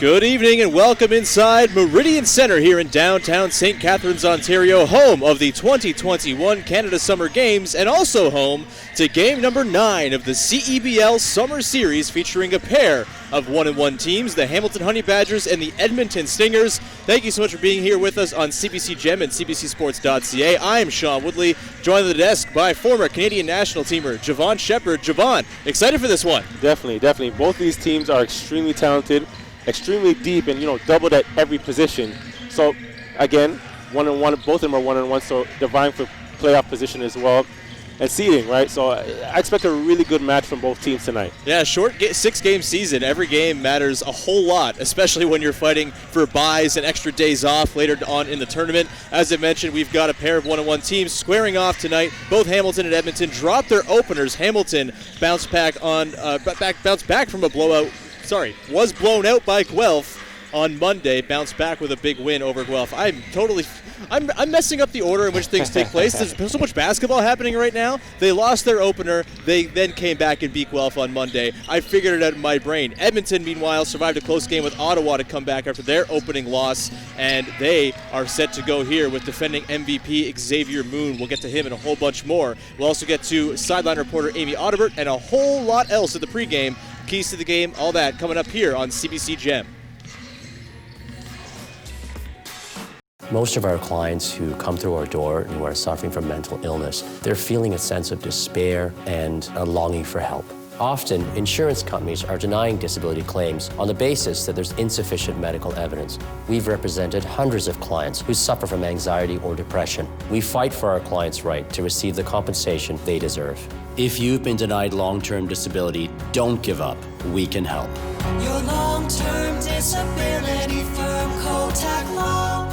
Good evening and welcome inside Meridian Centre here in downtown St. Catharines, Ontario, home of the 2021 Canada Summer Games and also home to game number 9 of the CEBL Summer Series featuring a pair of 1-1 teams, the Hamilton Honey Badgers and the Edmonton Stingers. Thank you so much for being here with us on CBC Gem and CBCSports.ca. I am Sean Woodley, joined on the desk by former Canadian national teamer Javon Shepherd. Javon, excited for this one? Definitely. Both these teams are extremely talented, extremely deep, and doubled at every position. So again, 1-1, both of them are 1-1, so they're vying for playoff position as well. And seeding, right? So I expect a really good match from both teams tonight. Yeah, short 6-game season. Every game matters a whole lot, especially when you're fighting for buys and extra days off later on in the tournament. As I mentioned, we've got a pair of 1-1 teams squaring off tonight. Both Hamilton and Edmonton dropped their openers. Hamilton bounced back from a blowout. Was blown out by Guelph on Monday, bounced back with a big win over Guelph. I'm messing up the order in which things take place. There's so much basketball happening right now. They lost their opener. They then came back and beat Guelph on Monday. I figured it out in my brain. Edmonton, meanwhile, survived a close game with Ottawa to come back after their opening loss, and they are set to go here with defending MVP Xavier Moon. We'll get to him and a whole bunch more. We'll also get to sideline reporter Amy Audibert and a whole lot else at the pregame. Keys to the game, all that coming up here on CBC Gem. Most of our clients who come through our door and who are suffering from mental illness, they're feeling a sense of despair and a longing for help. Often, insurance companies are denying disability claims on the basis that there's insufficient medical evidence. We've represented hundreds of clients who suffer from anxiety or depression. We fight for our clients' right to receive the compensation they deserve. If you've been denied long-term disability, don't give up. We can help. Your long-term disability firm, Kotak Law.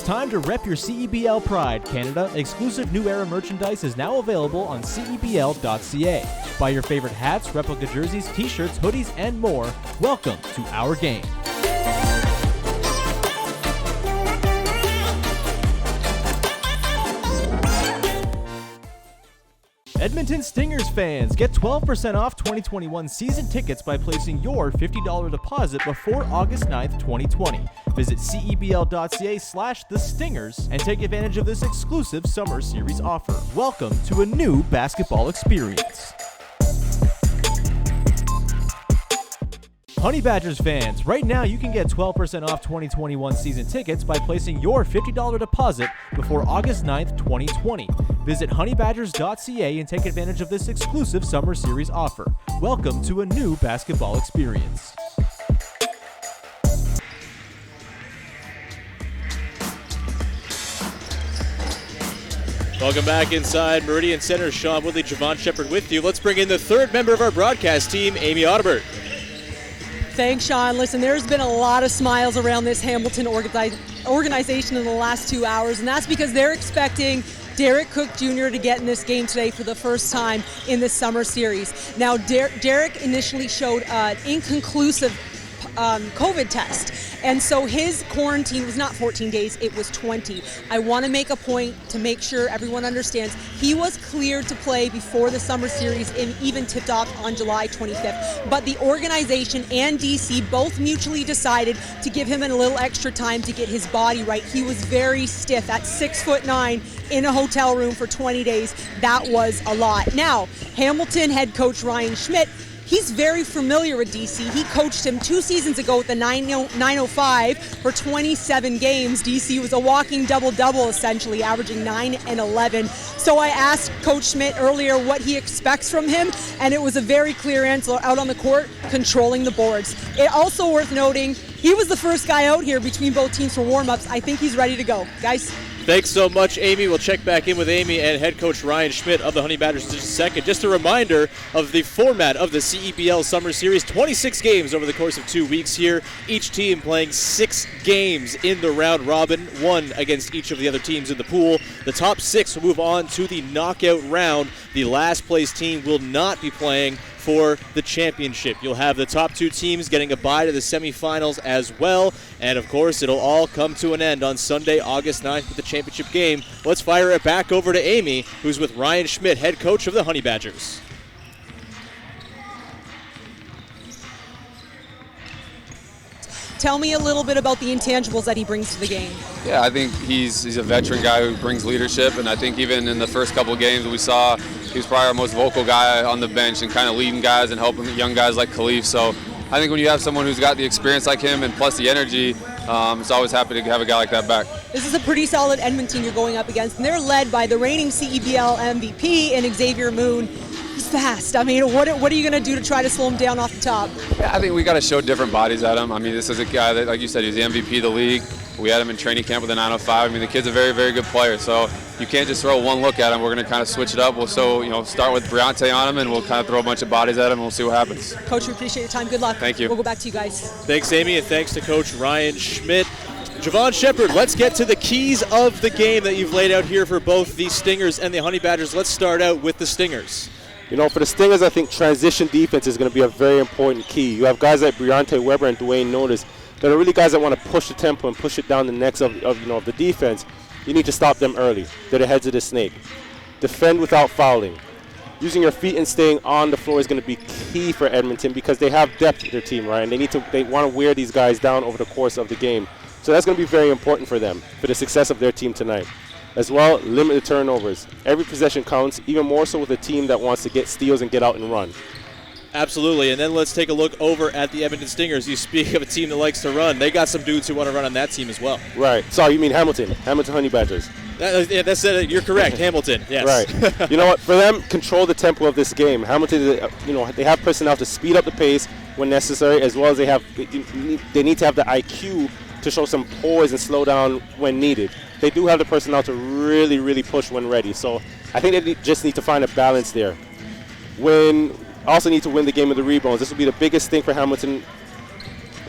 Time to rep your CEBL pride, Canada. Exclusive new era merchandise is now available on CEBL.ca. Buy your favorite hats, replica jerseys, t-shirts, hoodies, and more. Welcome to our game. Edmonton Stingers fans, get 12% off 2021 season tickets by placing your $50 deposit before August 9th, 2020. Visit cebl.ca/thestingers and take advantage of this exclusive summer series offer. Welcome to a new basketball experience. Honey Badgers fans, right now you can get 12% off 2021 season tickets by placing your $50 deposit before August 9th, 2020. Visit honeybadgers.ca and take advantage of this exclusive summer series offer. Welcome to a new basketball experience. Welcome back inside Meridian Centre. Sean Woodley, Javon Shepherd with you. Let's bring in the third member of our broadcast team, Amy Audibert. Thanks, Sean. Listen, there's been a lot of smiles around this Hamilton organization in the last 2 hours, and that's because they're expecting Derek Cook Jr. to get in this game today for the first time in the summer series. Now, Derek initially showed an inconclusive COVID test, and so his quarantine was not 14 days, it was 20. I want to make a point to make sure everyone understands he was cleared to play before the summer series and even tipped off on July 25th. But the organization and DC both mutually decided to give him a little extra time to get his body right. He was very stiff at 6'9" in a hotel room for 20 days. That was a lot. Now, Hamilton head coach Ryan Schmidt, he's very familiar with DC. He coached him 2 seasons ago with the 905 for 27 games. DC was a walking double-double, essentially, averaging 9 and 11. So I asked Coach Schmidt earlier what he expects from him, and it was a very clear answer out on the court, controlling the boards. It also worth noting, he was the first guy out here between both teams for warm-ups. I think he's ready to go. Guys? Thanks so much, Amy. We'll check back in with Amy and head coach Ryan Schmidt of the Honey Badgers in just a second. Just a reminder of the format of the CEBL Summer Series. 26 games over the course of 2 weeks here. Each team playing 6 games in the round robin, 1 against each of the other teams in the pool. The top 6 will move on to the knockout round. The last place team will not be playing for the championship. You'll have the top 2 teams getting a bye to the semifinals as well. And of course, it'll all come to an end on Sunday, August 9th with the championship game. Let's fire it back over to Amy, who's with Ryan Schmidt, head coach of the Honey Badgers. Tell me a little bit about the intangibles that he brings to the game. Yeah, I think he's a veteran guy who brings leadership, and I think even in the first couple of games we saw he was probably our most vocal guy on the bench and kind of leading guys and helping young guys like Khalif. So I think when you have someone who's got the experience like him and plus the energy, it's always happy to have a guy like that back. This is a pretty solid Edmonton you're going up against, and they're led by the reigning CEBL MVP and Xavier Moon. He's fast. I mean, what are you going to do to try to slow him down off the top? Yeah, I think we got to show different bodies at him. I mean, this is a guy that, like you said, he's the MVP of the league. We had him in training camp with a 905. I mean, the kid's a very, very good player. So you can't just throw one look at him. We're going to kind of switch it up. We'll start with Briante on him, and we'll kind of throw a bunch of bodies at him, and we'll see what happens. Coach, we appreciate your time. Good luck. Thank you. We'll go back to you guys. Thanks, Amy, and thanks to Coach Ryan Schmidt. Javon Shepard, let's get to the keys of the game that you've laid out here for both the Stingers and the Honey Badgers. Let's start out with the Stingers. You know, for the Stingers, I think transition defense is going to be a very important key. You have guys like Briante Weber and Dwayne Notice that are really guys that want to push the tempo and push it down the necks of the defense. You need to stop them early. They're the heads of the snake. Defend without fouling. Using your feet and staying on the floor is going to be key for Edmonton because they have depth to their team, right? And they want to wear these guys down over the course of the game. So that's going to be very important for them, for the success of their team tonight. As well, limit the turnovers. Every possession counts, even more so with a team that wants to get steals and get out and run. Absolutely, and then let's take a look over at the Edmonton Stingers. You speak of a team that likes to run. They got some dudes who want to run on that team as well. Right. Sorry, you mean Hamilton Honey Badgers. That's it. You're correct, Hamilton. Yes. Right. You know what? For them, control the tempo of this game. Hamilton, they have personnel to speed up the pace when necessary, as well as they need to have the IQ to show some poise and slow down when needed. They do have the personnel to really, really push when ready. So I think they just need to find a balance there. Also need to win the game of the rebounds. This will be the biggest thing for Hamilton.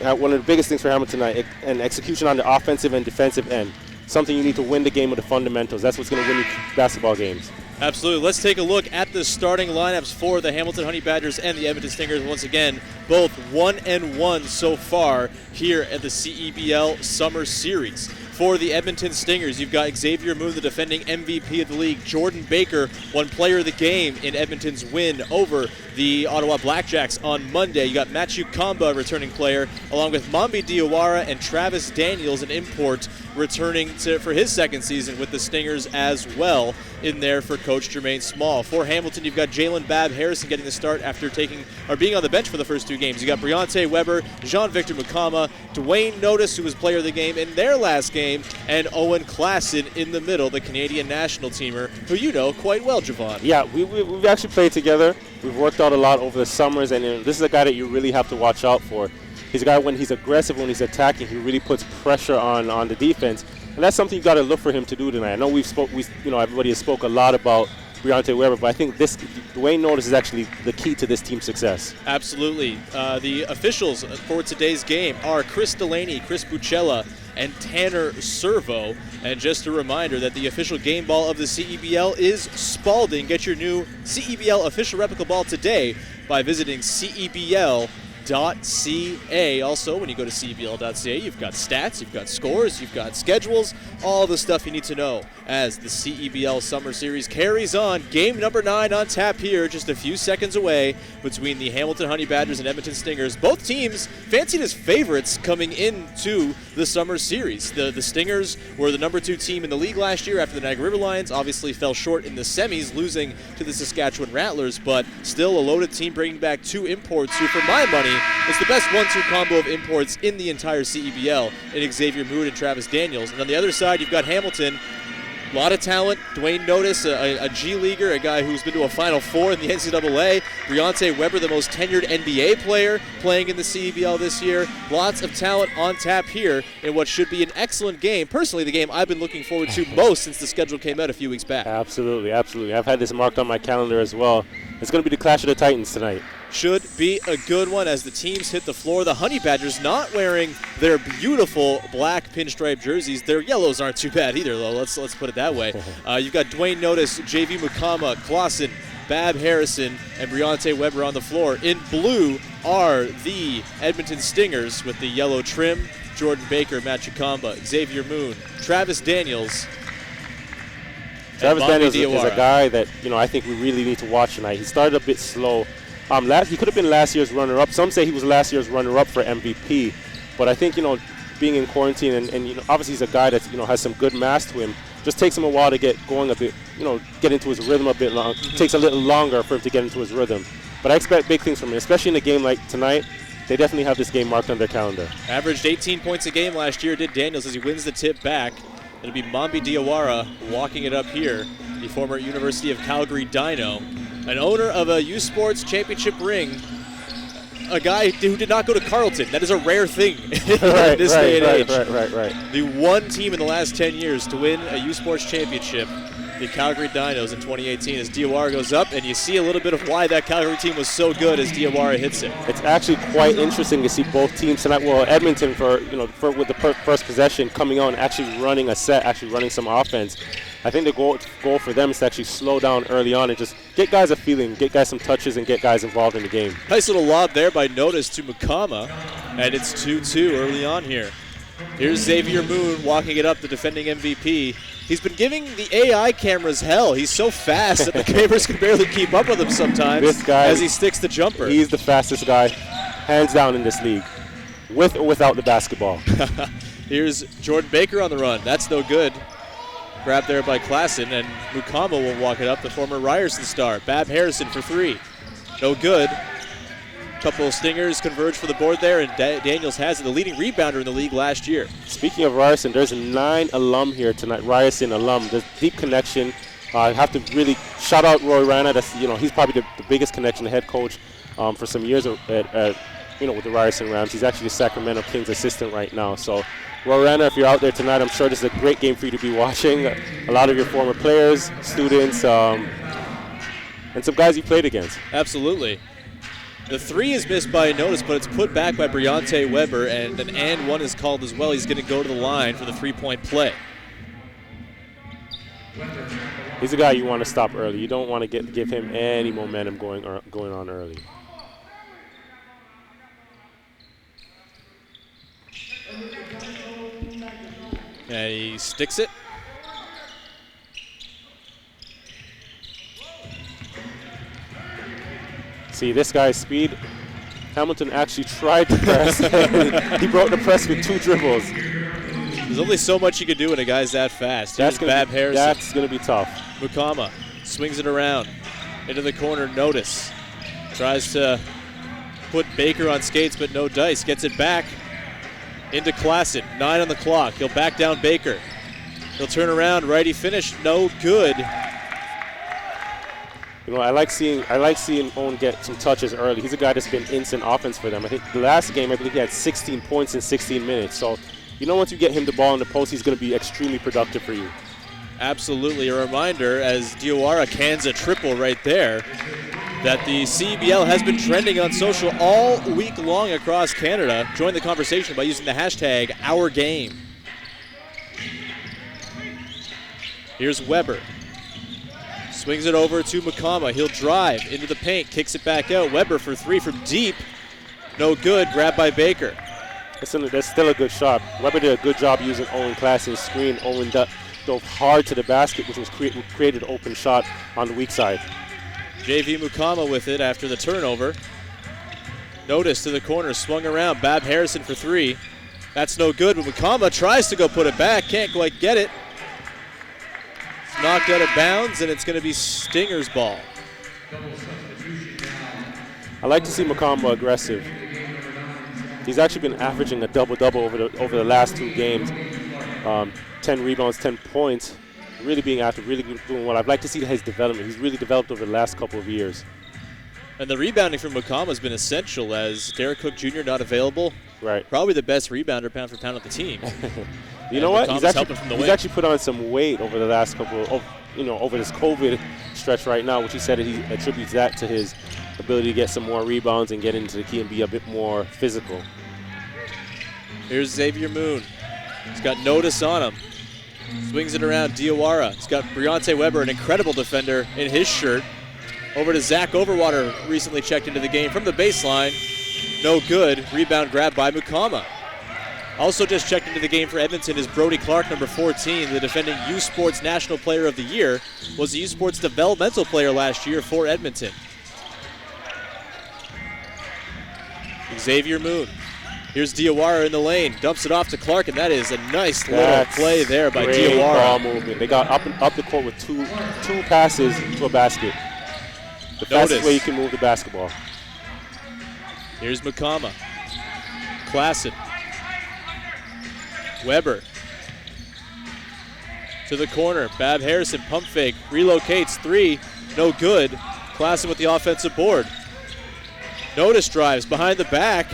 One of the biggest things for Hamilton tonight, and execution on the offensive and defensive end. Something you need to win the game with the fundamentals. That's what's going to win you basketball games. Absolutely. Let's take a look at the starting lineups for the Hamilton Honey Badgers and the Edmonton Stingers. Once again, both 1-1 so far here at the CEBL Summer Series. For the Edmonton Stingers, you've got Xavier Moon, the defending MVP of the league. Jordan Baker, one player of the game in Edmonton's win over the Ottawa Blackjacks on Monday. You got Matthew Kamba, returning player, along with Mambi Diawara and Travis Daniels, an import, returning for his second season with the Stingers as well in there for Coach Jermaine Small. For Hamilton, you've got Jalen Bab Harrison getting the start after being on the bench for the first 2 games. You got Briante Weber, Jean-Victor Mukama, Dwayne Notice, who was player of the game in their last game, and Owen Klassen in the middle, the Canadian national teamer, who you know quite well, Javon. Yeah, we've actually played together. We've worked out a lot over the summers, and this is a guy that you really have to watch out for. He's a guy, when he's aggressive, when he's attacking, he really puts pressure on the defense, and that's something you got to look for him to do tonight. I know everybody has spoke a lot about Briante Weber, but I think Dwayne Notice is actually the key to this team's success. Absolutely. The officials for today's game are Chris Delaney, Chris Bucella, and Tanner Servo. And just a reminder that the official game ball of the CEBL is Spalding. Get your new CEBL official replica ball today by visiting CEBL.ca. Also, when you go to CEBL.ca, you've got stats, you've got scores, you've got schedules, all the stuff you need to know as the CEBL Summer Series carries on. Game number 9 on tap here, just a few seconds away between the Hamilton Honey Badgers and Edmonton Stingers. Both teams fancied as favorites coming into the Summer Series. The Stingers were the number 2 team in the league last year after the Niagara River Lions, obviously fell short in the semis, losing to the Saskatchewan Rattlers, but still a loaded team bringing back 2 imports who, for my money, is the best 1-2 combo of imports in the entire CEBL in Xavier Moon and Travis Daniels. And on the other side, you've got Hamilton, A lot of talent. Dwayne Notice, a G Leaguer, a guy who's been to a Final Four in the NCAA. Briante Weber, the most tenured NBA player playing in the CEBL this year. Lots of talent on tap here in what should be an excellent game. Personally, the game I've been looking forward to most since the schedule came out a few weeks back. Absolutely, absolutely. I've had this marked on my calendar as well. It's going to be the Clash of the Titans tonight. Should be a good one as the teams hit the floor. The Honey Badgers not wearing their beautiful black pinstripe jerseys. Their yellows aren't too bad either, though. Let's put it that way. You've got Dwayne Notice, JV Mukama, Clausen, Bab Harrison, and Briante Weber on the floor. In blue are the Edmonton Stingers with the yellow trim. Jordan Baker, Matt Chikamba, Xavier Moon, Travis Daniels. Travis Daniels is a guy that I think we really need to watch tonight. He started a bit slow. He could have been last year's runner-up. Some say he was last year's runner-up for MVP. But I think, being in quarantine and obviously he's a guy that, has some good mass to him. Just takes him a while to get going a bit, get into his rhythm a bit long. Takes a little longer for him to get into his rhythm. But I expect big things from him, especially in a game like tonight. They definitely have this game marked on their calendar. Averaged 18 points a game last year, did Daniels, as he wins the tip back. It'll be Mambi Diawara walking it up here, the former University of Calgary Dino. An owner of a U Sports championship ring, a guy who did not go to Carleton. That is a rare thing in this day and age. Right. The one team in the last 10 years to win a U Sports championship, the Calgary Dinos in 2018, as Diawara goes up, and you see a little bit of why that Calgary team was so good as Diawara hits it. It's actually quite interesting to see both teams tonight. Well, Edmonton with the first possession coming on, actually running a set, actually running some offense. I think the goal for them is to actually slow down early on and just get guys a feeling, get guys some touches, and get guys involved in the game. Nice little lob there by Notice to Mukama, and it's 2-2 early on here. Here's Xavier Moon walking it up, the defending MVP. He's been giving the AI cameras hell. He's so fast that the cameras can barely keep up with him sometimes. This guy, as he sticks the jumper. He's the fastest guy, hands down, in this league, with or without the basketball. Here's Jordan Baker on the run. That's no good. Grabbed there by Klassen, and Mukama will walk it up, the former Ryerson star. Bab Harrison for three. No good. Couple of Stingers converge for the board there, and Daniels has it, the leading rebounder in the league last year. Speaking of Ryerson, there's 9 alum here tonight. Ryerson alum, there's deep connection. I have to really shout out Roy Rana. That's he's probably the biggest connection, the head coach for some years with the Ryerson Rams. He's actually the Sacramento Kings assistant right now. So, Roy Rana, if you're out there tonight, I'm sure this is a great game for you to be watching. A lot of your former players, students, and some guys you played against. Absolutely. The three is missed by Notice, but it's put back by Briante Weber, and an and one is called as well. He's going to go to the line for the three-point play. He's a guy you want to stop early. You don't want to give him any momentum going on early. And he sticks it. See, this guy's speed. Hamilton actually tried to press. He broke the press with 2 dribbles. There's only so much you can do when a guy's that fast. Here's Bab Harrison. That's going to be tough. Mukama swings it around. Into the corner, Notice. Tries to put Baker on skates, but no dice. Gets it back into Klassen. 9 on the clock. He'll back down Baker. He'll turn around. Righty finish. No good. I like seeing Owen get some touches early. He's a guy that's been instant offense for them. I think the last game, I believe he had 16 points in 16 minutes. So, once you get him the ball in the post, he's going to be extremely productive for you. Absolutely. A reminder, as Diawara cans a triple right there, that the CEBL has been trending on social all week long across Canada. Join the conversation by using the hashtag #OurGame. Here's Weber. Swings it over to Mukama. He'll drive into the paint, kicks it back out. Weber for 3 from deep. No good. Grabbed by Baker. That's still a good shot. Weber did a good job using Owen Klassen's screen. Owen dove hard to the basket, which was created an open shot on the weak side. JV Mukama with it after the turnover. Notice to the corner, swung around. Bab Harrison for 3. That's no good, but Mukama tries to go put it back. Can't quite get it. Knocked out of bounds, and it's going to be Stinger's ball. I like to see Mukama aggressive. He's actually been averaging a double-double over the last 2 games. 10 rebounds, 10 points. really being active, really doing well. I'd like to see his development. He's really developed over the last couple of years. And the rebounding from Mukama has been essential, as Derek Cook Jr. not available. Right. Probably the best rebounder pound for pound on the team. You know what? He's He's actually put on some weight over the last over this COVID stretch right now, which he said that he attributes that to his ability to get some more rebounds and get into the key and be a bit more physical. Here's Xavier Moon. He's got Notice on him. Swings it around, Diawara. He's got Briante Weber, an incredible defender, in his shirt. Over to Zach Overwater, recently checked into the game from the baseline. No good. Rebound grab by Mukama. Also just checked into the game for Edmonton is Brody Clark, number 14, the defending U Sports National Player of the Year. Was the U Sports Developmental Player last year for Edmonton. Xavier Moon. Here's Diawara in the lane. Dumps it off to Clark, and that is a nice little play there by great Diawara. Ball movement. They got up the court with two passes to a basket. The fastest way you can move the basketball. Here's Mukama. Klassen. Weber. To the corner. Bab Harrison, pump fake. Relocates, 3. No good. Klassen with the offensive board. Notice drives behind the back.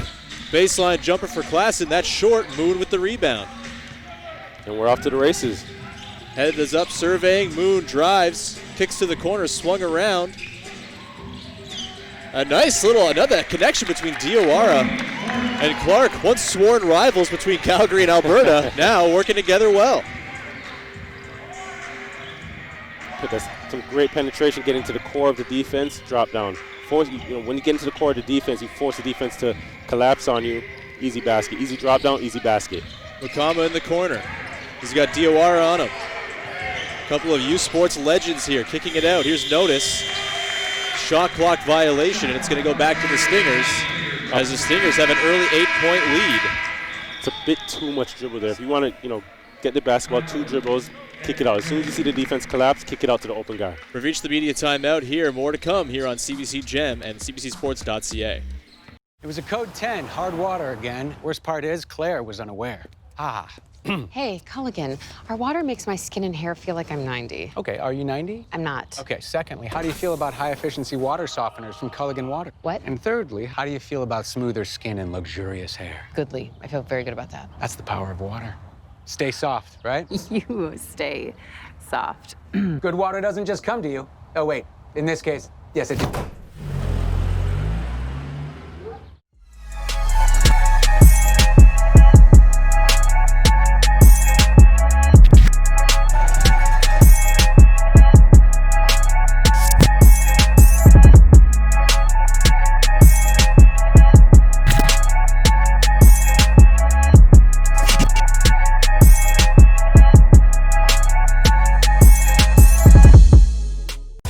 Baseline jumper for Klassen. That's short. Moon with the rebound. And we're off to the races. Head is up, surveying. Moon drives. Kicks to the corner, swung around. A nice another connection between Diawara and Clark, once sworn rivals between Calgary and Alberta, now working together well. That's some great penetration, getting to the core of the defense, drop down. When you get into the core of the defense, you force the defense to collapse on you. Easy basket, easy drop down, easy basket. Mukama in the corner. He's got Diawara on him. A couple of U Sports legends here, kicking it out. Here's Notice. Shot clock violation, and it's going to go back to the Stingers, as the Stingers have an early 8-point lead. It's a bit too much dribble there. If you want to, get the basketball, 2 dribbles, kick it out. As soon as you see the defense collapse, kick it out to the open guy. We've reached the media timeout here. More to come here on CBC Gem and CBCSports.ca. It was a code 10, hard water again. Worst part is Claire was unaware. Hey, Culligan, our water makes my skin and hair feel like I'm 90. Okay, are you 90? I'm not. Okay, secondly, how do you feel about high-efficiency water softeners from Culligan Water? What? And thirdly, how do you feel about smoother skin and luxurious hair? Goodly. I feel very good about that. That's the power of water. Stay soft, right? You stay soft. Good water doesn't just come to you. Oh, wait. In this case, yes, it did.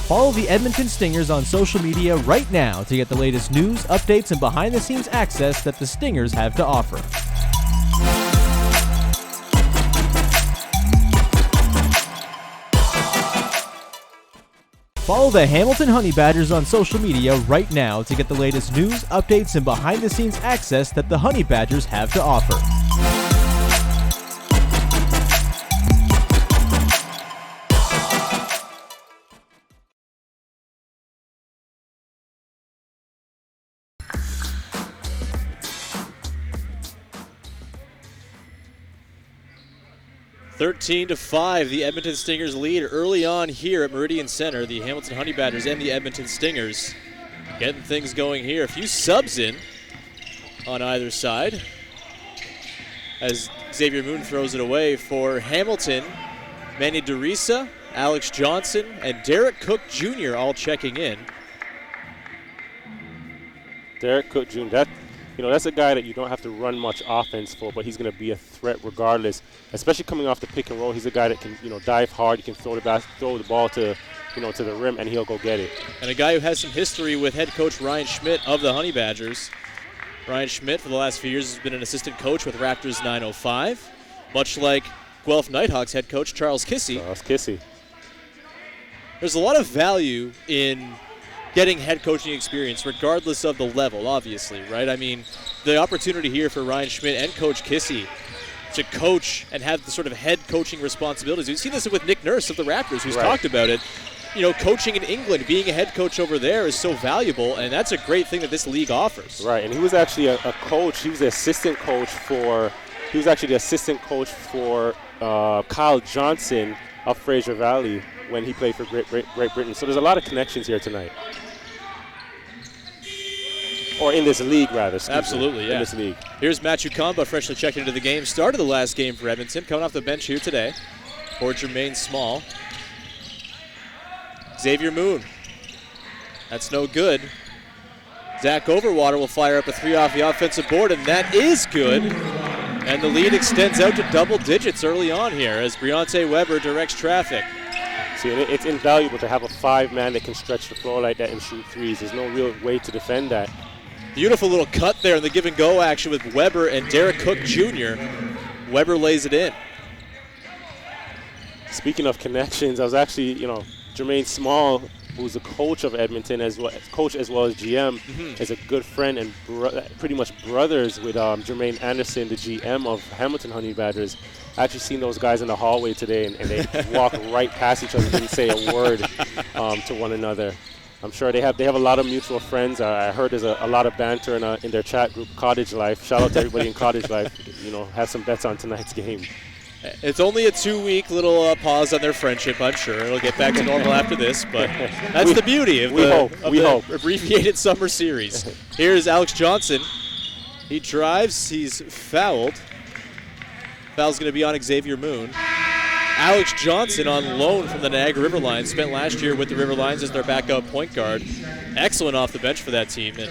Follow the Edmonton Stingers on social media right now to get the latest news, updates, and behind-the-scenes access that the Stingers have to offer. Follow the Hamilton Honey Badgers on social media right now to get the latest news, updates, and behind-the-scenes access that the Honey Badgers have to offer. (13-5), the Edmonton Stingers lead early on here at Meridian Center. The Hamilton Honey Badgers and the Edmonton Stingers getting things going here. A few subs in on either side as Xavier Moon throws it away for Hamilton. Manny DeRisa, Alex Johnson, and Derek Cook Jr. all checking in. Derek Cook Jr., that's a guy that you don't have to run much offense for, but he's going to be a threat regardless, especially coming off the pick and roll. He's a guy that can, dive hard. He can throw the ball to the rim, and he'll go get it. And a guy who has some history with head coach Ryan Schmidt of the Honey Badgers. Ryan Schmidt, for the last few years, has been an assistant coach with Raptors 905, much like Guelph Nighthawks head coach Charles Kissy. There's a lot of value in getting head coaching experience, regardless of the level, obviously, right? I mean, the opportunity here for Ryan Schmidt and Coach Kissy to coach and have the sort of head coaching responsibilities. We've seen this with Nick Nurse of the Raptors, who's talked about it. You know, coaching in England, being a head coach over there is so valuable, and that's a great thing that this league offers. Right, and he was actually a coach. He was the assistant coach for. He was actually the assistant coach for Kyle Johnson of Fraser Valley when he played for Great Britain. So there's a lot of connections here tonight. Or in this league, rather. Absolutely, yeah. In this league. Here's Matthew Kamba, freshly checked into the game. Started the last game for Edmonton, coming off the bench here today for Jermaine Small. Xavier Moon. That's no good. Zach Overwater will fire up a 3 off the offensive board, and that is good. And the lead extends out to double digits early on here as Briante Weber directs traffic. See, it's invaluable to have a 5-man that can stretch the floor like that and shoot threes. There's no real way to defend that. Beautiful little cut there in the give-and-go action with Weber and Derek Cook Jr. Weber lays it in. Speaking of connections, I was actually, Jermaine Small, who's the coach of Edmonton as well as GM, is a good friend and pretty much brothers with Jermaine Anderson, the GM of Hamilton Honey Badgers. I actually seen those guys in the hallway today, and they walk right past each other, didn't say a word to one another. I'm sure they have a lot of mutual friends. I heard there's a lot of banter in their chat group, Cottage Life. Shout out to everybody in Cottage Life. Have some bets on tonight's game. It's only a 2-week little pause on their friendship, I'm sure. It'll get back to normal after this, but that's the beauty of the abbreviated summer series. Here's Alex Johnson. He drives. He's fouled. Foul's going to be on Xavier Moon. Alex Johnson on loan from the Niagara River Lions. Spent last year with the River Lions as their backup point guard. Excellent off the bench for that team. And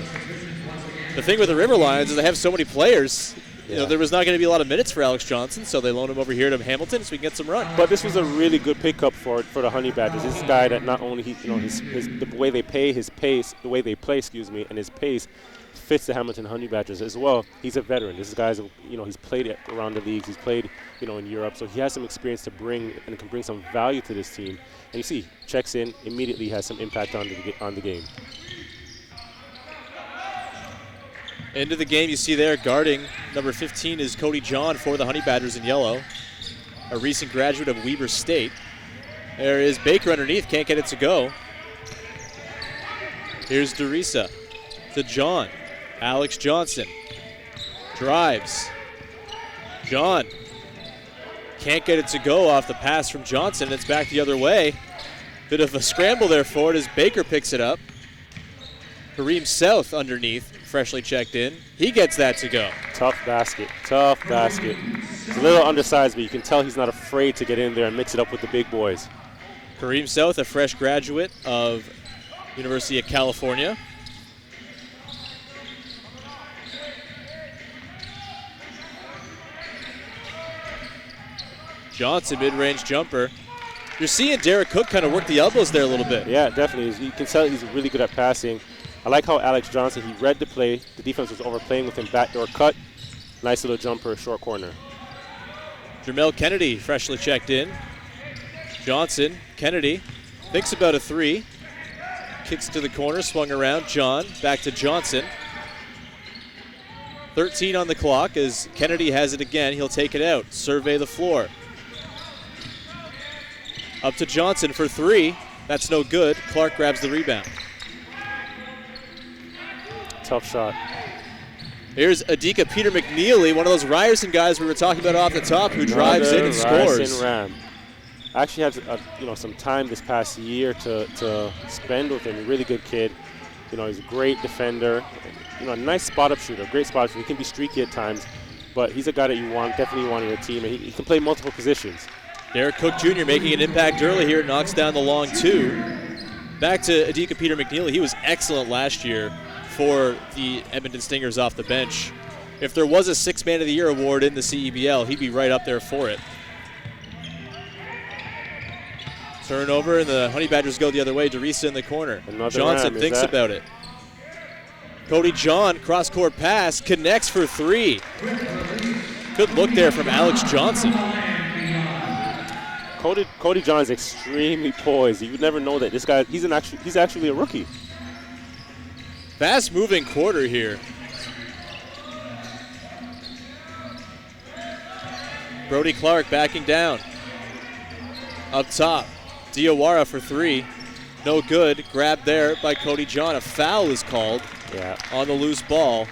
the thing with the River Lions is they have so many players. There was not going to be a lot of minutes for Alex Johnson, so they loaned him over here to Hamilton so we can get some run. But this was a really good pickup for the Honey Badgers. This guy that not only the way they pay, his pace, the way they play, and his pace fits the Hamilton Honey Badgers as well. He's a veteran. This guy's, he's played around the leagues. He's played, in Europe, so he has some experience to bring and can bring some value to this team. And you see, checks in, immediately has some impact on the game. Into the game, you see there guarding number 15 is Cody John for the Honey Badgers in yellow, a recent graduate of Weber State. There is Baker underneath, can't get it to go. Here's Derisa to John. Alex Johnson drives. John can't get it to go off the pass from Johnson. It's back the other way. Bit of a scramble there for it as Baker picks it up. Kareem South underneath, freshly checked in. He gets that to go. Tough basket. He's a little undersized, but you can tell he's not afraid to get in there and mix it up with the big boys. Kareem South, a fresh graduate of University of California. Johnson, mid-range jumper. You're seeing Derek Cook kind of work the elbows there a little bit. Yeah, definitely. You can tell he's really good at passing. I like how Alex Johnson, he read the play. The defense was overplaying with him. Backdoor cut. Nice little jumper, short corner. Jermel Kennedy, freshly checked in. Johnson, Kennedy, thinks about a 3. Kicks to the corner, swung around. John, back to Johnson. 13 on the clock as Kennedy has it again. He'll take it out. Survey the floor. Up to Johnson for 3. That's no good. Clark grabs the rebound. Tough shot. Here's Adika Peter McNeely, one of those Ryerson guys we were talking about off the top, who drives in and scores. Ryerson Ram. I actually had some time this past year to spend with him. A really good kid. He's a great defender. A nice spot-up shooter, great spot-up shooter. He can be streaky at times, but he's a guy that you definitely want on your team, and he can play multiple positions. Derek Cook Jr. making an impact early here, knocks down the long 2. Back to Adika Peter McNeely. He was excellent last year for the Edmonton Stingers off the bench. If there was a 6th Man of the Year award in the CEBL, he'd be right up there for it. Turnover, and the Honey Badgers go the other way. Derisa in the corner. Johnson thinks about it. Cody John, cross-court pass, connects for 3. Good look there from Alex Johnson. Cody John is extremely poised. You would never know that this guy. He's actually a rookie. Fast-moving quarter here. Brody Clark backing down. Up top, Diawara for 3. No good. Grabbed there by Cody John. A foul is called on the loose ball.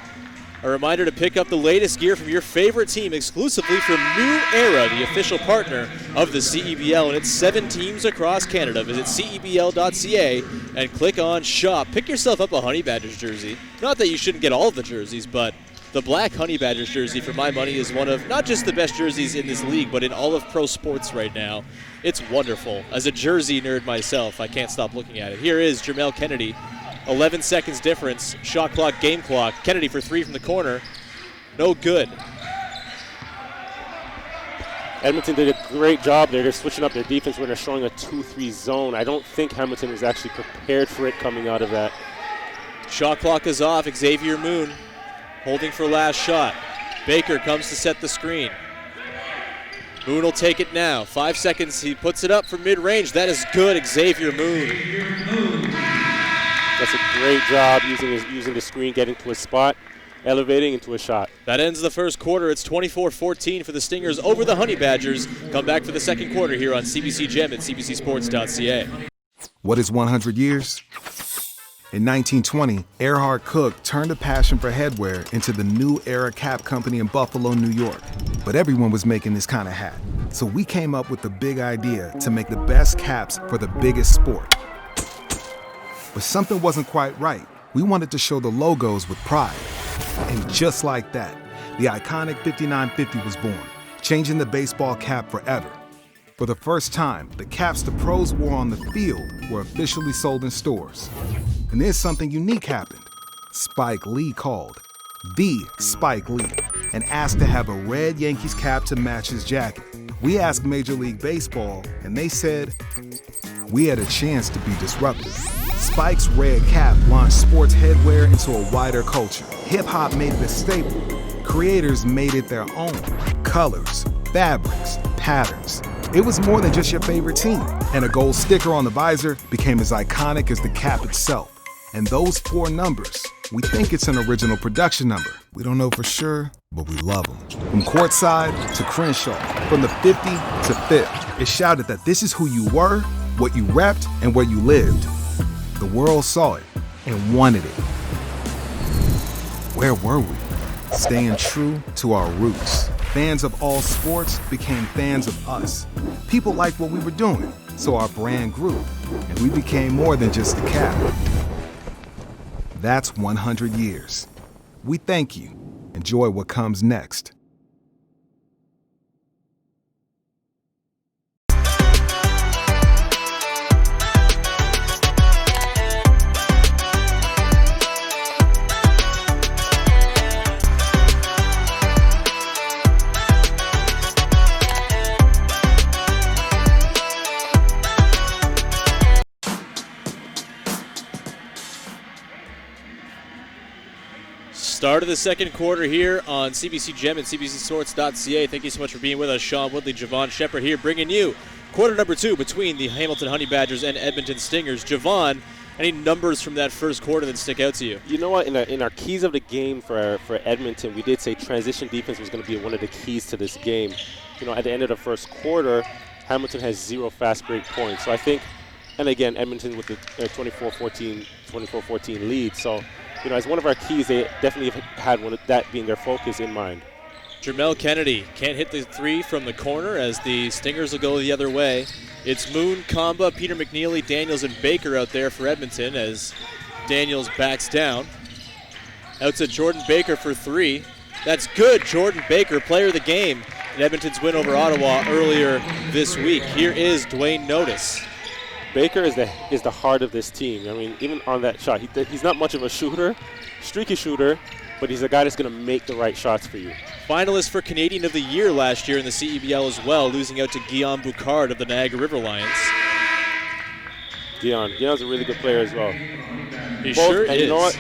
A reminder to pick up the latest gear from your favorite team exclusively from New Era, the official partner of the CEBL, and it's 7 teams across Canada. Visit CEBL.ca and click on shop. Pick yourself up a Honey Badgers jersey. Not that you shouldn't get all of the jerseys, but the black Honey Badgers jersey, for my money, is one of not just the best jerseys in this league, but in all of pro sports right now. It's wonderful. As a jersey nerd myself, I can't stop looking at it. Here is Jermel Kennedy. 11 seconds difference, shot clock, game clock. Kennedy for 3 from the corner. No good. Edmonton did a great job there. They're switching up their defense when they're showing a 2-3 zone. I don't think Hamilton was actually prepared for it coming out of that. Shot clock is off. Xavier Moon holding for last shot. Baker comes to set the screen. Moon will take it now. 5 seconds. He puts it up from mid-range. That is good, Xavier Moon. That's a great job using the screen, getting to a spot, elevating into a shot. That ends the first quarter. It's 24-14 for the Stingers over the Honey Badgers. Come back for the second quarter here on CBC Gem at cbcsports.ca. What is 100 years? In 1920, Erhard Cook turned a passion for headwear into the New Era Cap Company in Buffalo, New York. But everyone was making this kind of hat. So we came up with the big idea to make the best caps for the biggest sport. But something wasn't quite right. We wanted to show the logos with pride. And just like that, the iconic 5950 was born, changing the baseball cap forever. For the first time, the caps the pros wore on the field were officially sold in stores. And then something unique happened. Spike Lee called, the Spike Lee, and asked to have a red Yankees cap to match his jacket. We asked Major League Baseball, and they said, we had a chance to be disruptive. Spike's red cap launched sports headwear into a wider culture. Hip-hop made it a staple. Creators made it their own. Colors, fabrics, patterns. It was more than just your favorite team. And a gold sticker on the visor became as iconic as the cap itself. And those 4 numbers, we think it's an original production number. We don't know for sure, but we love them. From courtside to Crenshaw, from the 50 to 5th, it shouted that this is who you were, what you repped, and where you lived. The world saw it and wanted it. Where were we? Staying true to our roots. Fans of all sports became fans of us. People liked what we were doing, so our brand grew, and we became more than just a cap. That's 100 years. We thank you. Enjoy what comes next. Start of the second quarter here on CBC Gem and cbcsports.ca. Thank you so much for being with us. Sean Woodley, Javon Shepard here, bringing you quarter number 2 between the Hamilton Honey Badgers and Edmonton Stingers. Javon, any numbers from that first quarter that stick out to you? You know what? In our keys of the game for Edmonton, we did say transition defense was going to be one of the keys to this game. You know, at the end of the first quarter, Hamilton has 0 fast break points. So I think, and again, Edmonton with the 24-14 lead. So, you know, as one of our keys, they definitely have had one of that being their focus in mind. Jermel Kennedy can't hit the 3 from the corner as the Stingers will go the other way. It's Moon, Kamba, Peter McNeely, Daniels, and Baker out there for Edmonton as Daniels backs down. Out to Jordan Baker for 3. That's good. Jordan Baker, player of the game in Edmonton's win over Ottawa earlier this week. Here is Dwayne Notice. Baker is the heart of this team. I mean, even on that shot, he's not much of a shooter, streaky shooter, but he's a guy that's going to make the right shots for you. Finalist for Canadian of the Year last year in the CEBL as well, losing out to Guillaume Boucard of the Niagara River Lions. Guillaume's a really good player as well. He sure is. You know what?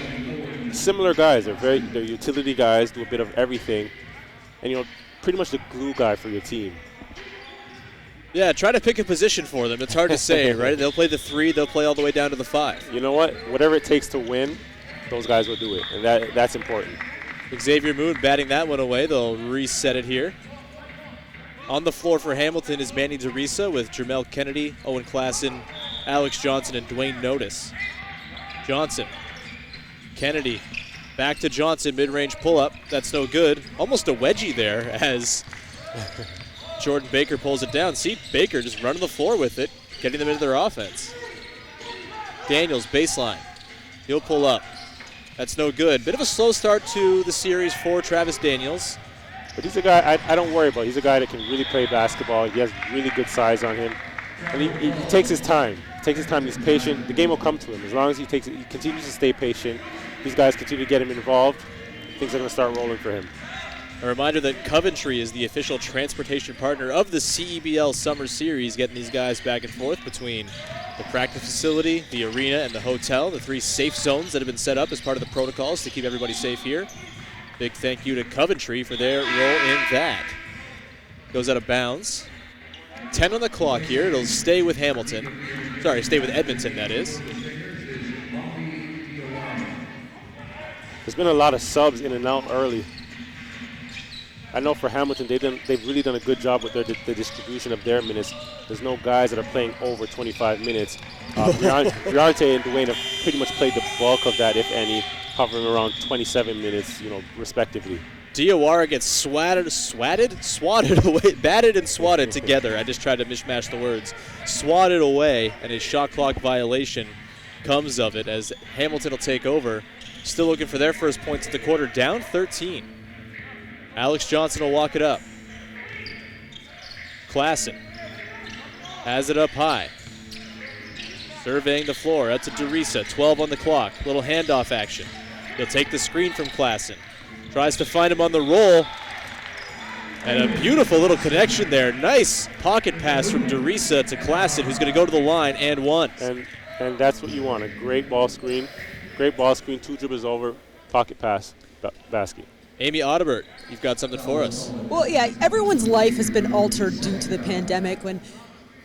Similar guys. They're utility guys, do a bit of everything, and you know, pretty much the glue guy for your team. Yeah, try to pick a position for them. It's hard to say, right? They'll play the 3, they'll play all the way down to the 5. You know what? Whatever it takes to win, those guys will do it, and that's important. Xavier Moon batting that one away. They'll reset it here. On the floor for Hamilton is Manny DeRisa with Jermel Kennedy, Owen Klassen, Alex Johnson, and Dwayne Notice. Johnson. Kennedy. Back to Johnson, mid-range pull-up. That's no good. Almost a wedgie there as Jordan Baker pulls it down. See Baker just running the floor with it, getting them into their offense. Daniels, baseline. He'll pull up. That's no good. Bit of a slow start to the series for Travis Daniels. But he's a guy I don't worry about. He's a guy that can really play basketball. He has really good size on him. And he takes his time. He's patient. The game will come to him. As long as he continues to stay patient, these guys continue to get him involved, things are going to start rolling for him. A reminder that Coventry is the official transportation partner of the CEBL Summer Series, getting these guys back and forth between the practice facility, the arena, and the hotel, the 3 safe zones that have been set up as part of the protocols to keep everybody safe here. Big thank you to Coventry for their role in that. Goes out of bounds. 10 on the clock here. It'll stay with Hamilton. Sorry, stay with Edmonton, that is. There's been a lot of subs in and out early. I know for Hamilton, they've really done a good job with the distribution of their minutes. There's no guys that are playing over 25 minutes. Briante and Dwayne have pretty much played the bulk of that, if any, hovering around 27 minutes, respectively. Diawara gets swatted away, batted and swatted together. I just tried to mishmash the words. Swatted away, and his shot clock violation comes of it as Hamilton will take over. Still looking for their first points of the quarter, down 13. Alex Johnson will walk it up. Klassen has it up high. Surveying the floor, out to DeRisa, 12 on the clock. Little handoff action. He'll take the screen from Klassen. Tries to find him on the roll. And a beautiful little connection there. Nice pocket pass from DeRisa to Klassen, who's going to go to the line and one. And that's what you want, a great ball screen. Great ball screen, 2 dribbles over, pocket pass, basket. Amy Audibert, you've got something for us. Well, yeah, everyone's life has been altered due to the pandemic. When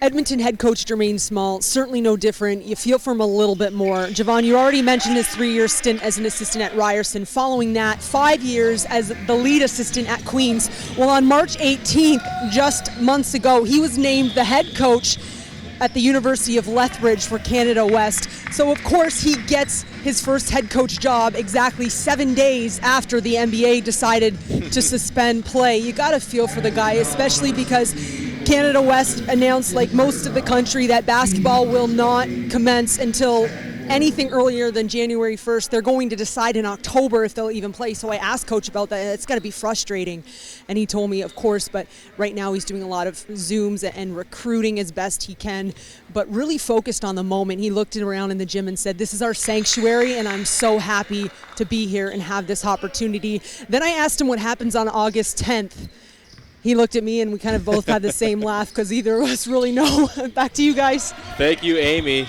Edmonton head coach Jermaine Small, certainly no different. You feel for him a little bit more. Javon, you already mentioned his 3-year stint as an assistant at Ryerson. Following that, 5 years as the lead assistant at Queens. Well, on March 18th, just months ago, he was named the head coach at the University of Lethbridge for Canada West. So of course he gets his first head coach job exactly 7 days after the NBA decided to suspend play. You gotta feel for the guy, especially because Canada West announced, like most of the country, that basketball will not commence until anything earlier than January 1st. They're going to decide in October if they'll even play. So I asked Coach about that. It's got to be frustrating. And he told me, of course, but right now he's doing a lot of Zooms and recruiting as best he can, but really focused on the moment. He looked around in the gym and said, this is our sanctuary, and I'm so happy to be here and have this opportunity. Then I asked him what happens on August 10th. He looked at me and we kind of both had the same laugh because either of us really know. Back to you guys. Thank you, Amy.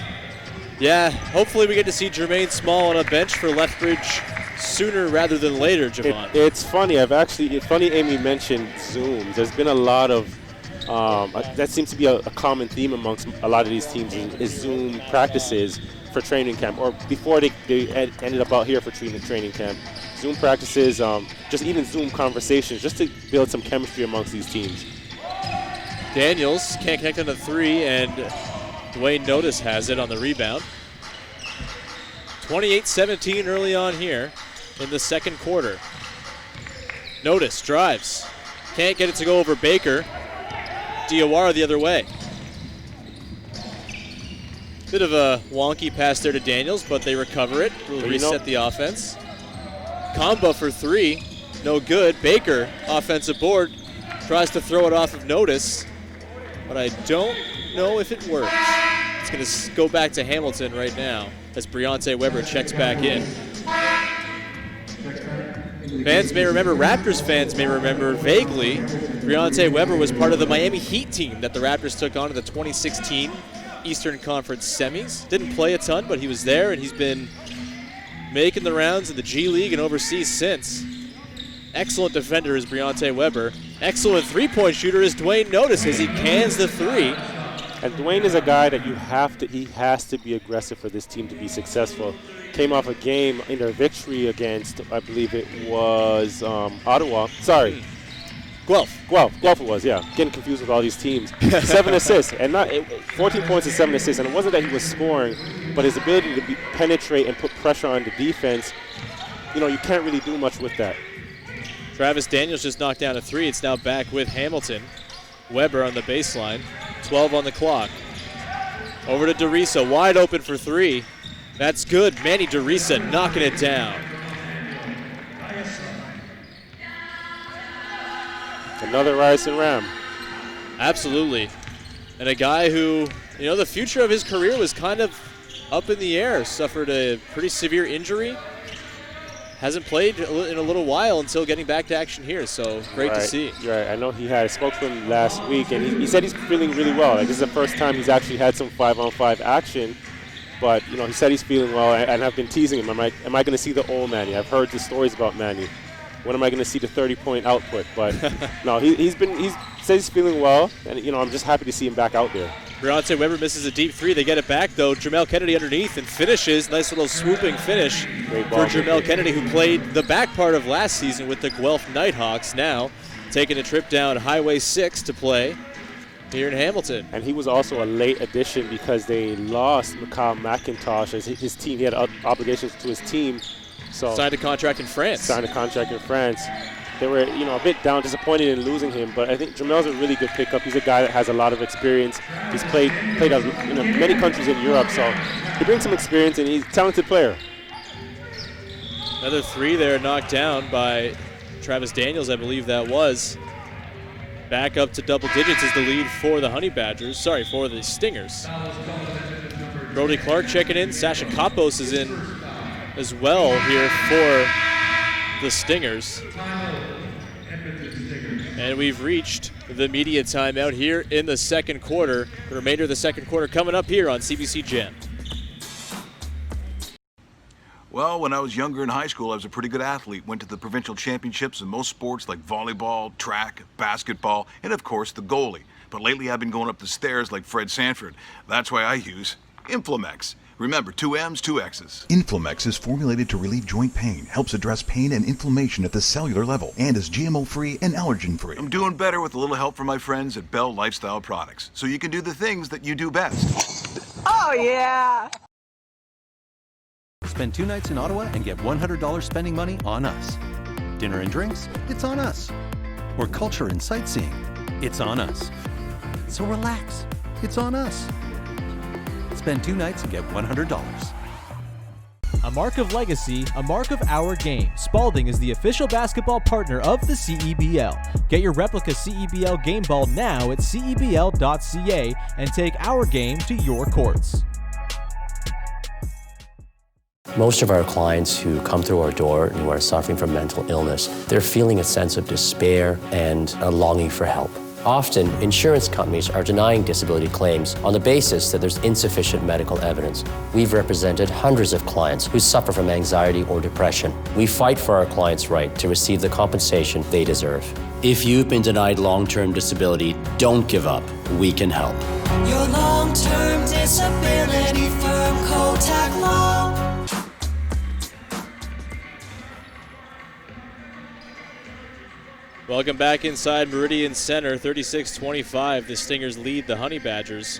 Yeah, hopefully we get to see Jermaine Small on a bench for Lethbridge sooner rather than later, Javon. It's funny. It's funny Amy mentioned Zooms. There's been a lot of, that seems to be a common theme amongst a lot of these teams is Zoom practices for training camp, or before they ended up out here for training camp. Zoom practices, just even Zoom conversations, just to build some chemistry amongst these teams. Daniels can't connect on the 3, and Dwayne Notice has it on the rebound. 28-17 early on here in the second quarter. Notice drives. Can't get it to go over Baker. Diawara the other way. Bit of a wonky pass there to Daniels, but they recover it. Will reset the offense. Combo for 3. No good. Baker, offensive board, tries to throw it off of Notice, but I don't know if it works. It's going to go back to Hamilton right now as Briante Weber checks back in. Fans may remember, Raptors fans may remember vaguely, Briante Weber was part of the Miami Heat team that the Raptors took on in the 2016 Eastern Conference semis. Didn't play a ton, but he was there, and he's been making the rounds in the G League and overseas since. Excellent defender is Briante Weber. Excellent three-point shooter is Dwayne Notice as he cans the 3. And Dwayne is a guy that he has to be aggressive for this team to be successful. Came off a game in their victory against, I believe it was Ottawa. Sorry, Guelph it was, yeah. Getting confused with all these teams. 7 assists, and 14 points and 7 assists. And it wasn't that he was scoring, but his ability to penetrate and put pressure on the defense, you can't really do much with that. Travis Daniels just knocked down a 3. It's now back with Hamilton. Weber on the baseline. 12 on the clock. Over to DeRisa, wide open for 3. That's good. Manny DeRisa knocking it down. Another Ryerson Ram. Absolutely. And a guy who, the future of his career was kind of up in the air. Suffered a pretty severe injury. Hasn't played in a little while until getting back to action here, so great to see. Right. I know I spoke to him last week, and he said he's feeling really well. Like, this is the first time he's actually had some 5-on-5 action. But, he said he's feeling well, and I've been teasing him. Am I going to see the old Manny? I've heard the stories about Manny. When am I going to see the 30-point output? But, no, he says he's feeling well, and, I'm just happy to see him back out there. Deontay Weber misses a deep 3. They get it back, though. Jamel Kennedy underneath and finishes. Nice little swooping finish for Jamel Kennedy, who played the back part of last season with the Guelph Nighthawks. Now taking a trip down Highway 6 to play here in Hamilton. And he was also a late addition because they lost Mikhail McIntosh as his team. He had obligations to his team. So signed a contract in France. They were, a bit down, disappointed in losing him, but I think Jamel's a really good pickup. He's a guy that has a lot of experience. He's played in many countries in Europe, so he brings some experience, and he's a talented player. Another 3 there knocked down by Travis Daniels, I believe that was. Back up to double digits is the lead for the for the Stingers. Brody Clark checking in. Sasha Kapos is in as well here for the Stingers. And we've reached the media timeout here in the second quarter. The remainder of the second quarter coming up here on CBC Gem. Well, when I was younger in high school, I was a pretty good athlete. Went to the provincial championships in most sports like volleyball, track, basketball, and of course the goalie. But lately I've been going up the stairs like Fred Sanford. That's why I use Inflamex. Remember, 2 M's, 2 X's. Inflamex is formulated to relieve joint pain, helps address pain and inflammation at the cellular level, and is GMO-free and allergen-free. I'm doing better with a little help from my friends at Bell Lifestyle Products, so you can do the things that you do best. Oh, yeah! Spend 2 nights in Ottawa and get $100 spending money on us. Dinner and drinks? It's on us. Or culture and sightseeing? It's on us. So relax. It's on us. Spend 2 nights and get $100. A mark of legacy, a mark of our game. Spalding is the official basketball partner of the CEBL. Get your replica CEBL game ball now at CEBL.ca and take our game to your courts. Most of our clients who come through our door and who are suffering from mental illness, they're feeling a sense of despair and a longing for help. Often, insurance companies are denying disability claims on the basis that there's insufficient medical evidence. We've represented hundreds of clients who suffer from anxiety or depression. We fight for our clients' right to receive the compensation they deserve. If you've been denied long-term disability, don't give up. We can help. Your long-term disability firm, Kotak Law. Welcome back inside Meridian Center, 36-25. The Stingers lead the Honey Badgers.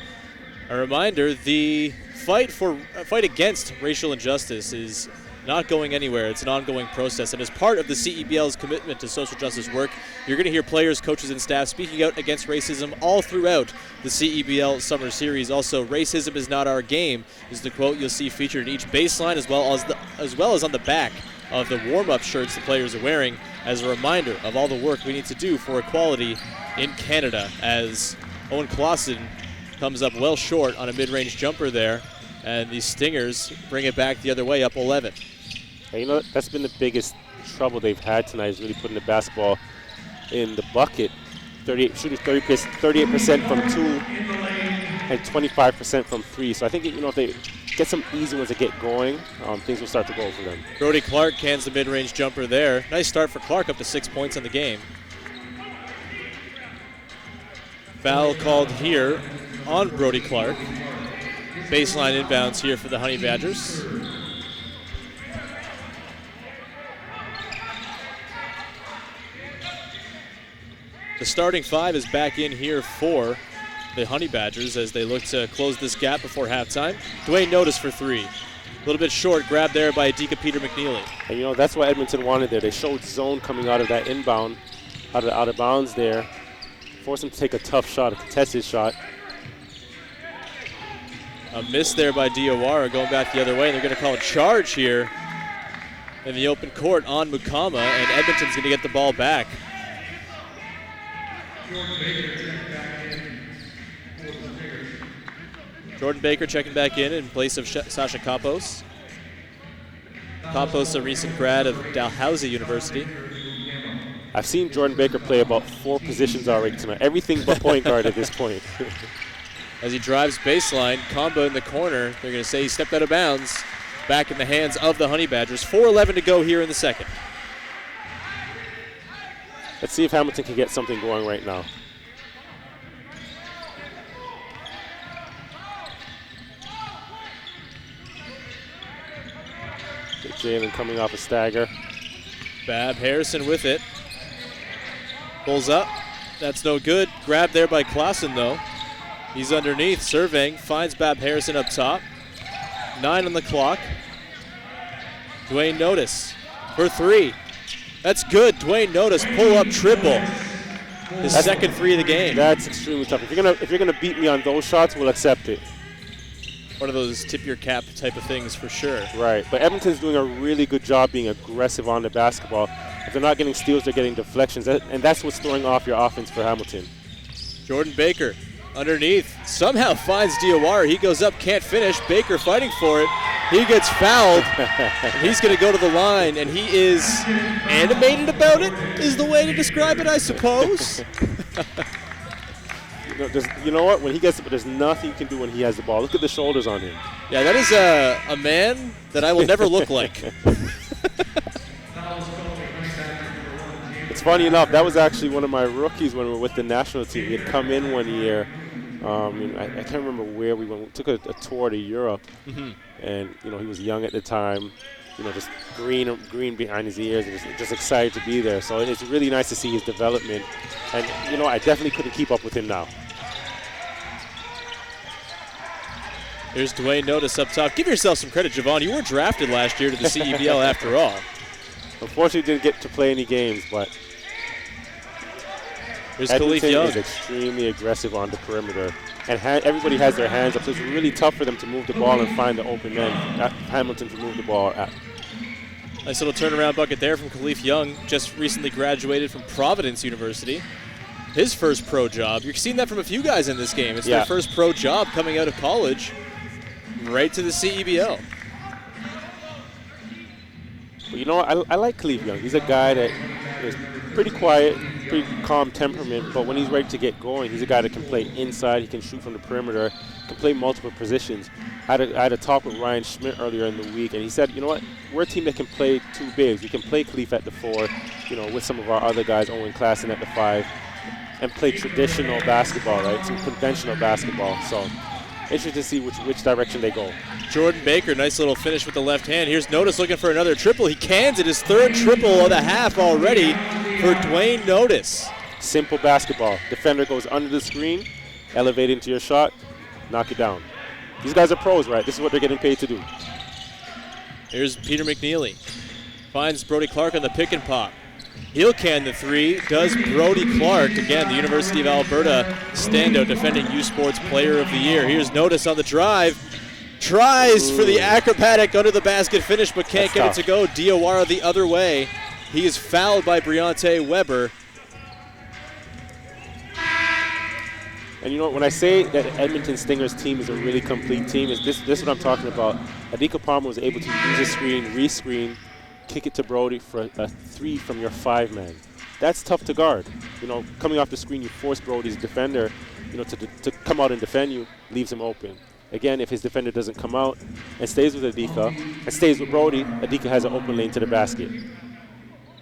A reminder, the fight against racial injustice is not going anywhere. It's an ongoing process, and as part of the CEBL's commitment to social justice work, you're going to hear players, coaches, and staff speaking out against racism all throughout the CEBL Summer Series. Also, "Racism is not our game" is the quote you'll see featured in each baseline, as well as on the back of the warm-up shirts the players are wearing, as a reminder of all the work we need to do for equality in Canada, as Owen Clausen comes up well short on a mid-range jumper there, and the Stingers bring it back the other way, up 11. Hey, that's been the biggest trouble they've had tonight, is really putting the basketball in the bucket. Shooting 38% from 2 and 25% from 3. So I think, if they get some easy ones to get going, things will start to go for them. Brody Clark cans the mid-range jumper there. Nice start for Clark, up to 6 points on the game. Foul called here on Brody Clark. Baseline inbounds here for the Honey Badgers. The starting five is back in here for the Honey Badgers as they look to close this gap before halftime. Dwayne Notice for three. A little bit short, grab there by Adika Peter McNeely. And you know, that's what Edmonton wanted there. They showed zone coming out of that inbound, out of bounds there. Forced him to take a tough shot, a contested shot. A miss there by Diawara going back the other way. They're going to call a charge here in the open court on Mukama, and Edmonton's going to get the ball back. Jordan Baker checking back in place of Sasha Kapos. Kapos, a recent grad of Dalhousie University. I've seen Jordan Baker play about 4 positions already tonight. Everything but point guard at this point. As he drives baseline, combo in the corner. They're going to say he stepped out of bounds. Back in the hands of the Honey Badgers. 4:11 to go here in the second. Let's see if Hamilton can get something going right now. Jalen coming off a stagger. Bab Harrison with it. Pulls up. That's no good. Grabbed there by Clausen, though. He's underneath, surveying. Finds Bab Harrison up top. 9 on the clock. Dwayne Notice for 3. That's good. Dwayne Notice pull-up triple. His second 3 of the game. That's extremely tough. If you're gonna beat me on those shots, we'll accept it. One of those tip your cap type of things for sure. Right, but Edmonton's doing a really good job being aggressive on the basketball. If they're not getting steals, they're getting deflections, and that's what's throwing off your offense for Hamilton. Jordan Baker underneath, somehow finds Diawara. He goes up, can't finish. Baker fighting for it. He gets fouled. He's going to go to the line, and he is animated about it, is the way to describe it, I suppose. You know what? When he gets it, but there's nothing you can do when he has the ball. Look at the shoulders on him. Yeah, that is a man that I will never look like. It's funny enough, that was actually one of my rookies when we were with the national team. He had come in one year. I can't remember where we went. We took a tour to Europe, and he was young at the time. Just green behind his ears, and just excited to be there. So it's really nice to see his development. And I definitely couldn't keep up with him now. Here's Dwayne Notice up top. Give yourself some credit, Javon. You were drafted last year to the CEBL after all. Unfortunately, didn't get to play any games, but Edmonton is extremely aggressive on the perimeter. And everybody has their hands up, so it's really tough for them to move the ball and find the open men. Hamilton to move the ball at. Nice little turnaround bucket there from Khalif Young, just recently graduated from Providence University. His first pro job. You've seen that from a few guys in this game. It's their first pro job coming out of college, right to the CEBL. Well, I like Khalif Young. He's a guy that is pretty quiet, pretty calm temperament, but when he's ready to get going, he's a guy that can play inside, he can shoot from the perimeter, can play multiple positions. I had a talk with Ryan Schmidt earlier in the week, and he said, we're a team that can play 2 bigs. We can play Khalif at the 4, with some of our other guys, Owen Klassen at the 5, and play traditional basketball, right? Some conventional basketball. So interesting to see which direction they go. Jordan Baker, nice little finish with the left hand. Here's Notice looking for another triple. He cans it, his 3rd triple of the half already for Dwayne Notice. Simple basketball. Defender goes under the screen, elevate into your shot, knock it down. These guys are pros, right? This is what they're getting paid to do. Here's Peter McNeely. Finds Brody Clark on the pick and pop. He'll can the 3. Does Brody Clark. Again, the University of Alberta standout defending U Sports Player of the Year. Here's Notice on the drive. Tries for the acrobatic under the basket finish, but can't get it to go. Diawara the other way. He is fouled by Briante Weber. And when I say that Edmonton Stingers team is a really complete team, this is what I'm talking about. Adika Palmer was able to use a screen, re-screen, kick it to Brody for a 3 from your 5-man. That's tough to guard. Coming off the screen, you force Brody's defender, to come out and defend you, leaves him open. Again, if his defender doesn't come out and stays with Adika and stays with Brody, Adika has an open lane to the basket.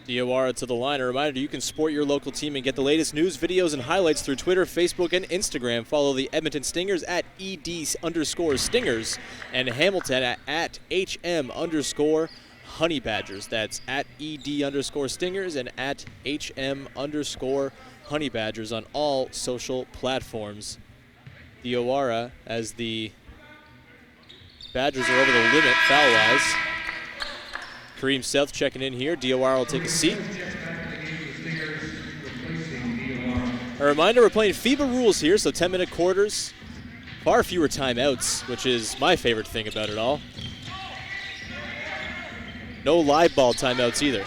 Diawara to the line. A reminder, you can support your local team and get the latest news, videos, and highlights through Twitter, Facebook, and Instagram. Follow the Edmonton Stingers at @ED_Stingers and Hamilton at HM_Honey Badgers. That's at ED_Stingers and at HM_Honey Honey Badgers on all social platforms. Diawara, as the Badgers are over the limit foul-wise. Kareem South checking in here. Diawara will take a seat. A reminder, we're playing FIBA rules here, so 10-minute quarters. Far fewer timeouts, which is my favorite thing about it all. No live ball timeouts either.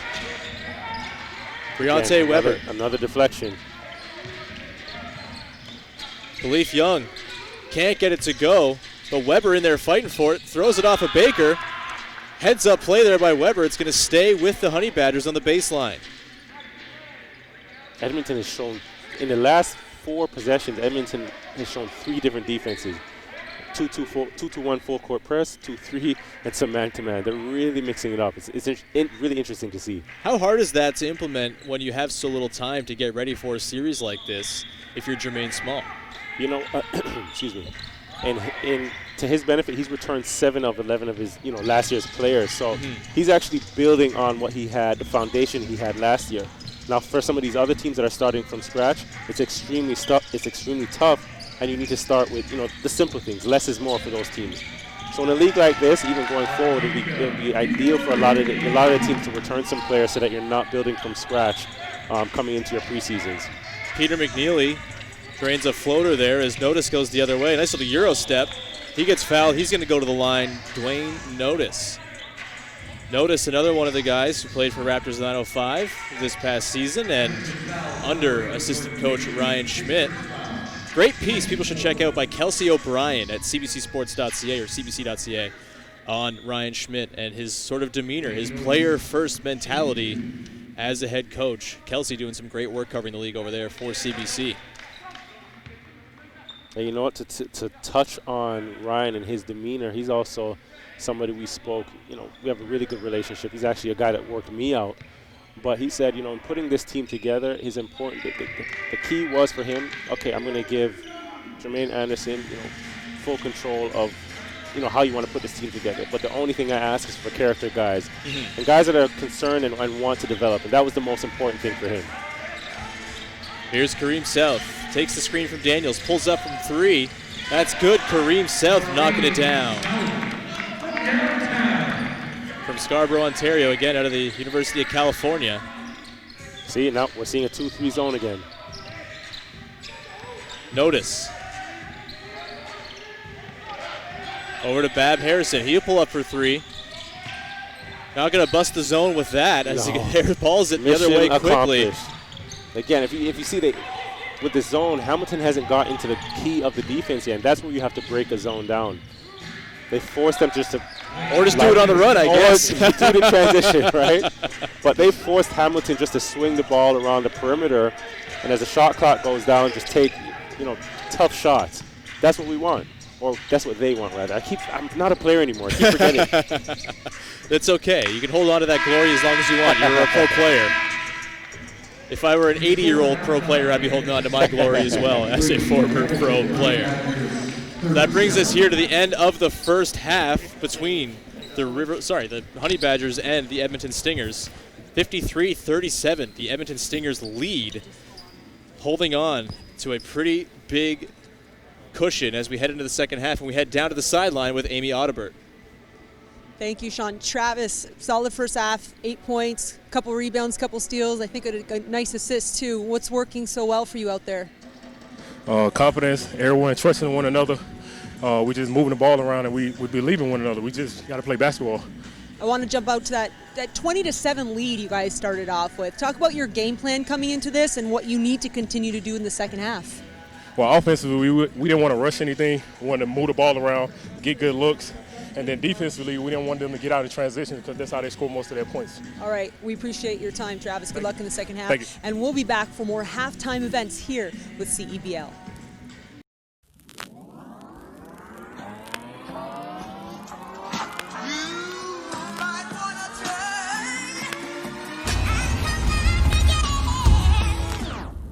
Briante Weber. Another deflection. Khalif Young can't get it to go, but Weber in there fighting for it, throws it off of Baker. Heads up play there by Weber. It's going to stay with the Honey Badgers on the baseline. Edmonton has shown, in the last 4 possessions, Edmonton has shown 3 different defenses. 2-2-1 full court press, 2-3, and some man-to-man. They're really mixing it up. It's really interesting to see. How hard is that to implement when you have so little time to get ready for a series like this if you're Jermaine Small? You know, excuse me. And to his benefit, he's returned 7 of 11 of his, last year's players. So he's actually building on what he had, the foundation he had last year. Now, for some of these other teams that are starting from scratch, it's extremely tough, and you need to start with, the simple things. Less is more for those teams. So in a league like this, even going forward, it'll be ideal for a lot of the teams to return some players so that you're not building from scratch coming into your preseasons. Peter McNeely drains a floater there as Notice goes the other way. Nice little Euro step. He gets fouled. He's going to go to the line. Dwayne Notice. Notice, another one of the guys who played for Raptors 905 this past season and under assistant coach Ryan Schmidt. Great piece people should check out by Kelsey O'Brien at cbcsports.ca or cbc.ca on Ryan Schmidt and his sort of demeanor, his player-first mentality as a head coach. Kelsey doing some great work covering the league over there for CBC. And you know what, to touch on Ryan and his demeanor, he's also somebody we spoke, we have a really good relationship. He's actually a guy that worked me out. But he said, in putting this team together is important. The key was for him, okay, I'm going to give Jermaine Anderson, full control of, how you want to put this team together. But the only thing I ask is for character guys. And guys that are concerned and want to develop. And that was the most important thing for him. Here's Kareem South. Takes the screen from Daniels. Pulls up from 3. That's good. Kareem South knocking it down. From Scarborough, Ontario, again out of the University of California. See, now we're seeing a 2-3 zone again. Notice. Over to Bab Harrison. He'll pull up for 3. Not going to bust the zone with that as he airballs it the other way quickly. Again, if you see that with the zone, Hamilton hasn't got into the key of the defense yet, and that's where you have to break a zone down. They force them just to... Or just do it on the run, I guess. Do the transition, right? But they forced Hamilton just to swing the ball around the perimeter, and as the shot clock goes down, just take, tough shots. That's what we want. Or that's what they want, rather. I'm not a player anymore. I keep forgetting. It's okay. You can hold on to that glory as long as you want. You're a pro player. If I were an 80-year-old pro player, I'd be holding on to my glory as well as a former pro player. That brings us here to the end of the first half between the Honey Badgers and the Edmonton Stingers. 53-37, the Edmonton Stingers lead, holding on to a pretty big cushion as we head into the second half and we head down to the sideline with Amy Audibert. Thank you, Sean. Travis, solid first half, 8 points, couple rebounds, couple steals. I think a nice assist too. What's working so well for you out there? Confidence, everyone trusting in one another. We just moving the ball around and we believe in one another. We just got to play basketball. I want to jump out to that 20-7 lead you guys started off with. Talk about your game plan coming into this and what you need to continue to do in the second half. Well, offensively, we didn't want to rush anything. We wanted to move the ball around, get good looks. And then defensively, we didn't want them to get out of transition because that's how they score most of their points. All right. We appreciate your time, Travis. Good luck in the second half. Thank you. And we'll be back for more halftime events here with CEBL.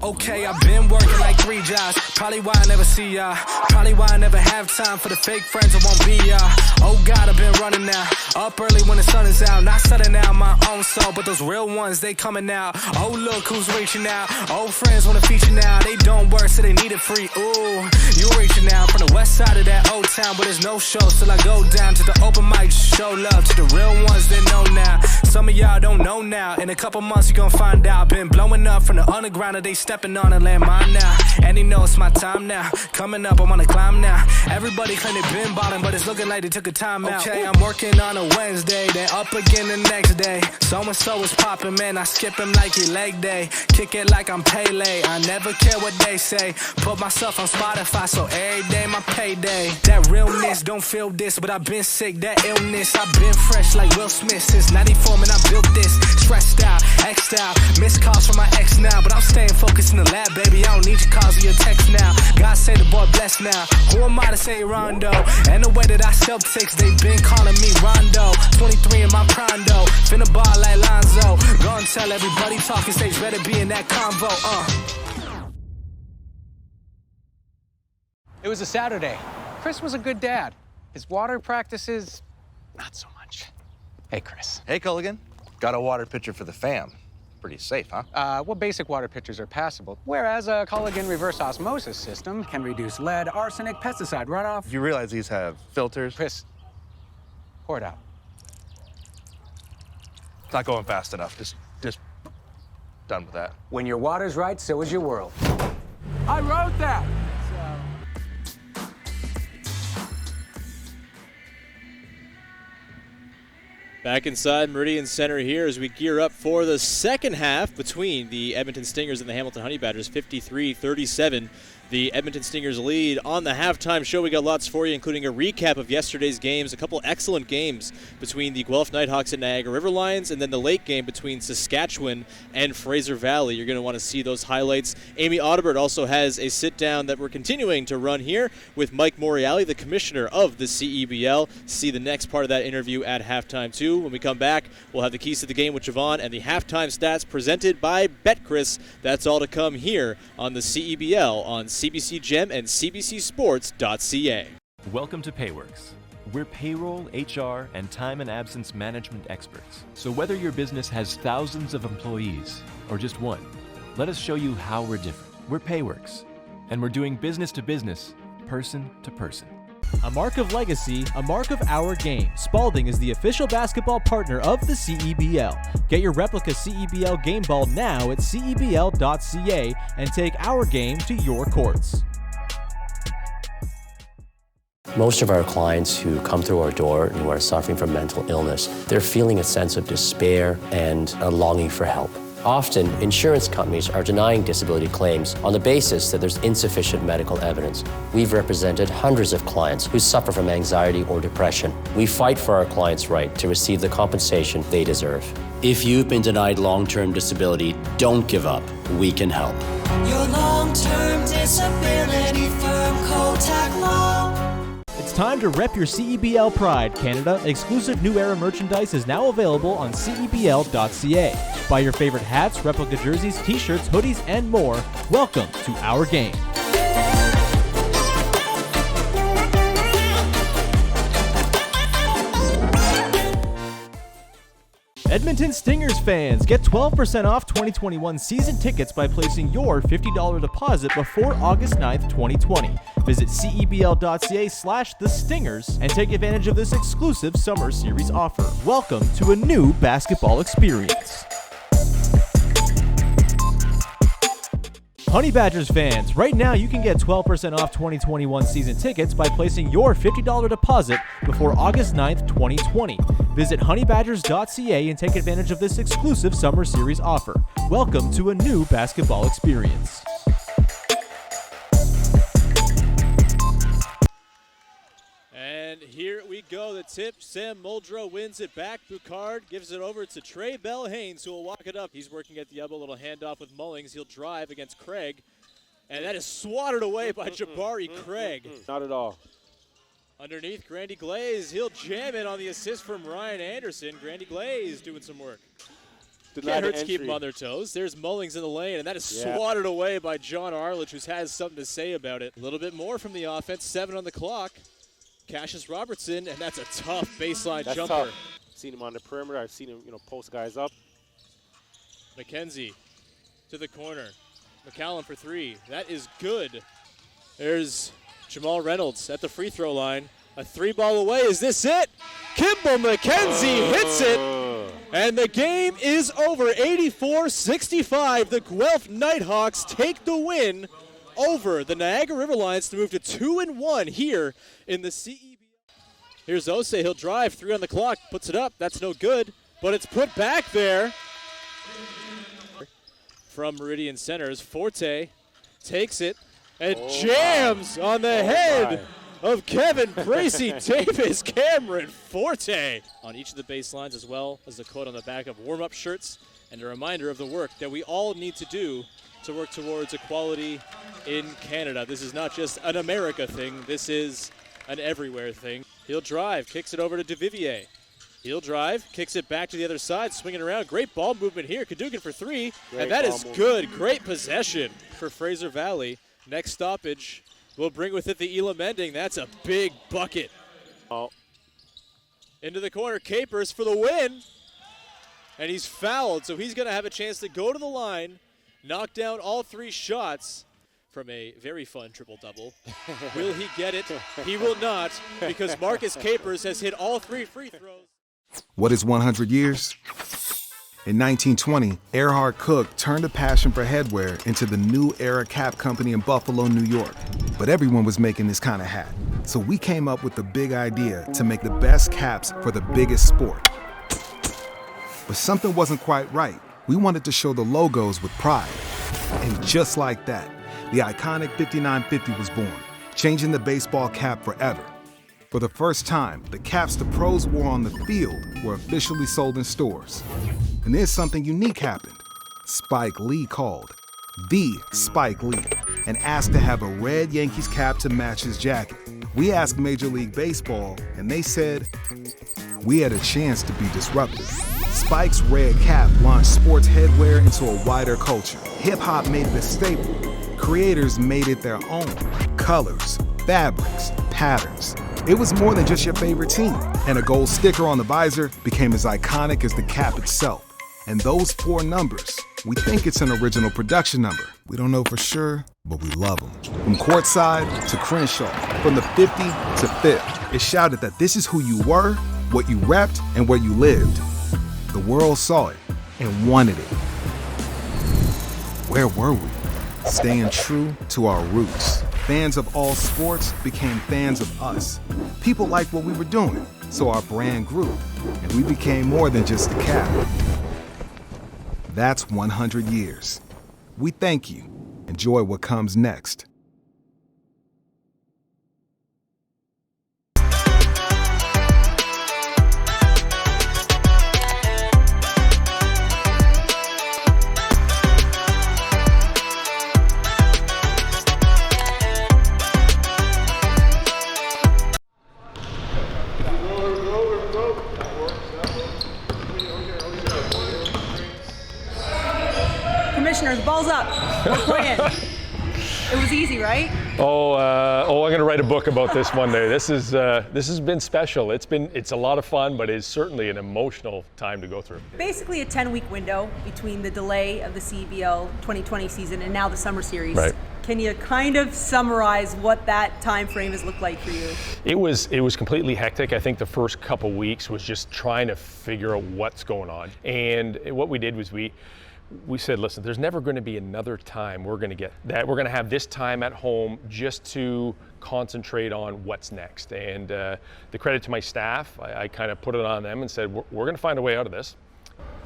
Okay, I've been working like 3 jobs. Probably why I never see ya. Probably why I never have time for the fake friends that won't be ya. Oh God, I've been running now. Up early when the sun is out. Not setting out my own soul, but those real ones, they coming out. Oh, look who's reaching out. Old friends wanna feature now. They don't work, so they need it free. Ooh, you reaching out from the west side of that old town, but there's no shows till I go down to the open mic. Show love to the real ones they know now. Some of y'all don't know now. In a couple months, you gon' find out. Been blowing up from the underground, and they stepping on and land mine now. And they know it's my time now. Coming up, I'm on a climb now. Everybody claim they been bottom, but it's looking like they took a time out. Okay, I'm working on a Wednesday, then up again the next day. So-and-so is popping, man. I skip him like he leg day. Kick it like I'm Pele. I never care what they say. Put myself on Spotify, so every day my payday. That realness, don't feel this, but I've been sick. That illness, I've been fresh like Will Smith since 94, man. I built this. Stressed out, X'd out. Missed calls from my ex now, but I'm staying focused in the lab, baby. I don't need your calls or your text now. God say the boy blessed now. Who am I to say Rondo? And the way that I sell ticks, they been calling me Rondo. 23 in my prime though. Finna ball like Lonzo. Go and tell everybody talking stage better be in that convo. It was a Saturday. Chris was a good dad. His water practices, not so much. Hey, Chris. Hey, Culligan. Got a water pitcher for the fam. Pretty safe, huh? Well, basic water pitchers are passable, whereas a Culligan reverse osmosis system can reduce lead, arsenic, pesticide runoff. You realize these have filters? Chris, pour it out. It's not going fast enough. Just done with that. When your water's right, so is your world. I wrote that! Back inside Meridian Center here as we gear up for the second half between the Edmonton Stingers and the Hamilton Honey Badgers, 53-37. The Edmonton Stingers lead. On the halftime show, we got lots for you, including a recap of yesterday's games, a couple excellent games between the Guelph Nighthawks and Niagara River Lions, and then the late game between Saskatchewan and Fraser Valley. You're going to want to see those highlights. Amy Audibert also has a sit-down that we're continuing to run here with Mike Moriali, the commissioner of the CEBL. See the next part of that interview at halftime, too. When we come back, we'll have the keys to the game with Javon and the halftime stats presented by BetChris. That's all to come here on the CEBL on CBC Gem and CBCSports.ca. Welcome to Payworks. We're payroll, HR, and time and absence management experts. So whether your business has thousands of employees or just one, let us show you how we're different. We're Payworks, and we're doing business to business, person to person. A mark of legacy, a mark of our game. Spalding is the official basketball partner of the CEBL. Get your replica CEBL game ball now at CEBL.ca and take our game to your courts. Most of our clients who come through our door and who are suffering from mental illness, they're feeling a sense of despair and a longing for help. Often, insurance companies are denying disability claims on the basis that there's insufficient medical evidence. We've represented hundreds of clients who suffer from anxiety or depression. We fight for our clients' right to receive the compensation they deserve. If you've been denied long-term disability, don't give up. We can help. Your long-term disability firm, Kotak Law. It's time to rep your CEBL pride, Canada. Exclusive New Era merchandise is now available on CEBL.ca. Buy your favorite hats, replica jerseys, t-shirts, hoodies, and more. Welcome to our game. Edmonton Stingers fans, get 12% off 2021 season tickets by placing your $50 deposit before August 9th, 2020. Visit CEBL.ca/thestingers and take advantage of this exclusive summer series offer. Welcome to a new basketball experience. Honey Badgers fans, right now you can get 12% off 2021 season tickets by placing your $50 deposit before August 9th, 2020. Visit honeybadgers.ca and take advantage of this exclusive summer series offer. Welcome to a new basketball experience. And here we go. The tip. Sam Muldrow wins it back. Boucard gives it over to Trey Bell-Haynes, who will walk it up. He's working at the elbow. Little handoff with Mullings. He'll drive against Craig. And that is swatted away by Jabari Craig. Not at all. Underneath, Grandy Glaze. He'll jam it on the assist from Ryan Anderson. Grandy Glaze doing some work. Can't hurt to keep them on their toes. There's Mullings in the lane, and that is swatted away by John Arledge, who has something to say about it. A little bit more from the offense, 7 on the clock. Cassius Robertson, and that's a tough baseline jumper. Tough. Seen him on the perimeter. I've seen him, post guys up. McKenzie to the corner. McCallum for 3. That is good. There's Jamal Reynolds at the free throw line. A 3-ball away. Is this it? Kimball McKenzie hits it. And the game is over. 84-65. The Guelph Nighthawks take the win over the Niagara River Lions to move to 2-1 here in the CEBL. Here's Ose. He'll drive. 3 on the clock. Puts it up. That's no good. But it's put back there. From Meridian Centers, Forte takes it and jams on the head of Kevin Bracy Davis. Cameron Forte on each of the baselines, as well as the quote on the back of warm-up shirts, and a reminder of the work that we all need to do to work towards equality in Canada. This is not just an America thing, this is an everywhere thing. He'll drive, kicks it over to DeVivier. He'll drive, kicks it back to the other side, swinging around. Great ball movement here. Cadogan for 3, and that is good. Great possession for Fraser Valley. Next stoppage will bring with it the Elam ending. That's a big bucket. Into the corner, Capers for the win. And he's fouled, so he's going to have a chance to go to the line, knock down all 3 shots from a very fun triple-double. Will he get it? He will not, because Marcus Capers has hit all 3 free throws. What is 100 years? In 1920, Earhart Cook turned a passion for headwear into the New Era Cap Company in Buffalo, New York. But everyone was making this kind of hat. So we came up with the big idea to make the best caps for the biggest sport. But something wasn't quite right. We wanted to show the logos with pride. And just like that, the iconic 5950 was born, changing the baseball cap forever. For the first time, the caps the pros wore on the field were officially sold in stores. And then something unique happened. Spike Lee called, the Spike Lee, and asked to have a red Yankees cap to match his jacket. We asked Major League Baseball, and they said, we had a chance to be disruptive. Spike's red cap launched sports headwear into a wider culture. Hip-hop made it a staple. Creators made it their own. Colors, fabrics, patterns. It was more than just your favorite team. And a gold sticker on the visor became as iconic as the cap itself. And those 4 numbers, we think it's an original production number. We don't know for sure, but we love them. From courtside to Crenshaw, from the 50 to 5th, it shouted that this is who you were, what you repped, and where you lived. The world saw it and wanted it. Where were we? Staying true to our roots. Fans of all sports became fans of us. People liked what we were doing, so our brand grew, and we became more than just a cap. That's 100 years. We thank you. Enjoy what comes next. The ball's up. We're playing. It was easy, right? I'm going to write a book about this one day. This has been special. It's a lot of fun, but it's certainly an emotional time to go through. Basically a 10-week window between the delay of the CEBL 2020 season and now the summer series. Right. Can you kind of summarize what that time frame has looked like for you? It was completely hectic. I think the first couple weeks was just trying to figure out what's going on. And what we did was we said, listen, there's never going to be another time we're going to get that. We're going to have this time at home just to concentrate on what's next. And the credit to my staff, I kind of put it on them and said, we're going to find a way out of this.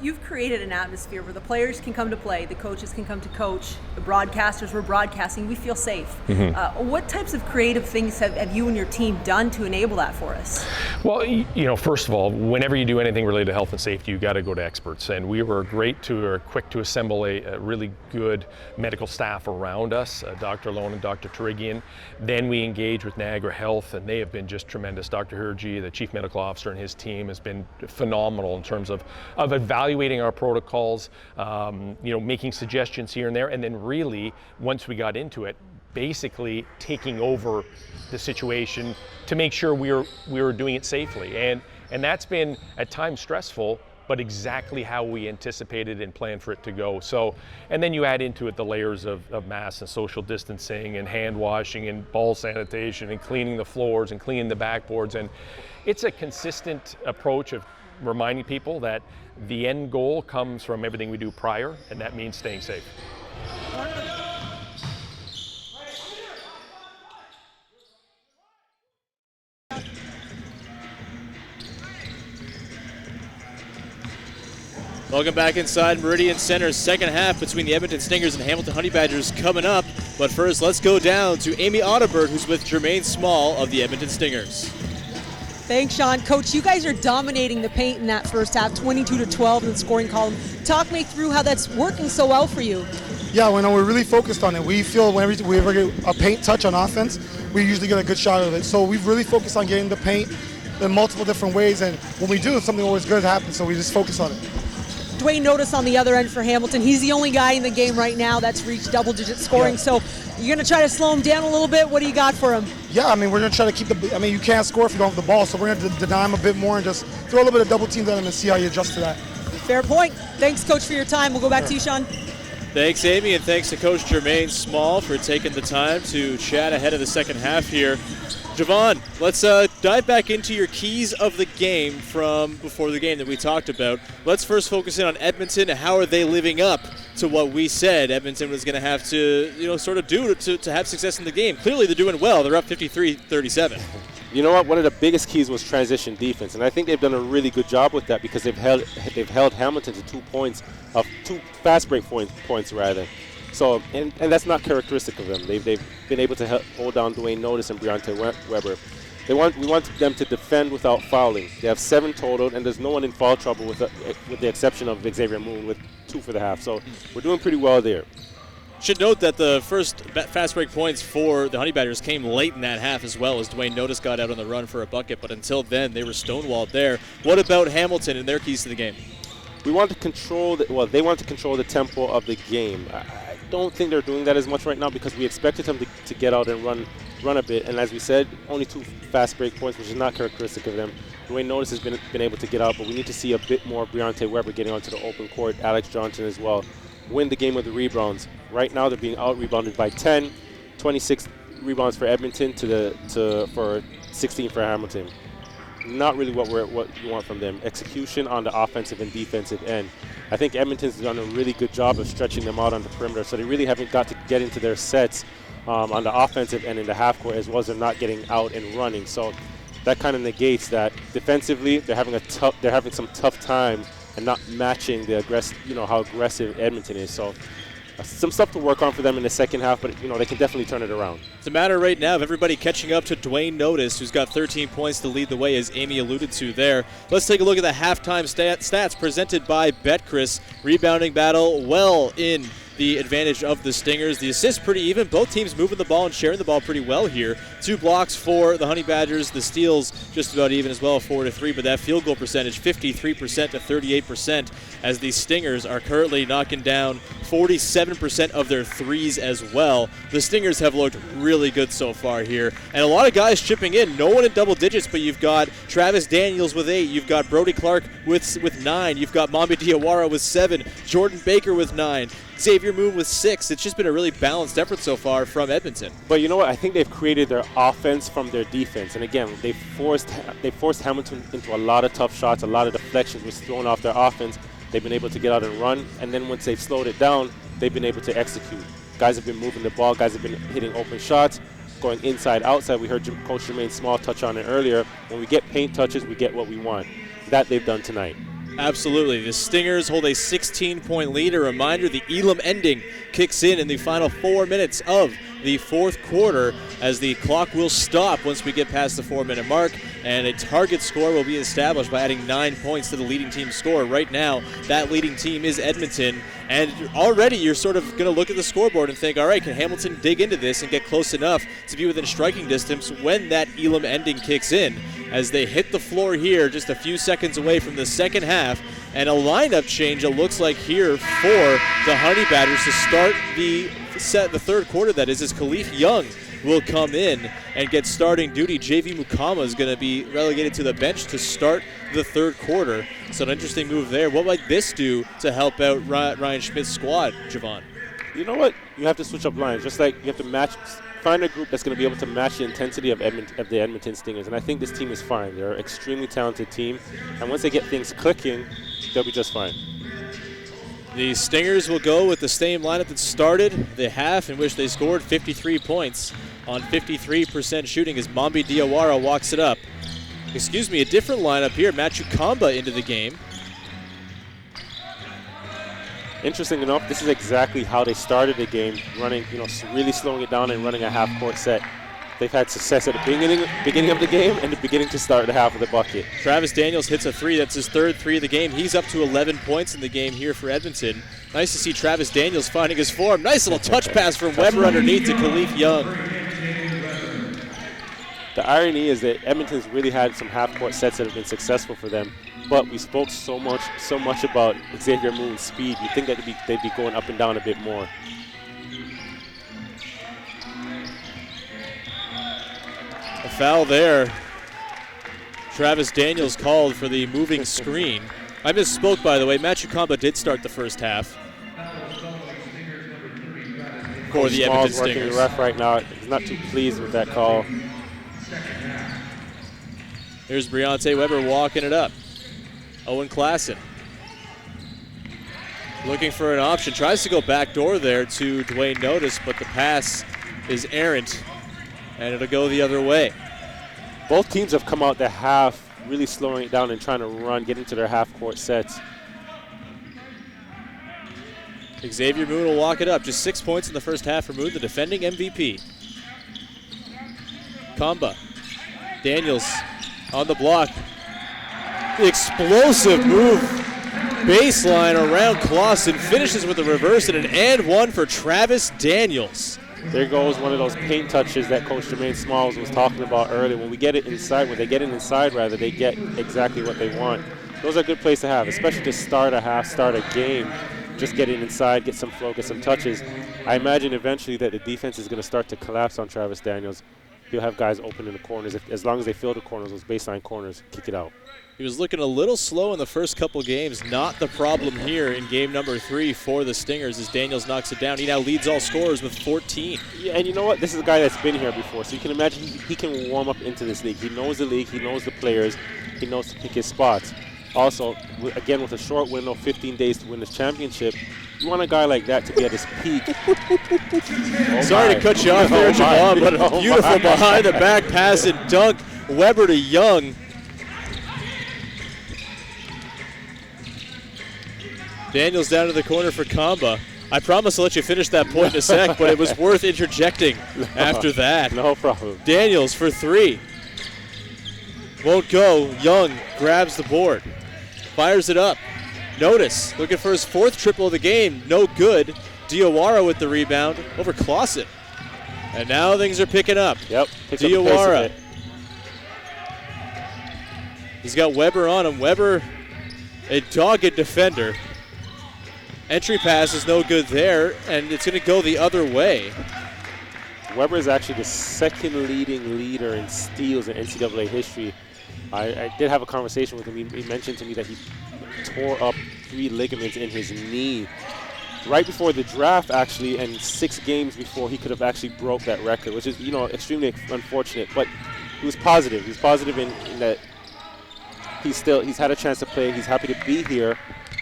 You've created an atmosphere where the players can come to play, the coaches can come to coach, the broadcasters were broadcasting, we feel safe. Mm-hmm. What types of creative things have you and your team done to enable that for us? Well, first of all, whenever you do anything related to health and safety, you got to go to experts. And we were quick to assemble a really good medical staff around us, Dr. Lone and Dr. Turigian. Then we engaged with Niagara Health, and they have been just tremendous. Dr. Hirji, the Chief Medical Officer, and his team has been phenomenal in terms of evaluating evaluating our protocols, making suggestions here and there, and then really, once we got into it, basically taking over the situation to make sure we were doing it safely. And that's been at times stressful, but exactly how we anticipated and planned for it to go. So, and then you add into it the layers of masks and social distancing and hand washing and ball sanitation and cleaning the floors and cleaning the backboards. And it's a consistent approach of reminding people that the end goal comes from everything we do prior, and that means staying safe. Welcome back inside Meridian Center's second half between the Edmonton Stingers and Hamilton Honey Badgers coming up. But first, let's go down to Amy Audibert, who's with Jermaine Small of the Edmonton Stingers. Thanks, Sean. Coach, you guys are dominating the paint in that first half, 22-12 in the scoring column. Talk me through how that's working so well for you. Yeah, we're really focused on it. We feel whenever we ever get a paint touch on offense, we usually get a good shot of it. So we've really focused on getting the paint in multiple different ways, and when we do, something always good happens, so we just focus on it. Dwayne Notice on the other end for Hamilton. He's the only guy in the game right now that's reached double-digit scoring. Yeah. So you're going to try to slow him down a little bit. What do you got for him? Yeah, we're going to try to keep you can't score if you don't have the ball, so we're going to deny him a bit more and just throw a little bit of double teams on him and see how you adjust to that. Fair point. Thanks, Coach, for your time. We'll go back to you, Sean. Thanks, Amy, and thanks to Coach Jermaine Small for taking the time to chat ahead of the second half here. Javon, let's dive back into your keys of the game from before the game that we talked about. Let's first focus in on Edmonton. How are they living up to what we said Edmonton was going to have to, sort of do to have success in the game? Clearly they're doing well. They're up 53-37. You know what? One of the biggest keys was transition defense, and I think they've done a really good job with that because they've held Hamilton to 2 points of 2 fast break points rather. So, and that's not characteristic of them. They've been able to hold down Dwayne Notice and Briante Weber. We want them to defend without fouling. They have 7 total, and there's no one in foul trouble with the exception of Xavier Moon with 2 for the half. So we're doing pretty well there. Should note that the first fast break points for the Honey Badgers came late in that half as well as Dwayne Notice got out on the run for a bucket, but until then they were stonewalled there. What about Hamilton and their keys to the game? We want to control they want to control the tempo of the game. I don't think they're doing that as much right now because we expected them to get out and run a bit, and as we said, only 2 fast break points, which is not characteristic of them. Dwayne Notice has been able to get out, but we need to see a bit more Briante Weber getting onto the open court, Alex Johnson as well. Win the game with the rebounds. Right now they're being out-rebounded by 10, 26 rebounds for Edmonton for 16 for Hamilton. Not really what you want from them. Execution on the offensive and defensive end. I think Edmonton's done a really good job of stretching them out on the perimeter, so they really haven't got to get into their sets on the offensive end in the half court as well as they're not getting out and running. So that kind of negates that. Defensively, they're having some tough time and not matching the how aggressive Edmonton is. So some stuff to work on for them in the second half, but they can definitely turn it around. It's a matter right now of everybody catching up to Dwayne Notice, who's got 13 points to lead the way, as Amy alluded to there. Let's take a look at the halftime stats presented by BetCris. Rebounding battle well in the advantage of the Stingers. The assists pretty even. Both teams moving the ball and sharing the ball pretty well here. 2 blocks for the Honey Badgers. The steals just about even as well, 4-3. But that field goal percentage, 53% to 38%, as the Stingers are currently knocking down 47% of their threes as well. The Stingers have looked really good so far here. And a lot of guys chipping in. No one in double digits, but you've got Travis Daniels with 8. You've got Brody Clark with 9. You've got Mambi Diawara with 7. Jordan Baker with 9. Xavier Moon with 6. It's just been a really balanced effort so far from Edmonton. But you know what? I think they've created their offense from their defense. And again, they forced Hamilton into a lot of tough shots, a lot of deflections was thrown off their offense. They've been able to get out and run. And then once they've slowed it down, they've been able to execute. Guys have been moving the ball. Guys have been hitting open shots, going inside, outside. We heard Coach Jermaine Small touch on it earlier. When we get paint touches, we get what we want. That they've done tonight. Absolutely. The Stingers hold a 16-point lead. A reminder, the Elam ending kicks in the final 4 minutes of the fourth quarter, as the clock will stop once we get past the 4-minute mark, and a target score will be established by adding 9 points to the leading team score. Right now, that leading team is Edmonton, and already you're sort of going to look at the scoreboard and think, all right, can Hamilton dig into this and get close enough to be within striking distance when that Elam ending kicks in, as they hit the floor here just a few seconds away from the second half. And a lineup change, it looks like, here for the Honey Badgers to start the third quarter, that is, as Khalif Young will come in and get starting duty. JV Mukama is going to be relegated to the bench to start the third quarter. So an interesting move there. What might this do to help out Ryan Schmidt's squad, Javon? You know what? You have to switch up lines. Just like you have to find a group that's going to be able to match the intensity of the Edmonton Stingers. And I think this team is fine. They're an extremely talented team. And once they get things clicking, they'll be just fine. The Stingers will go with the same lineup that started the half, in which they scored 53 points on 53% shooting, as Mambi Diawara walks it up. Excuse me, a different lineup here. Matthew Kamba into the game. Interesting enough, this is exactly how they started the game, running, really slowing it down and running a half-court set. They've had success at the beginning of the game and the beginning to start the half of the bucket. Travis Daniels hits a three. That's his third three of the game. He's up to 11 points in the game here for Edmonton. Nice to see Travis Daniels finding his form. Nice little touch pass from Weber underneath to Khalif Young. The irony is that Edmonton's really had some half-court sets that have been successful for them, but we spoke so much about Xavier Moon's speed. You'd think that they'd be going up and down a bit more. A foul there. Travis Daniels called for the moving screen. I misspoke, by the way. Matthew Kamba did start the first half for the Edmonton Stingers. Working the ref right now. He's not too pleased with that call. Here's Briante Weber walking it up. Owen Klassen looking for an option. Tries to go backdoor there to Dwayne Notice, but the pass is errant, and it'll go the other way. Both teams have come out the half really slowing it down and trying to get into their half-court sets. Xavier Moon will walk it up. Just 6 points in the first half for Moon, the defending MVP. Kamba. Daniels on the block. The explosive move. Baseline around Clausen. Finishes with a reverse and an and one for Travis Daniels. There goes one of those paint touches that Coach Jermaine Smalls was talking about earlier. When they get it inside, they get exactly what they want. Those are a good place to have, especially to start a half, start a game. Just get it inside, get some flow, get some touches. I imagine eventually that the defense is going to start to collapse on Travis Daniels. He'll have guys open in the corners. As long as they fill the corners, those baseline corners, kick it out. He was looking a little slow in the first couple games. Not the problem here in game number 3 for the Stingers as Daniels knocks it down. He now leads all scorers with 14. Yeah, and you know what? This is a guy that's been here before, so you can imagine he can warm up into this league. He knows the league. He knows the players. He knows to pick his spots. Also, again, with a short window, 15 days to win this championship, you want a guy like that to be at his peak. Sorry to cut you off there, Javon, but a beautiful behind-the-back pass and dunk. Weber to Young. Daniels down to the corner for Kamba. I promise I'll let you finish that point in a sec, but it was worth interjecting after that. No problem. Daniels for 3. Won't go. Young grabs the board. Fires it up. Notice, looking for his 4th triple of the game. No good. Diawara with the rebound over Clausen. And now things are picking up. Yep. Diawara. He's got Weber on him. Weber, a dogged defender. Entry pass is no good there, and it's going to go the other way. Weber is actually the second leading leader in steals in NCAA history. I did have a conversation with him. He mentioned to me that he tore up 3 ligaments in his knee right before the draft, actually, and 6 games before he could have actually broke that record, which is, extremely unfortunate. But he was positive. He was positive in that he's had a chance to play. He's happy to be here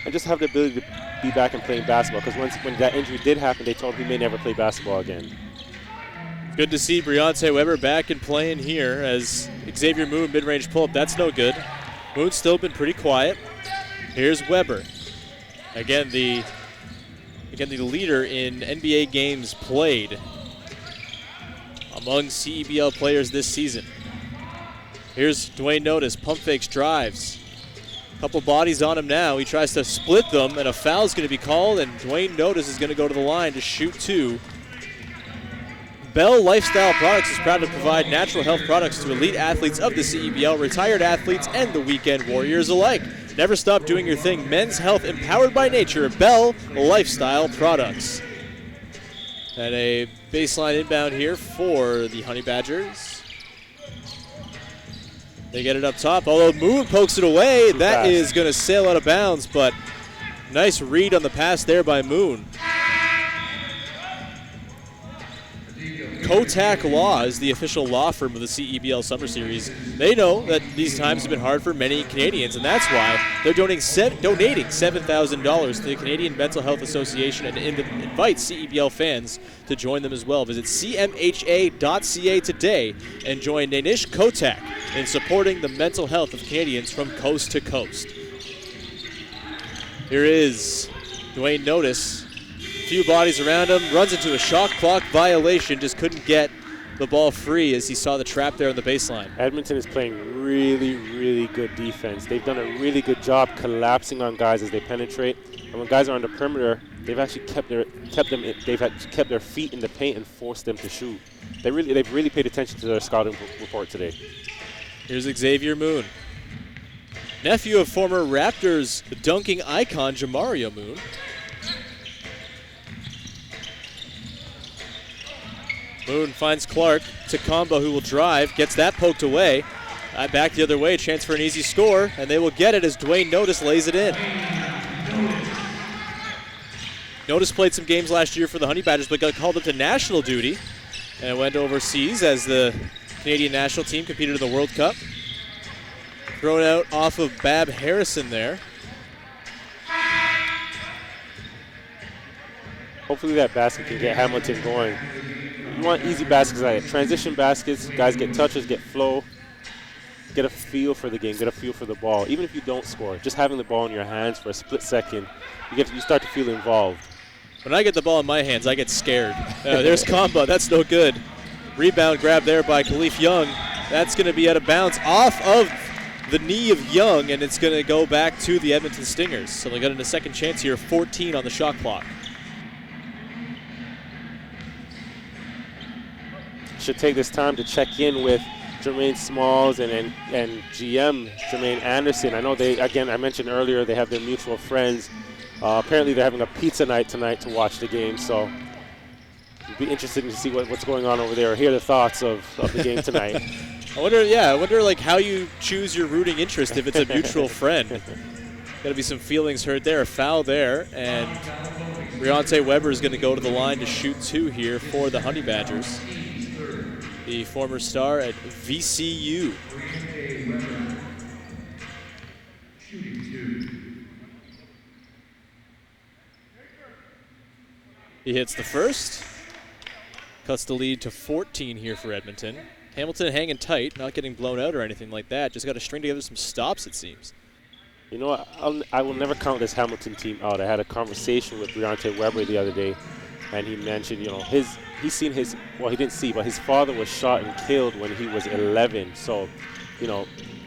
and just have the ability to be back and playing basketball, because when that injury did happen, they told him he may never play basketball again. Good to see Briante Weber back and playing here as Xavier Moon mid-range pull-up. That's no good. Moon's still been pretty quiet. Here's Weber. Again, the leader in NBA games played. among CEBL players this season. Here's Dwayne Notice, pump fakes, drives. Couple bodies on him now. He tries to split them, and a foul's going to be called, and Dwayne Notice is going to go to the line to shoot 2. Bell Lifestyle Products is proud to provide natural health products to elite athletes of the CEBL, retired athletes, and the weekend warriors alike. Never stop doing your thing. Men's health empowered by nature. Bell Lifestyle Products. And a baseline inbound here for the Honey Badgers. They get it up top, although Moon pokes it away. That is going to sail out of bounds, but nice read on the pass there by Moon. Kotak Law is the official law firm of the CEBL Summer Series. They know that these times have been hard for many Canadians, and that's why they're donating $7,000 to the Canadian Mental Health Association and invite CEBL fans to join them as well. Visit cmha.ca today and join Nanish Kotak in supporting the mental health of Canadians from coast to coast. Here is Dwayne Notice. Few bodies around him, runs into a shot clock violation, just couldn't get the ball free as he saw the trap there on the baseline. Edmonton is playing really, really good defense. They've done a really good job collapsing on guys as they penetrate. And when guys are on the perimeter, they've actually kept their feet in the paint and forced them to shoot. They've really paid attention to their scouting report today. Here's Xavier Moon, nephew of former Raptors dunking icon Jamario Moon. Moon finds Clark to Combo, who will drive, gets that poked away. Back the other way, chance for an easy score, and they will get it as Dwayne Notice lays it in. Notice played some games last year for the Honey Badgers, but got called up to national duty and went overseas as the Canadian national team competed in the World Cup. Thrown out off of Bab Harrison there. Hopefully that basket can get Hamilton going. You want easy baskets like that. Transition baskets, guys get touches, get flow, get a feel for the game, get a feel for the ball. Even if you don't score, just having the ball in your hands for a split second, you start to feel involved. When I get the ball in my hands, I get scared. There's Combo, that's no good. Rebound grab there by Khalif Young. That's going to be out of bounds off of the knee of Young, and it's going to go back to the Edmonton Stingers. So they got a second chance here, 14 on the shot clock. Should take this time to check in with Jermaine Smalls and GM Jermaine Anderson. I know I mentioned earlier, they have their mutual friends. Apparently they're having a pizza night tonight to watch the game, so it'd be interesting to see what's going on over there, or hear the thoughts of the game tonight. I wonder like how you choose your rooting interest if it's a mutual friend. Got to be some feelings hurt there. A foul there, and Briante Weber is going to go to the line to shoot 2 here for the Honey Badgers. The former star at VCU. He hits the first. Cuts the lead to 14 here for Edmonton. Hamilton hanging tight, not getting blown out or anything like that. Just got to string together some stops, it seems. You know what? I will never count this Hamilton team out. I had a conversation with Briante Weber the other day, and he mentioned, he's seen his father was shot and killed when he was 11. So,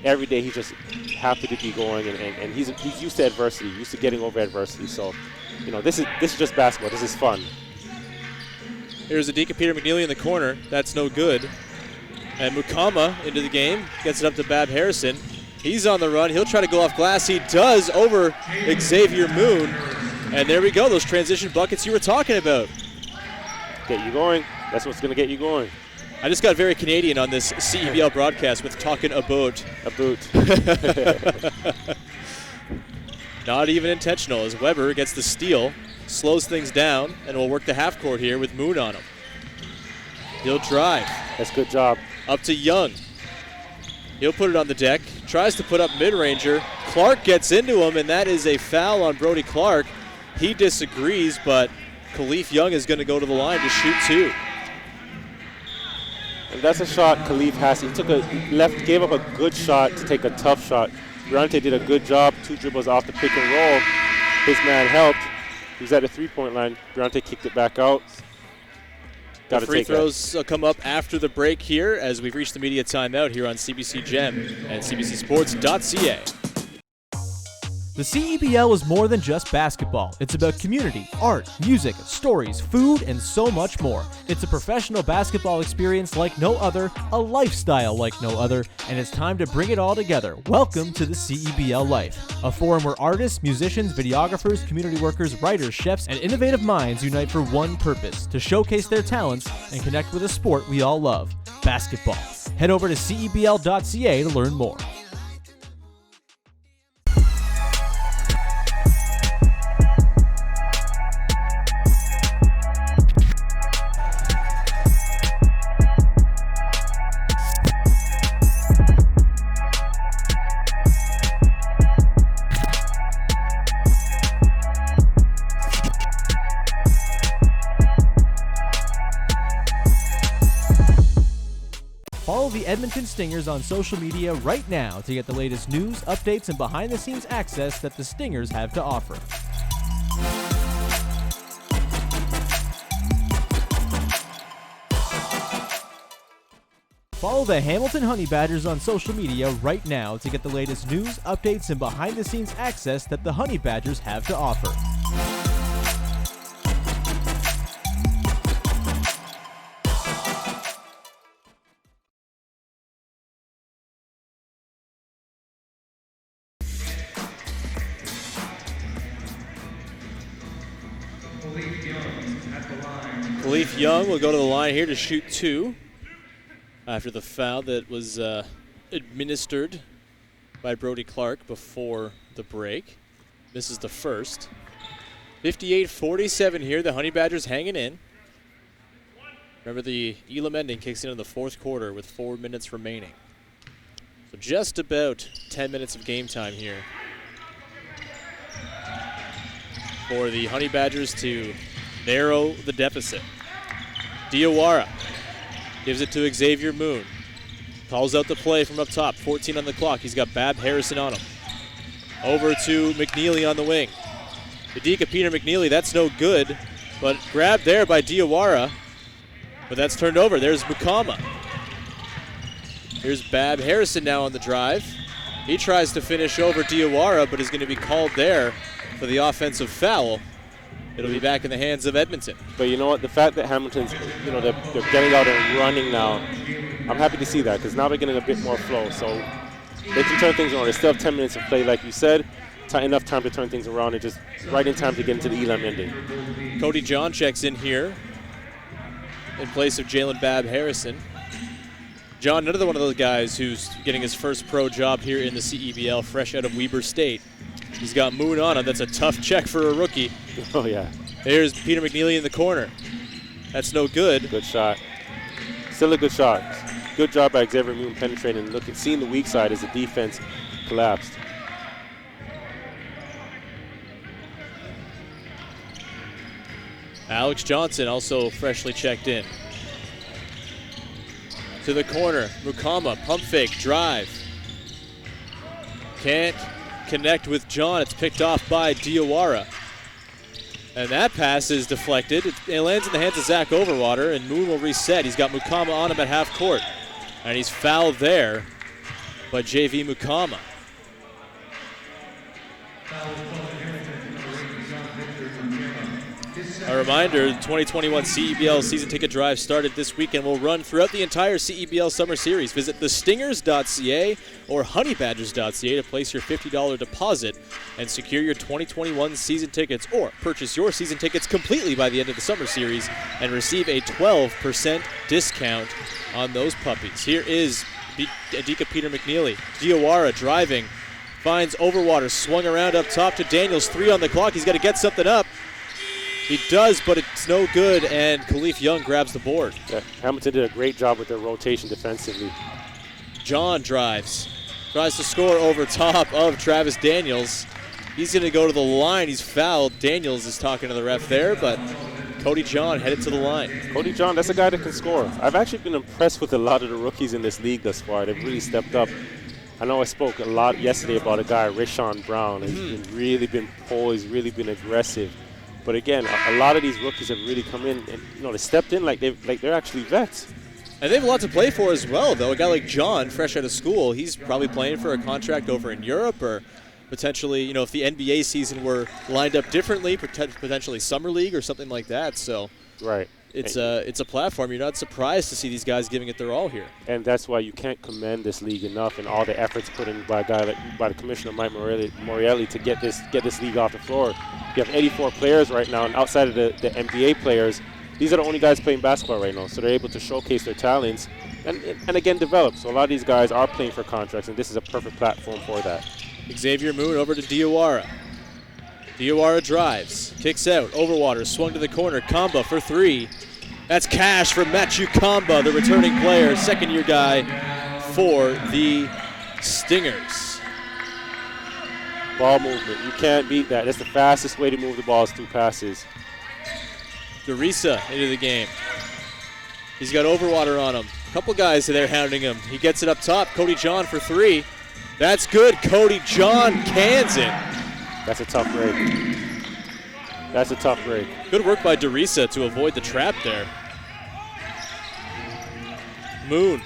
every day he's just happy to be going, and he's used to adversity, used to getting over adversity. So, this is just basketball. This is fun. Here's Adika Peter McNeely in the corner. That's no good. And Mukama into the game, gets it up to Bab Harrison. He's on the run. He'll try to go off glass. He does over Xavier Moon. And there we go, those transition buckets you were talking about. Get you going. That's what's going to get you going. I just got very Canadian on this CEBL broadcast with talking about. A boot. Not even intentional as Weber gets the steal, slows things down, and will work the half court here with Moon on him. He'll drive. That's a good job. Up to Young. He'll put it on the deck. Tries to put up mid-ranger. Clark gets into him, and that is a foul on Brody Clark. He disagrees, but Khalif Young is going to go to the line to shoot 2. And that's a shot Khalif has. He gave up a good shot to take a tough shot. Briante did a good job. 2 dribbles off the pick and roll. His man helped. He was at the 3-point line. Briante kicked it back out. The free throws come up after the break here as we've reached the media timeout here on CBC Gem and CBCSports.ca. The CEBL is more than just basketball. It's about community, art, music, stories, food, and so much more. It's a professional basketball experience like no other, a lifestyle like no other, and it's time to bring it all together. Welcome to the CEBL Life, a forum where artists, musicians, videographers, community workers, writers, chefs, and innovative minds unite for one purpose, to showcase their talents and connect with a sport we all love, basketball. Head over to CEBL.ca to learn more. Follow the Edmonton Stingers on social media right now to get the latest news, updates, and behind-the-scenes access that the Stingers have to offer. Follow the Hamilton Honey Badgers on social media right now to get the latest news, updates, and behind-the-scenes access that the Honey Badgers have to offer. Khalif Young will go to the line here to shoot 2 after the foul that was administered by Brody Clark before the break. Misses the first. 58-47 here. The Honey Badgers hanging in. Remember, the Elam ending kicks in the fourth quarter with 4 minutes remaining. So just about 10 minutes of game time here for the Honey Badgers to narrow the deficit. Diawara gives it to Xavier Moon. Calls out the play from up top. 14 on the clock. He's got Bab Harrison on him. Over to McNeely on the wing. Adika Peter McNeely, that's no good, but grabbed there by Diawara. But that's turned over. There's Mukama. Here's Bab Harrison now on the drive. He tries to finish over Diawara, but is going to be called there for the offensive foul. It'll be back in the hands of Edmonton. But you know what? The fact that Hamilton's, they're getting out and running now, I'm happy to see that because now they're getting a bit more flow. So they can turn things around. They still have 10 minutes of play, like you said. Enough time to turn things around and just right in time to get into the Elam ending. Cody John checks in here in place of Jalen Bab Harrison. John, another one of those guys who's getting his first pro job here in the CEBL, fresh out of Weber State. He's got Moon on him. That's a tough check for a rookie. Oh, yeah. There's Peter McNeely in the corner. That's no good. Good shot. Still a good shot. Good job by Xavier Moon penetrating and seeing the weak side as the defense collapsed. Alex Johnson also freshly checked in. To the corner. Mukama, pump fake, drive. Can't connect with John. It's picked off by Diawara. And that pass is deflected. It lands in the hands of Zach Overwater, and Moon will reset. He's got Mukama on him at half court. And he's fouled there by JV Mukama. A reminder, the 2021 CEBL season ticket drive started this weekend. Will run throughout the entire CEBL summer series. Visit thestingers.ca or honeybadgers.ca to place your $50 deposit and secure your 2021 season tickets, or purchase your season tickets completely by the end of the summer series and receive a 12% discount on those puppies. Here is Adika Peter McNeely. Diawara driving, finds Overwater, swung around up top to Daniels. 3 on the clock. He's got to get something up. He does, but it's no good, and Khalif Young grabs the board. Yeah, Hamilton did a great job with their rotation defensively. John drives, tries to score over top of Travis Daniels. He's going to go to the line. He's fouled. Daniels is talking to the ref there, but Cody John headed to the line. Cody John, that's a guy that can score. I've actually been impressed with a lot of the rookies in this league thus far. They've really stepped up. I know I spoke a lot yesterday about a guy, Rashawn Brown. He's really been poised, really been aggressive. But again, a lot of these rookies have really come in and they stepped in like they're actually vets. And they have a lot to play for as well, though. A guy like John, fresh out of school, he's probably playing for a contract over in Europe, or potentially, if the NBA season were lined up differently, potentially summer league or something like that. So right. It's a platform. You're not surprised to see these guys giving it their all here. And that's why you can't commend this league enough and all the efforts put in by the commissioner Mike Morelli to get this league off the floor. You have 84 players right now, and outside of the NBA players, these are the only guys playing basketball right now. So they're able to showcase their talents and again develop. So a lot of these guys are playing for contracts, and this is a perfect platform for that. Xavier Moon over to Diawara. Diawara drives, kicks out, Overwater, swung to the corner, Kamba for 3. That's cash from Matthew Kamba, the returning player, second-year guy for the Stingers. Ball movement, you can't beat that. That's the fastest way to move the ball is through passes. Derisa into the game. He's got Overwater on him. A couple guys there hounding him. He gets it up top, Cody John for 3. That's good, Cody John cans it. That's a tough break. That's a tough break. Good work by Derisa to avoid the trap there. Moon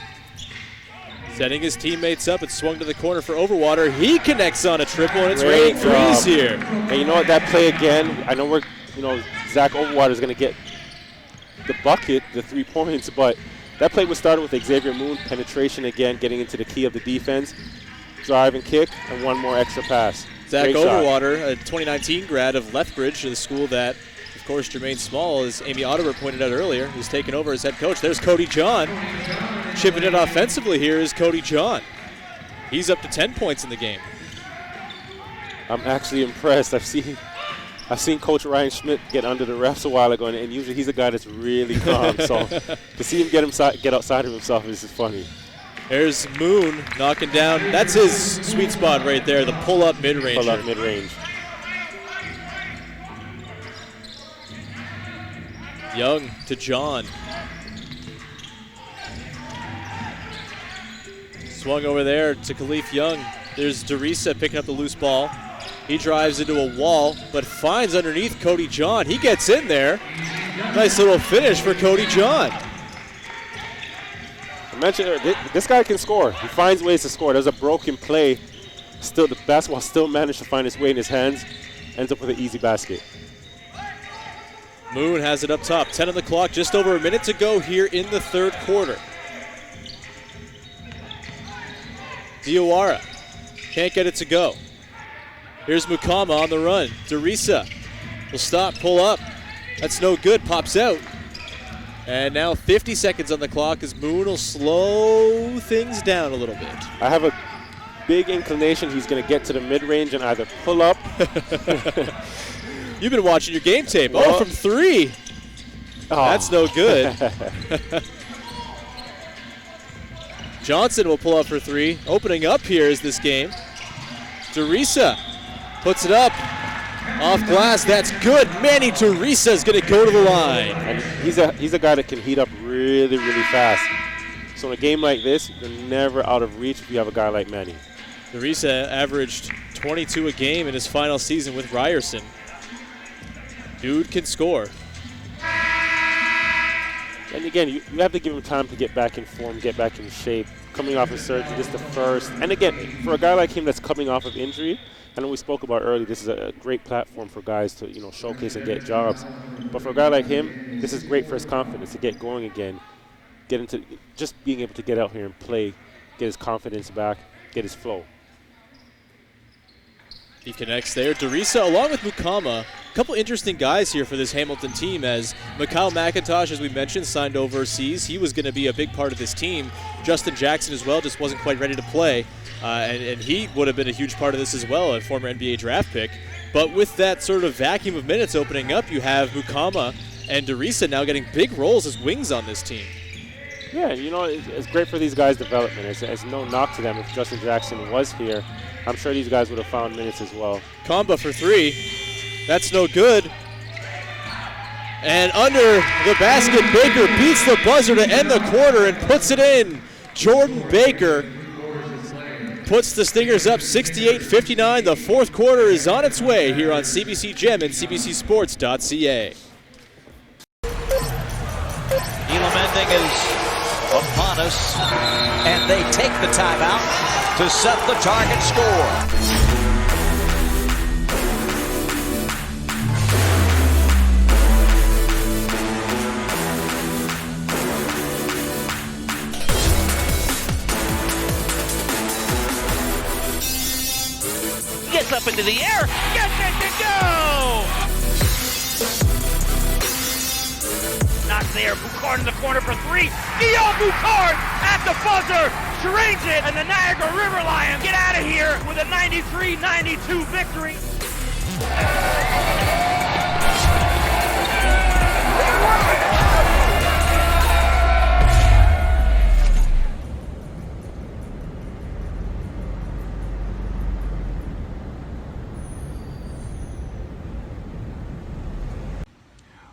setting his teammates up. It's swung to the corner for Overwater. He connects on a triple, and it's raining threes here. And you know what? That play again, I know Zach Overwater is going to get the bucket, the 3 points, but that play was started with Xavier Moon, penetration again, getting into the key of the defense, drive and kick, and one more extra pass. Zach Overwater, a 2019 grad of Lethbridge, the school that, of course, Jermaine Small, as Amy Otterer pointed out earlier, who's taken over as head coach. There's Cody John. Chipping it offensively here is Cody John. He's up to 10 points in the game. I'm actually impressed. I've seen Coach Ryan Schmidt get under the refs a while ago, and usually he's a guy that's really calm. So to see him get outside of himself is funny. There's Moon knocking down. That's his sweet spot right there, the pull-up mid-range. Pull-up mid-range. Young to John. Swung over there to Khalif Young. There's Derisa picking up the loose ball. He drives into a wall, but finds underneath Cody John. He gets in there. Nice little finish for Cody John. I mentioned this guy can score. He finds ways to score. There's a broken play. Still, the basketball still managed to find its way in his hands. Ends up with an easy basket. Moon has it up top. 10 on the clock. Just over a minute to go here in the third quarter. Diawara can't get it to go. Here's Mukama on the run. Derisa will stop, pull up. That's no good. Pops out. And now 50 seconds on the clock as Moon will slow things down a little bit. I have a big inclination he's going to get to the mid-range and either pull up. You've been watching your game tape. Oh, from 3. Oh. That's no good. Johnson will pull up for 3. Opening up here is this game. Derisa puts it up. Off glass, that's good. Manny Derisa is going to go to the line. And he's a guy that can heat up really, really fast. So in a game like this, you're never out of reach if you have a guy like Manny. Derisa averaged 22 a game in his final season with Ryerson. Dude can score. And again, you have to give him time to get back in form, get back in shape. Coming off of surgery, this is the first. And again, for a guy like him that's coming off of injury, I know we spoke about earlier, this is a great platform for guys to showcase and get jobs. But for a guy like him, this is great for his confidence to get going again, get into just being able to get out here and play, get his confidence back, get his flow. He connects there. Derisa along with Mukama. A couple interesting guys here for this Hamilton team as Mikal McIntosh, as we mentioned, signed overseas. He was going to be a big part of this team. Justin Jackson as well just wasn't quite ready to play. And he would have been a huge part of this as well, a former NBA draft pick. But with that sort of vacuum of minutes opening up, you have Mukama and Derisa now getting big roles as wings on this team. Yeah, it's great for these guys' development. It's no knock to them. If Justin Jackson was here, I'm sure these guys would have found minutes as well. Kamba for 3. That's no good. And under the basket, Baker beats the buzzer to end the quarter and puts it in. Jordan Baker puts the Stingers up 68-59. The fourth quarter is on its way here on CBC Gem and CBCSports.ca. Elam ending is upon us, and they take the timeout to set the target score. Gets up into the air, gets it to go! Not there, Boucard in the corner for three. Guillaume Boucard at the buzzer, drains it, and the Niagara River Lions get out of here with a 93-92 victory.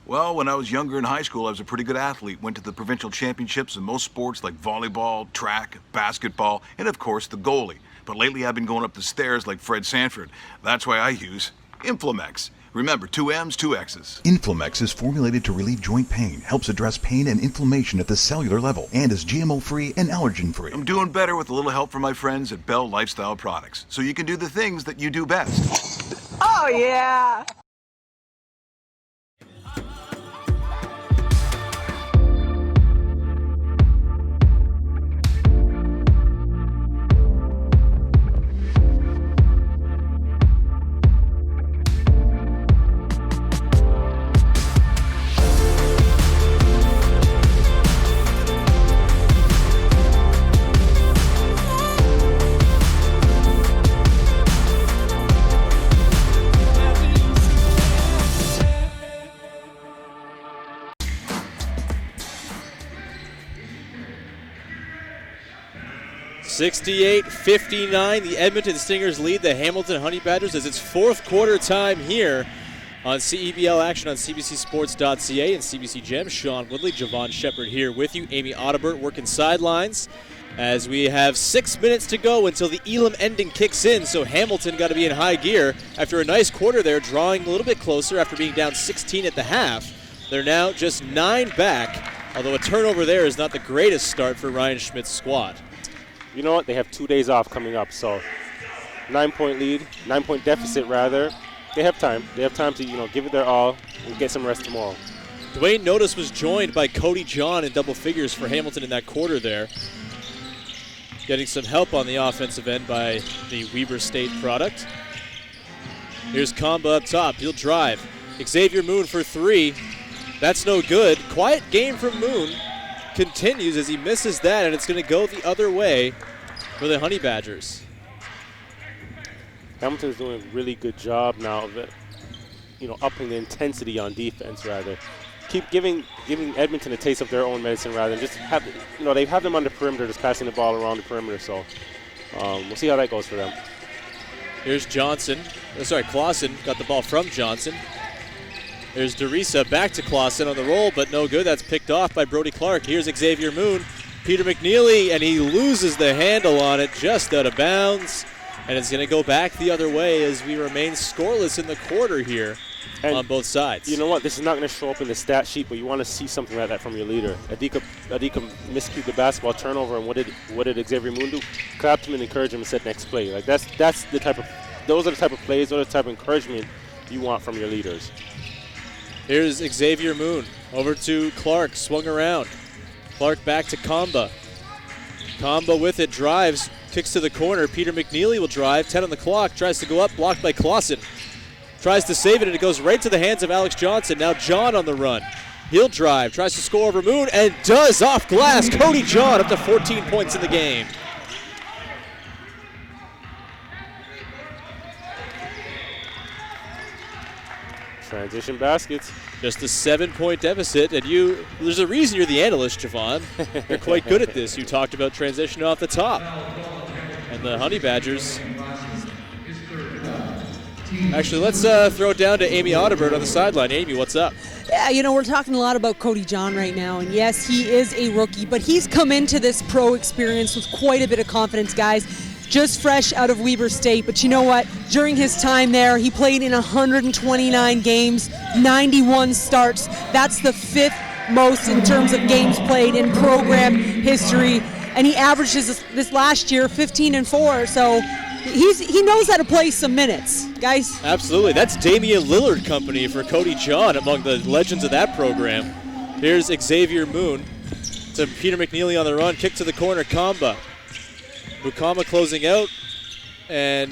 Well, when I was younger in high school, I was a pretty good athlete. Went to the provincial championships in most sports like volleyball, track, basketball, and of course the goalie. But lately I've been going up the stairs like Fred Sanford. That's why I use Inflamex. Remember, 2 M's, 2 X's. Inflamex is formulated to relieve joint pain, helps address pain and inflammation at the cellular level, and is GMO-free and allergen-free. I'm doing better with a little help from my friends at Bell Lifestyle Products, so you can do the things that you do best. Oh, yeah! (68-59), the Edmonton Stingers lead the Hamilton Honey Badgers as it's fourth quarter time here on CEBL action on CBCSports.ca and CBC Gem. Sean Woodley, Javon Shepard here with you. Amy Audibert working sidelines as we have 6 minutes to go until the Elam ending kicks in, so Hamilton got to be in high gear after a nice quarter there, drawing a little bit closer after being down 16 at the half. They're now just 9 back, although a turnover there is not the greatest start for Ryan Schmidt's squad. You know what? They have 2 days off coming up, so 9-point lead, 9-point deficit rather. They have time. They have time to, give it their all and get some rest tomorrow. Dwayne Notice was joined by Cody John in double figures for Hamilton in that quarter there. Getting some help on the offensive end by the Weber State product. Here's Kamba up top. He'll drive. Xavier Moon for 3. That's no good. Quiet game from Moon. Continues as he misses that, and it's going to go the other way for the Honey Badgers. Hamilton's doing a really good job now of it, upping the intensity on defense rather. Keep giving Edmonton a taste of their own medicine rather than just have, they have them on the perimeter, just passing the ball around the perimeter. So we'll see how that goes for them. Here's Clausen got the ball from Johnson. There's Derisa back to Clausen on the roll, but no good. That's picked off by Brody Clark. Here's Xavier Moon. Peter McNeely, and he loses the handle on it just out of bounds. And it's going to go back the other way as we remain scoreless in the quarter here on both sides. You know what? This is not going to show up in the stat sheet, but you want to see something like that from your leader. Adika miscued the basketball turnover, and what did Xavier Moon do? Clapped him and encouraged him and said next play. Like those are the type of plays, those are the type of encouragement you want from your leaders. Here's Xavier Moon over to Clark, swung around. Clark back to Kamba. Kamba with it, drives, kicks to the corner. Peter McNeely will drive, 10 on the clock, tries to go up, blocked by Clausen. Tries to save it, and it goes right to the hands of Alex Johnson. Now John on the run. He'll drive, tries to score over Moon, and does off glass. Cody John up to 14 points in the game. Transition baskets. Just a 7-point deficit, and there's a reason you're the analyst, Javon. You're quite good at this. You talked about transition off the top. And the Honey Badgers. Actually, let's throw it down to Amy Audibert on the sideline. Amy, what's up? Yeah, we're talking a lot about Cody John right now, and yes, he is a rookie, but he's come into this pro experience with quite a bit of confidence, guys. just fresh out of Weber State. But you know what? During his time there, he played in 129 games, 91 starts. That's the 5th most in terms of games played in program history. And he averages this last year 15-4. So he knows how to play some minutes, guys. Absolutely. That's Damian Lillard company for Cody John, among the legends of that program. Here's Xavier Moon to Peter McNeely on the run. Kick to the corner, Kamba. Mukama closing out, and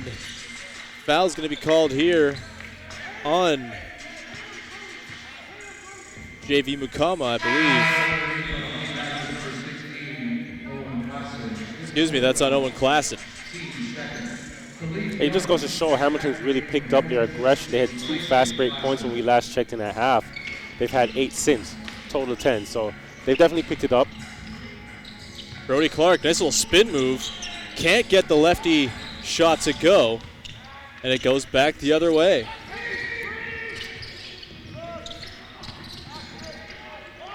foul's going to be called here on JV Mukama, I believe. Excuse me, that's on Owen Klassen. It just goes to show Hamilton's really picked up their aggression. They had 2 fast break points when we last checked in at half. They've had 8 since, total 10. So they've definitely picked it up. Brody Clark, nice little spin move. Can't get the lefty shot to go, and it goes back the other way.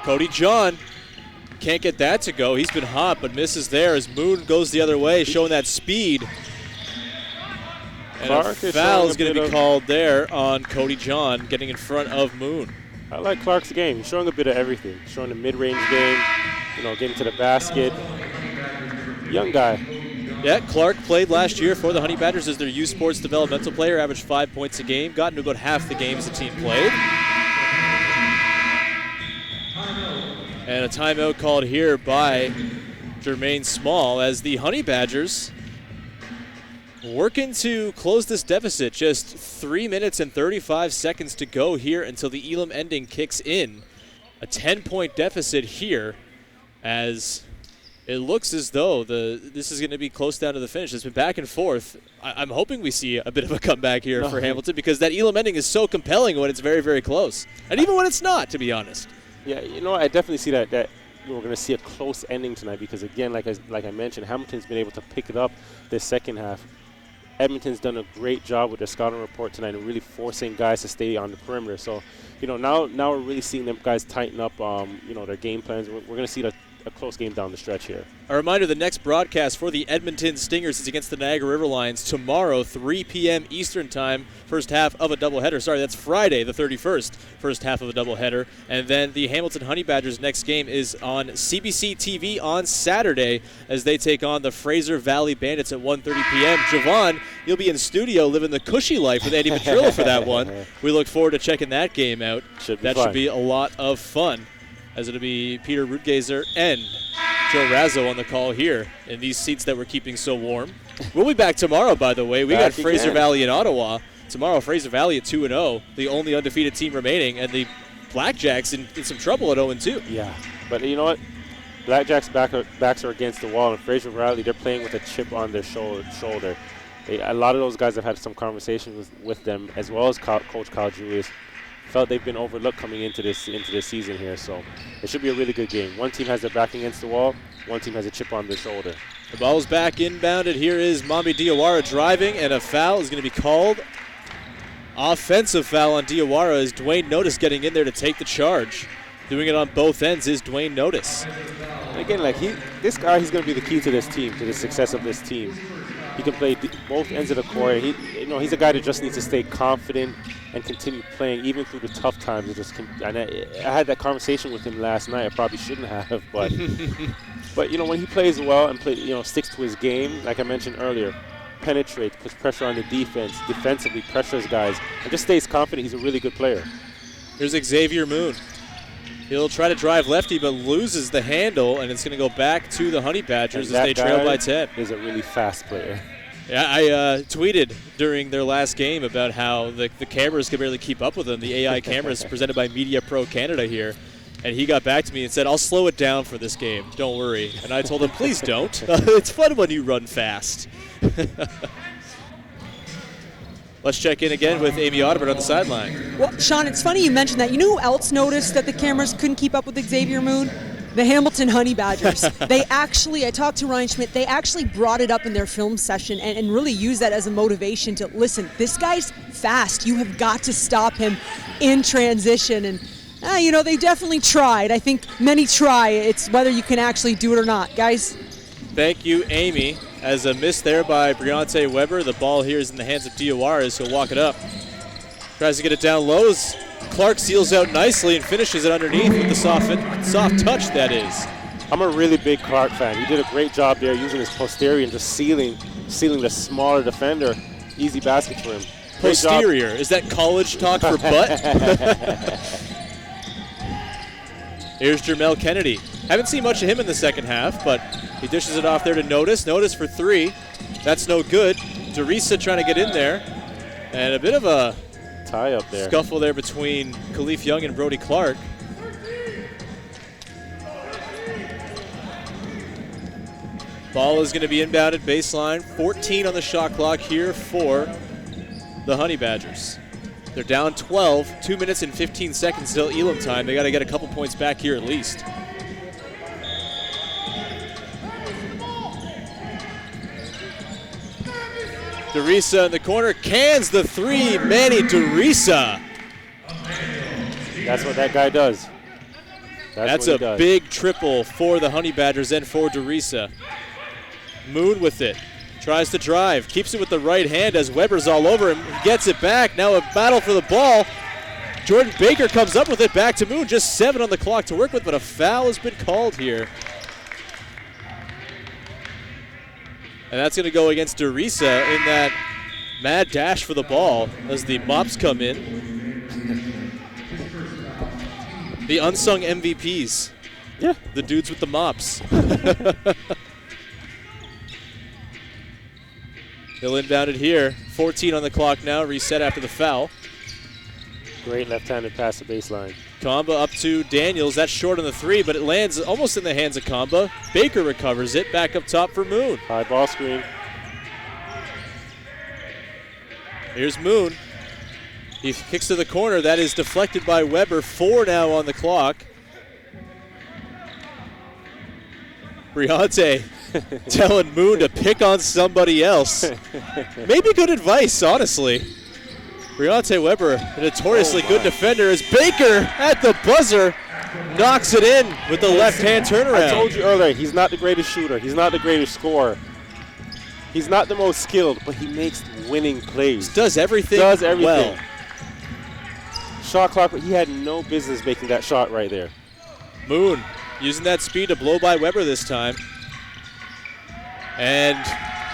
Cody John can't get that to go. He's been hot, but misses there as Moon goes the other way, showing that speed. And a foul is going to be called there on Cody John, getting in front of Moon. I like Clark's game. He's showing a bit of everything. Showing the mid-range game, getting to the basket. Young guy. Yeah, Clark played last year for the Honey Badgers as their youth sports developmental player, averaged 5 points a game, got into about half the games the team played. And a timeout called here by Jermaine Small as the Honey Badgers working to close this deficit. Just 3 minutes and 35 seconds to go here until the Elam ending kicks in. A 10-point deficit here as it looks as though this is going to be close down to the finish. It's been back and forth. I'm hoping we see a bit of a comeback here for Hamilton, because that Elam ending is so compelling when it's very, very close. And even when it's not, to be honest. Yeah, I definitely see that we're going to see a close ending tonight because, again, like I mentioned, Hamilton's been able to pick it up this second half. Edmonton's done a great job with their scouting report tonight and really forcing guys to stay on the perimeter. So, now we're really seeing them guys tighten up, their game plans. We're going to see a close game down the stretch here. A reminder, the next broadcast for the Edmonton Stingers is against the Niagara River Lions tomorrow, 3 p.m. Eastern Time, first half of a doubleheader. Sorry, that's Friday the 31st, first half of a doubleheader. And then the Hamilton Honey Badgers' next game is on CBC TV on Saturday as they take on the Fraser Valley Bandits at 1:30 p.m. Javon, you'll be in studio living the cushy life with Andy Petrillo for that one. We look forward to checking that game out. Should be a lot of fun, as it'll be Peter Rutgazer and Joe Razzo on the call here in these seats that we're keeping so warm. We'll be back tomorrow, by the way. We got Fraser Valley in Ottawa. Tomorrow, Fraser Valley at 2-0, the only undefeated team remaining, and the Blackjacks in some trouble at 0-2. Yeah, but you know what? Blackjacks' backs are against the wall, and Fraser Valley, they're playing with a chip on their shoulder. A lot of those guys have had some conversations with them, as well as Coach Kyle Julius. Felt they've been overlooked coming into this season here, so it should be a really good game. One team has their back against the wall, one team has a chip on their shoulder. The ball's back inbounded. Here is Mambi Diawara driving, and a foul is going to be called. Offensive foul on Diawara as Dwayne Notice getting in there to take the charge. Doing it on both ends is Dwayne Notice. Again, this guy, he's going to be the key to this team, to the success of this team. He can play both ends of the court. He's a guy that just needs to stay confident and continue playing even through the tough times. I had that conversation with him last night. I probably shouldn't have, but when he plays well and sticks to his game, like I mentioned earlier, penetrates, puts pressure on the defense, defensively pressures guys, and just stays confident, he's a really good player. Here's Xavier Moon. He'll try to drive lefty, but loses the handle, and it's going to go back to the Honey Badgers as they trail by 10. Is a really fast player. Yeah, I tweeted during their last game about how the cameras could barely keep up with him, the AI cameras presented by Media Pro Canada here. And he got back to me and said, I'll slow it down for this game. Don't worry. And I told him, please don't. It's fun when you run fast. Let's check in again with Amy Audibert on the sideline. Well, Sean, it's funny you mentioned that. You know who else noticed that the cameras couldn't keep up with Xavier Moon? The Hamilton Honey Badgers. I talked to Ryan Schmidt, they actually brought it up in their film session and really used that as a motivation to, listen, this guy's fast. You have got to stop him in transition. And, they definitely tried. I think many try. It's whether you can actually do it or not. Guys? Thank you, Amy. As a miss there by Briante Weber. The ball here is in the hands of DOR as he'll walk it up. Tries to get it down low. Clark seals out nicely and finishes it underneath with the soft touch, that is. I'm a really big Clark fan. He did a great job there using his posterior and just sealing the smaller defender. Easy basket for him. Posterior, is that college talk for butt? Here's Jermel Kennedy. Haven't seen much of him in the second half, but he dishes it off there to Notice. Notice for three. That's no good. Derisa trying to get in there. And a bit of a tie up there. Scuffle there between Khalif Young and Brody Clark. Ball is going to be inbounded baseline. 14 on the shot clock here for the Honey Badgers. They're down 12, 2 minutes and 15 seconds till Elam time. They got to get a couple points back here at least. Derisa in the corner, cans the three. Manny Derisa. That's what that guy does. That's a big triple for the Honey Badgers and for Derisa. Moon with it. Tries to drive. Keeps it with the right hand as Weber's all over him. Gets it back. Now a battle for the ball. Jordan Baker comes up with it back to Moon. Just 7 on the clock to work with, but a foul has been called here. And that's going to go against Derisa in that mad dash for the ball as the mops come in. The unsung MVPs. Yeah. The dudes with the mops. He'll inbound it here. 14 on the clock now. Reset after the foul. Great left-handed pass to baseline. Kamba up to Daniels. That's short on the three, but it lands almost in the hands of Kamba. Baker recovers it. Back up top for Moon. High ball screen. Here's Moon. He kicks to the corner. That is deflected by Weber. 4 now on the clock. Briante telling Moon to pick on somebody else. Maybe good advice, honestly. Briante Weber, a notoriously good defender, as Baker at the buzzer knocks it in with the left-hand turnaround. I told you earlier, he's not the greatest shooter. He's not the greatest scorer. He's not the most skilled, but he makes winning plays. Just does everything well. Shot clock, he had no business making that shot right there. Moon using that speed to blow by Weber this time. And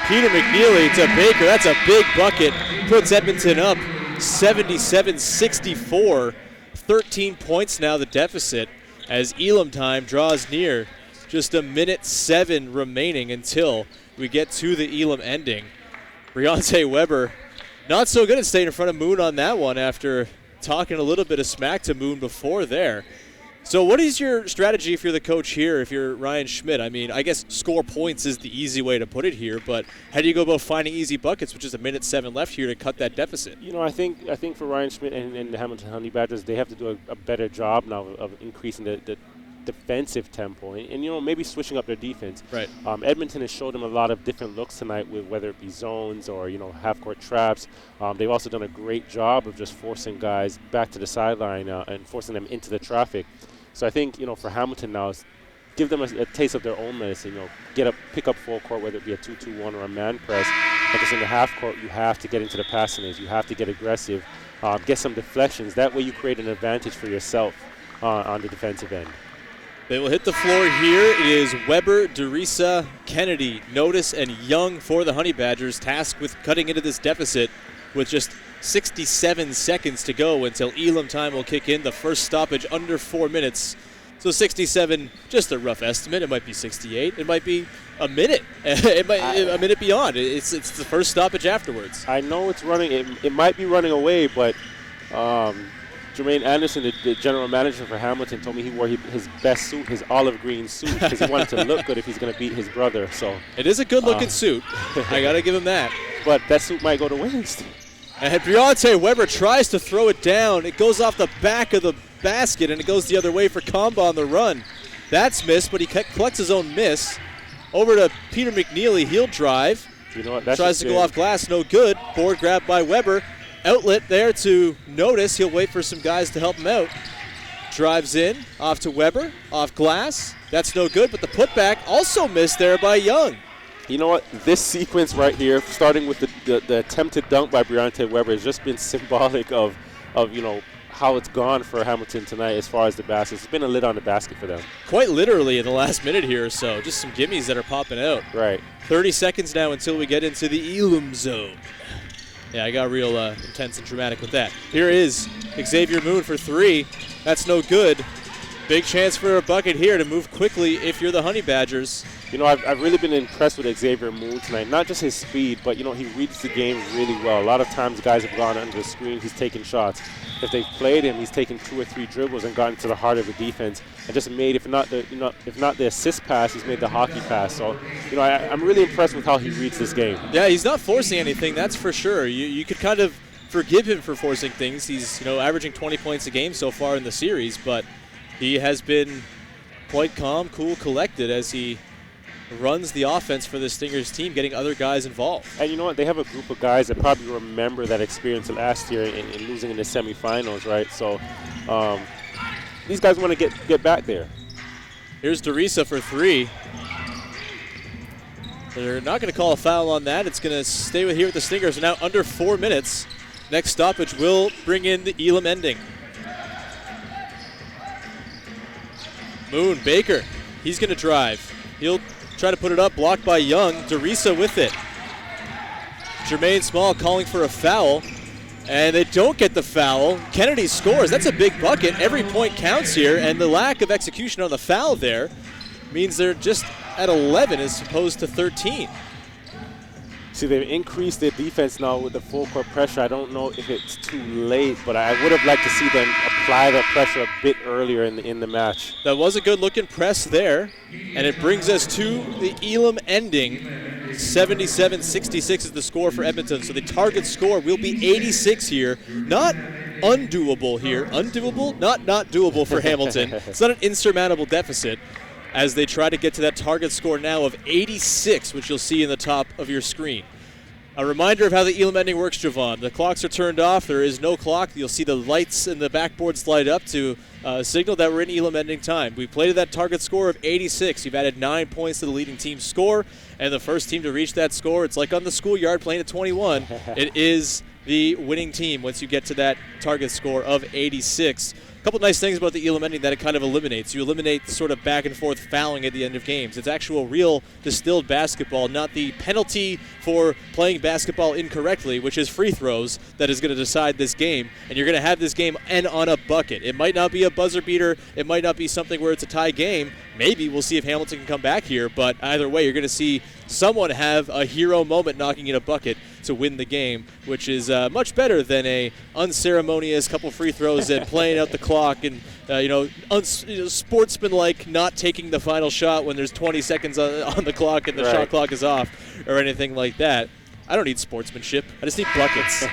Peter McNeely to Baker. That's a big bucket. Puts Edmonton up 77-64. 13 points now the deficit as Elam time draws near. Just a minute 7 remaining until we get to the Elam ending. Briante Weber not so good at staying in front of Moon on that one after talking a little bit of smack to Moon before there. So what is your strategy if you're the coach here, if you're Ryan Schmidt? I mean, I guess score points is the easy way to put it here, but how do you go about finding easy buckets, which is a minute 7 left here to cut that deficit? You know, I think for Ryan Schmidt and the Hamilton Honey Badgers, they have to do a better job now of increasing the defensive tempo and, you know, maybe switching up their defense. Right. Edmonton has showed them a lot of different looks tonight, with whether it be zones or, you know, half-court traps. They've also done a great job of just forcing guys back to the sideline and forcing them into the traffic. So I think, you know, for Hamilton now, is give them a taste of their own medicine. You know, pick up full court, whether it be a 2-2-1 or a man press. But just in the half court, you have to get into the passing lanes. You have to get aggressive, get some deflections. That way, you create an advantage for yourself on the defensive end. They will hit the floor here. It is Weber, Derisa, Kennedy, Notice, and Young for the Honey Badgers, tasked with cutting into this deficit with just 67 seconds to go until Elam time will kick in. The first stoppage under 4 minutes. So 67, just a rough estimate. It might be 68. It might be a minute. It might a minute beyond. It's the first stoppage afterwards. I know it's running. It might be running away, but Jermaine Anderson, the general manager for Hamilton, told me he wore his best suit, his olive green suit, because he wanted to look good if he's going to beat his brother. So it is a good-looking suit. I got to give him that. But that suit might go to waste. And Briante Weber tries to throw it down. It goes off the back of the basket, and it goes the other way for Kamba on the run. That's missed, but he collects his own miss. Over to Peter McNeely. He'll drive. You know what? Tries to go off glass. No good. Board grab by Weber. Outlet there to Notice. He'll wait for some guys to help him out. drives in, off to Weber, off glass. That's no good, but the putback also missed there by Young. You know what? This sequence right here, starting with the attempted dunk by Briante Weber, has just been symbolic of how it's gone for Hamilton tonight as far as the baskets. It's been a lid on the basket for them. Quite literally in the last minute here or so. Just some gimmies that are popping out. Right. 30 seconds now until we get into the Elam zone. Yeah, I got real intense and dramatic with that. Here is Xavier Moon for 3. That's no good. Big chance for a bucket here to move quickly if you're the Honey Badgers. You know, I've really been impressed with Xavier Moon tonight. Not just his speed, but, he reads the game really well. A lot of times guys have gone under the screen. He's taken shots. If they've played him, he's taken 2 or 3 dribbles and gotten to the heart of the defense and just made, if not the assist pass, he's made the hockey pass. So, I'm really impressed with how he reads this game. Yeah, he's not forcing anything, that's for sure. You could kind of forgive him for forcing things. He's, averaging 20 points a game so far in the series, but he has been quite calm, cool, collected as he runs the offense for the Stingers team, getting other guys involved. And you know what? They have a group of guys that probably remember that experience last year in losing in the semifinals, right? So these guys want to get back there. Here's Derisa for 3. They're not going to call a foul on that. It's going to stay here with the Stingers. Now under 4 minutes. Next stoppage will bring in the Elam ending. Moon, Baker, he's going to drive. He'll try to put it up, blocked by Young. Derisa with it. Jermaine Small calling for a foul, and they don't get the foul. Kennedy scores. That's a big bucket. Every point counts here, and the lack of execution on the foul there means they're just at 11 as opposed to 13. See, they've increased their defense now with the full court pressure. I don't know if it's too late, but I would have liked to see them apply that pressure a bit earlier in the match. That was a good-looking press there, and it brings us to the Elam ending. 77-66 is the score for Edmonton, so the target score will be 86 here. Not undoable here. Undoable? Not doable for Hamilton. It's not an insurmountable deficit, as they try to get to that target score now of 86, which you'll see in the top of your screen. A reminder of how the Elam ending works, Javon. The clocks are turned off. There is no clock. You'll see the lights in the backboards light up to signal that we're in Elam ending time. We played at that target score of 86. You've added 9 points to the leading team's score, and the first team to reach that score, it's like on the schoolyard playing at 21. It is the winning team once you get to that target score of 86. A couple nice things about the Elam ending that it kind of eliminates. You eliminate the sort of back and forth fouling at the end of games. It's actual real distilled basketball, not the penalty for playing basketball incorrectly, which is free throws, that is going to decide this game. And you're going to have this game end on a bucket. It might not be a buzzer beater. It might not be something where it's a tie game. Maybe we'll see if Hamilton can come back here, but either way, you're going to see someone have a hero moment knocking in a bucket to win the game, which is much better than a unceremonious couple free throws and playing out the clock and sportsmanlike not taking the final shot when there's 20 seconds on the clock and the shot clock is off or anything like that. I don't need sportsmanship. I just need buckets.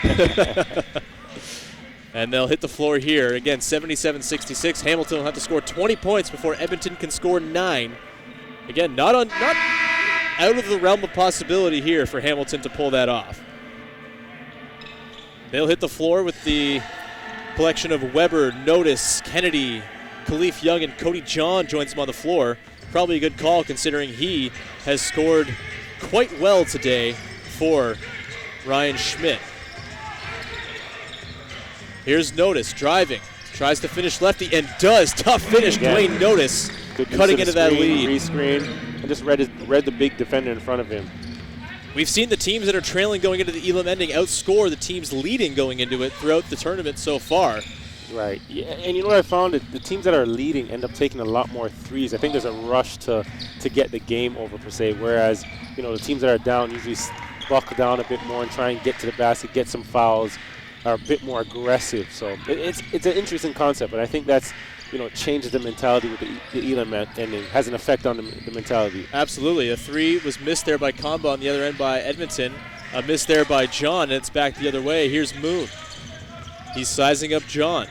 And they'll hit the floor here. Again, 77-66. Hamilton will have to score 20 points before Edmonton can score 9. Again, not out of the realm of possibility here for Hamilton to pull that off. They'll hit the floor with the collection of Weber, Notice, Kennedy, Khalif Young, and Cody John joins them on the floor. Probably a good call considering he has scored quite well today for Ryan Schmidt. Here's Notice driving, tries to finish lefty and does. Tough finish, Dwayne Notice cutting into that lead. Re-screen, and just read the big defender in front of him. We've seen the teams that are trailing going into the Elam ending outscore the teams leading going into it throughout the tournament so far. Right, yeah, and you know what I found? The teams that are leading end up taking a lot more threes. I think there's a rush to get the game over per se, whereas the teams that are down usually buckle down a bit more and try and get to the basket, get some fouls, are a bit more aggressive. So it's an interesting concept, but I think that's changes the mentality with the Elam ending, has an effect on the mentality. Absolutely. A three was missed there by Comba on the other end by Edmonton. A miss there by John, and it's back the other way. Here's Moon. He's sizing up John.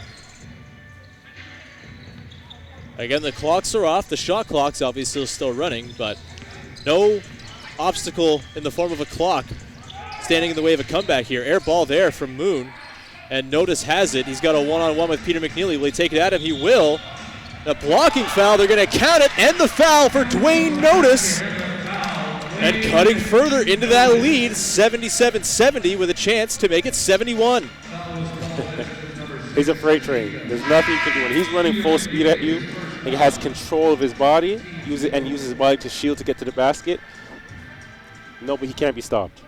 Again, the clocks are off. The shot clock's obviously still running, but no obstacle in the form of a clock standing in the way of a comeback here. Air ball there from Moon. And Notice has it. He's got a one-on-one with Peter McNeely. Will he take it at him? He will. A blocking foul. They're going to count it. And the foul for Dwayne Notice. And cutting further into that lead, 77-70 with a chance to make it 71. He's a freight train. There's nothing you can do. When he's running full speed at you, and he has control of his body, uses his body to shield to get to the basket, no, but he can't be stopped.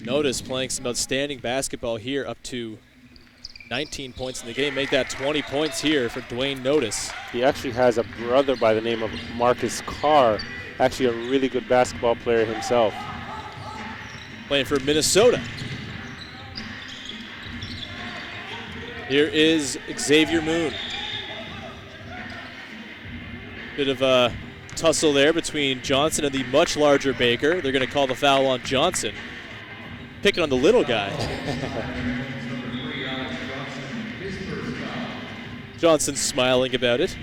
Notice playing some outstanding basketball here, up to 19 points in the game. Make that 20 points here for Dwayne Notice. He actually has a brother by the name of Marcus Carr, actually a really good basketball player himself. Playing for Minnesota. Here is Xavier Moon. Bit of a tussle there between Johnson and the much larger Baker. They're going to call the foul on Johnson. Picking on the little guy. Johnson's smiling about it.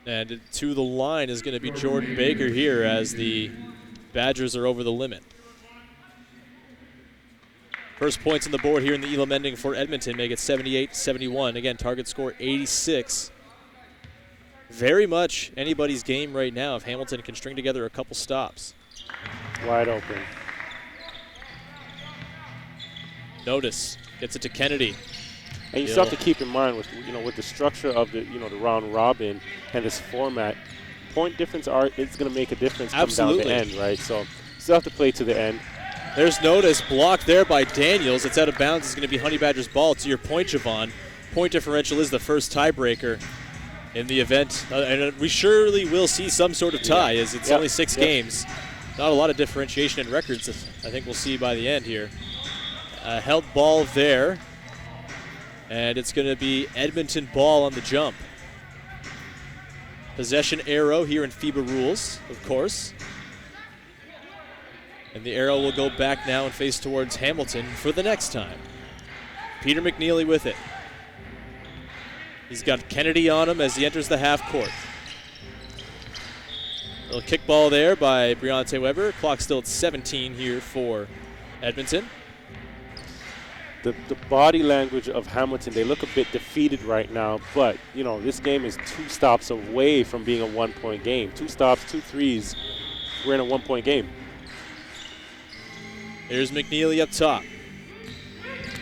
And to the line is going to be Jordan Baker here as the Badgers are over the limit. First points on the board here in the Elam ending for Edmonton make it 78-71. Again, target score 86. Very much anybody's game right now if Hamilton can string together a couple stops. Wide open. Notice gets it to Kennedy. And you still have to keep in mind with with the structure of the the round robin and this format, point difference it's going to make a difference come down the end, right? So still have to play to the end. There's Notice blocked there by Daniels. It's out of bounds. It's going to be Honey Badgers ball. To your point, Javon, point differential is the first tiebreaker in the event, and we surely will see some sort of tie as it's only 6 games. Not a lot of differentiation in records, I think we'll see by the end here. Held ball there, and it's going to be Edmonton ball on the jump. Possession arrow here in FIBA rules, of course. And the arrow will go back now and face towards Hamilton for the next time. Peter McNeely with it. He's got Kennedy on him as he enters the half court. Little kickball there by Briante Weber. Clock still at 17 here for Edmonton. The body language of Hamilton, they look a bit defeated right now, but this game is 2 stops away from being a 1-point game. 2 stops, 2 threes. We're in a 1-point game. Here's McNeely up top.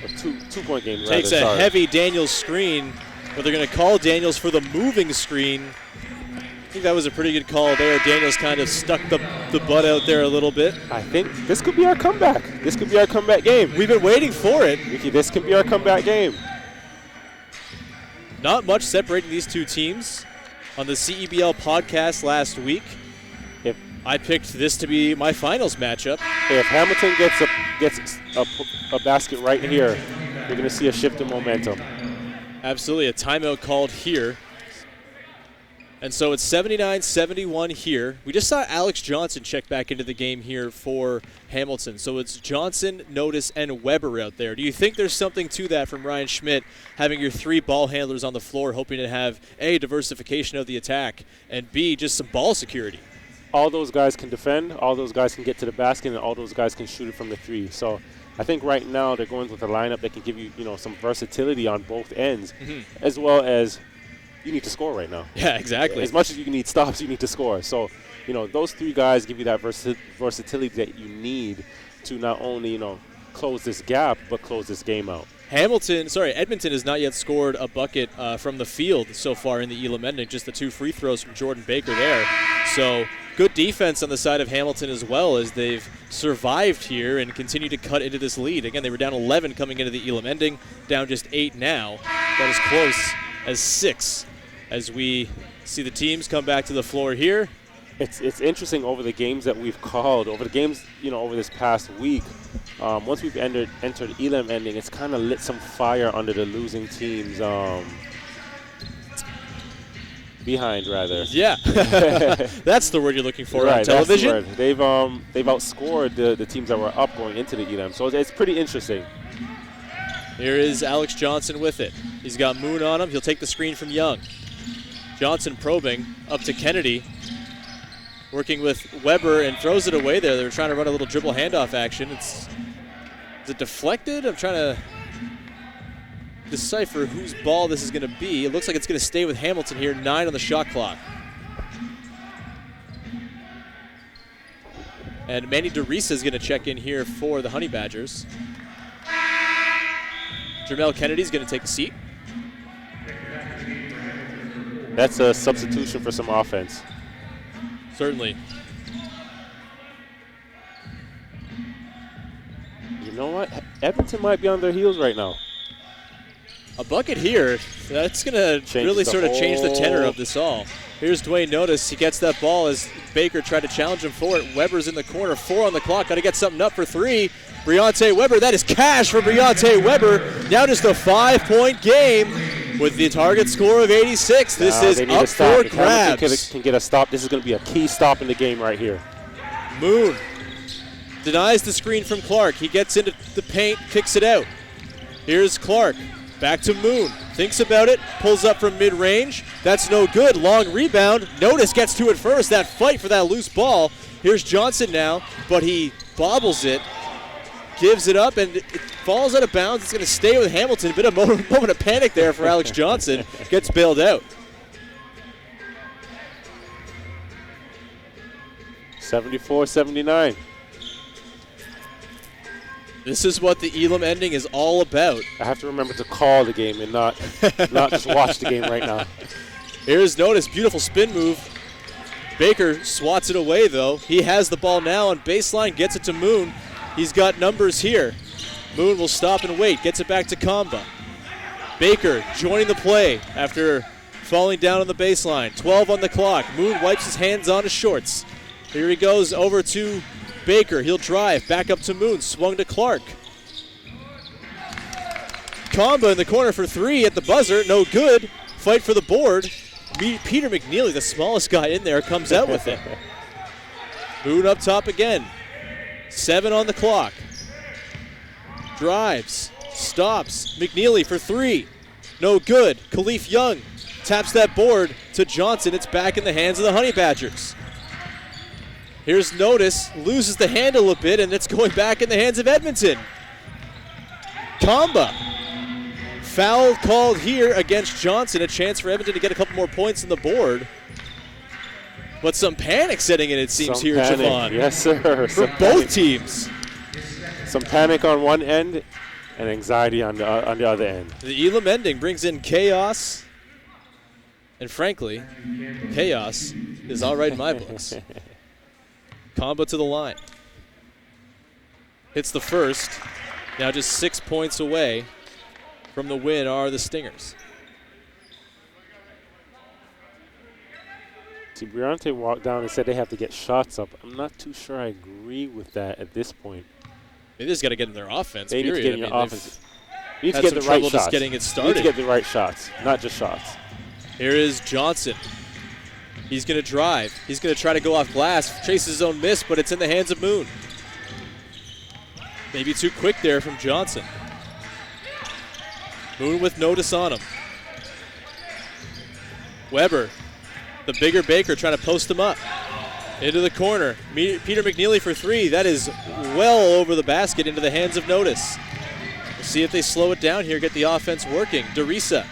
A two-point game. Takes a heavy Daniels screen, but they're going to call Daniels for the moving screen. I think that was a pretty good call there. Daniels kind of stuck the butt out there a little bit. I think this could be our comeback. This could be our comeback game. We've been waiting for it. Ricky, this could be our comeback game. Not much separating these two teams. On the CEBL podcast last week, I picked this to be my finals matchup. If Hamilton gets a basket right here, you're going to see a shift in momentum. Absolutely, a timeout called here. And so it's 79-71 here. We just saw Alex Johnson check back into the game here for Hamilton. So it's Johnson, Notice, and Weber out there. Do you think there's something to that from Ryan Schmidt, having your 3 ball handlers on the floor, hoping to have A, diversification of the attack, and B, just some ball security? All those guys can defend, all those guys can get to the basket, and all those guys can shoot it from the 3. So I think right now they're going with a lineup that can give you, some versatility on both ends, as well as you need to score right now. Yeah, exactly. As much as you need stops, you need to score. So, those 3 guys give you that versatility that you need to not only, close this gap, but close this game out. Edmonton has not yet scored a bucket from the field so far in the Elam ending, just the 2 free throws from Jordan Baker there. So good defense on the side of Hamilton as well, as they've survived here and continue to cut into this lead. Again, they were down 11 coming into the Elam ending, down just 8 now. Got as close as 6 as we see the teams come back to the floor here. It's interesting over the games that we've called, over the games, over this past week. Once we've entered Elam ending, it's kind of lit some fire under the losing teams. Behind, rather. Yeah, that's the word you're looking for on television. That's the word. They've outscored the teams that were up going into the Elam, so it's pretty interesting. Here is Alex Johnson with it. He's got Moon on him. He'll take the screen from Young. Johnson probing up to Kennedy. working with Weber and throws it away there. They were trying to run a little dribble handoff action. Is it deflected? I'm trying to decipher whose ball this is going to be. It looks like it's going to stay with Hamilton here, 9 on the shot clock. And Manny DeRisa is going to check in here for the Honey Badgers. Jermel Kennedy's going to take a seat. That's a substitution for some offense. Certainly. You know what? Edmonton might be on their heels right now. A bucket here, that's going to really sort of change the tenor of this all. Here's Dwayne Notice. He gets that ball as Baker tried to challenge him for it. Weber's in the corner, 4 on the clock. Got to get something up for 3. Briante Weber, that is cash for Briante Weber. Now just a 5-point game with the target score of 86. This is up for grabs. If can get a stop, this is going to be a key stop in the game right here. Moon denies the screen from Clark. He gets into the paint, kicks it out. Here's Clark. Back to Moon. Thinks about it. Pulls up from mid-range. That's no good. Long rebound. Notice gets to it first. That fight for that loose ball. Here's Johnson now, but he bobbles it. Gives it up, and it falls out of bounds. It's going to stay with Hamilton. A bit of moment of panic there for Alex Johnson. Gets bailed out. 74-79. This is what the Elam ending is all about. I have to remember to call the game and not just watch the game right now. Here's Notice, beautiful spin move. Baker swats it away though. He has the ball now on baseline, gets it to Moon. He's got numbers here. Moon will stop and wait, gets it back to Kamba. Baker joining the play after falling down on the baseline. 12 on the clock. Moon wipes his hands on his shorts. Here he goes over to Baker. He'll drive back up to Moon. Swung to Clark. Kamba in the corner for 3 at the buzzer. No good. Fight for the board. Peter McNeely, the smallest guy in there, comes out with it. Moon up top again. 7 on the clock. Drives. Stops. McNeely for 3. No good. Khalif Young taps that board to Johnson. It's back in the hands of the Honey Badgers. Here's Notice, loses the handle a bit, and it's going back in the hands of Edmonton. Kamba. Foul called here against Johnson. A chance for Edmonton to get a couple more points on the board. But some panic setting in, it seems, here, Javon. Yes, sir. For both teams. Some panic on one end and anxiety on the other end. The Elam ending brings in chaos. And frankly, chaos is all right in my books. Kamba to the line. Hits the first. Now just 6 points away from the win are the Stingers. See, Briante walked down and said they have to get shots up. I'm not too sure I agree with that at this point. They just got to get in their offense, They period. need to get in your offense. You need to had get some the right trouble shots. just getting it You started. need to get the right shots, not just shots. Here is Johnson. He's going to drive. He's going to try to go off glass. Chases his own miss, but it's in the hands of Moon. Maybe too quick there from Johnson. Moon with Notice on him. Weber, the bigger Baker, trying to post him up. Into the corner. Peter McNeely for 3. That is well over the basket into the hands of Notice. We'll see if they slow it down here, get the offense working. DeRisa.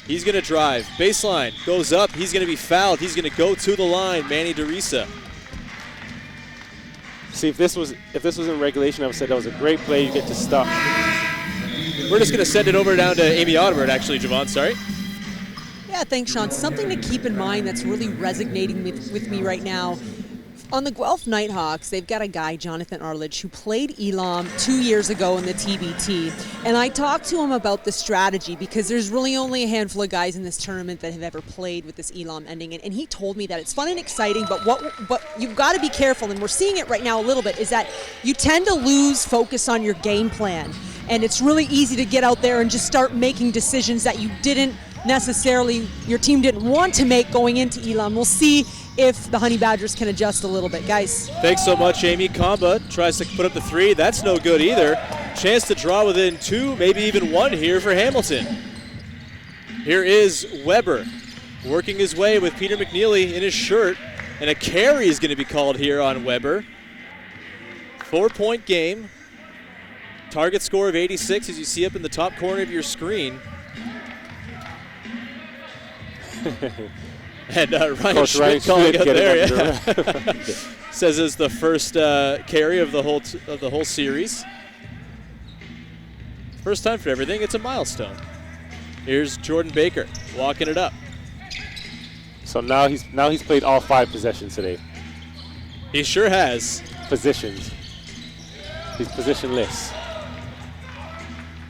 He's going to drive. Baseline. Goes up. He's going to be fouled. He's going to go to the line. Manny DeRisa. See, if this was in regulation, I would say that was a great play. You get to stop. We're just going to send it over down to Amy Audibert, actually, Javon. Sorry. Yeah, thanks, Sean. Something to keep in mind that's really resonating with me right now. On the Guelph Nighthawks, they've got a guy, Jonathan Arledge, who played Elam 2 years ago in the TBT. And I talked to him about the strategy because there's really only a handful of guys in this tournament that have ever played with this Elam ending. And he told me that it's fun and exciting, but what you've got to be careful, and we're seeing it right now a little bit, is that you tend to lose focus on your game plan. And it's really easy to get out there and just start making decisions that you didn't necessarily, your team didn't want to make going into Elam. We'll see if the Honey Badgers can adjust a little bit, guys. Thanks so much, Amy. Kamba tries to put up the 3. That's no good either. Chance to draw within 2, maybe even 1 here for Hamilton. Here is Weber working his way with Peter McNeely in his shirt. And a carry is going to be called here on Weber. 4-point game. Target score of 86 as you see up in the top corner of your screen. And Ryan Schmidt calling out there. Yeah. Says it's the first carry of the whole series. First time for everything. It's a milestone. Here's Jordan Baker walking it up. So now he's played all 5 possessions today. He sure has. Positions. He's positionless.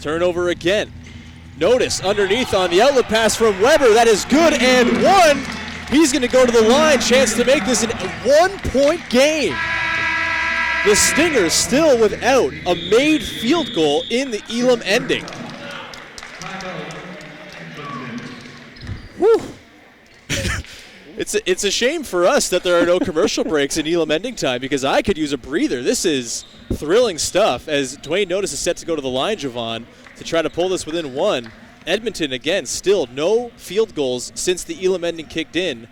Turnover again. Notice underneath on the outlet pass from Weber. That is good and one. He's going to go to the line. Chance to make this a 1-point game. The Stingers still without a made field goal in the Elam ending. Whew. It's a shame for us that there are no commercial breaks in Elam ending time because I could use a breather. This is thrilling stuff as Dwayne Notice is set to go to the line, Javon, to try to pull this within 1. Edmonton, again, still no field goals since the Elam ending kicked in.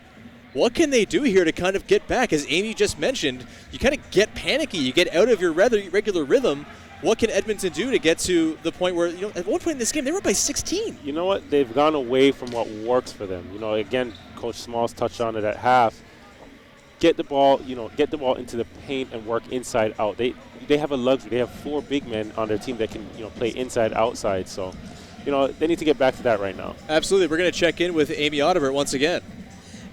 What can they do here to kind of get back? As Amy just mentioned, you kind of get panicky. You get out of your regular rhythm. What can Edmonton do to get to the point where, at one point in this game, they were up by 16? You know what? They've gone away from what works for them. Again, Coach Smalls touched on it at half. Get the ball into the paint and work inside out. They have a luxury. They have 4 big men on their team that can, play inside, outside. So, they need to get back to that right now. Absolutely. We're going to check in with Amy Audibert once again.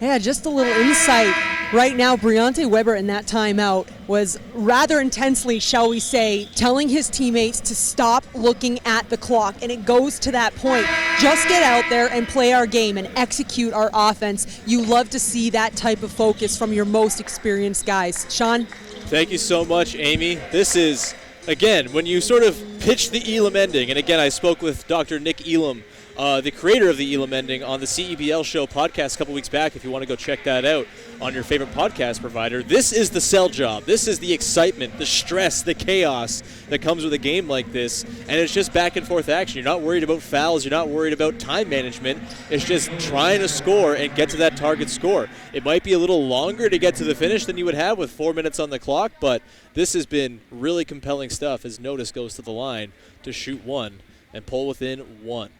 Yeah, just a little insight. Right now, Briante Weber in that timeout was rather intensely, shall we say, telling his teammates to stop looking at the clock. And it goes to that point. Just get out there and play our game and execute our offense. You love to see that type of focus from your most experienced guys. Sean? Thank you so much, Amy. This is, again, when you sort of pitch the Elam ending, and again, I spoke with Dr. Nick Elam, the creator of the Elam ending, on the CEBL show podcast a couple weeks back. If you want to go check that out on your favorite podcast provider, this is the sell job. This is the excitement, the stress, the chaos that comes with a game like this, and it's just back and forth action. You're not worried about fouls. You're not worried about time management. It's just trying to score and get to that target score. It might be a little longer to get to the finish than you would have with 4 minutes on the clock, but this has been really compelling stuff as Notice goes to the line to shoot 1 and pull within 1.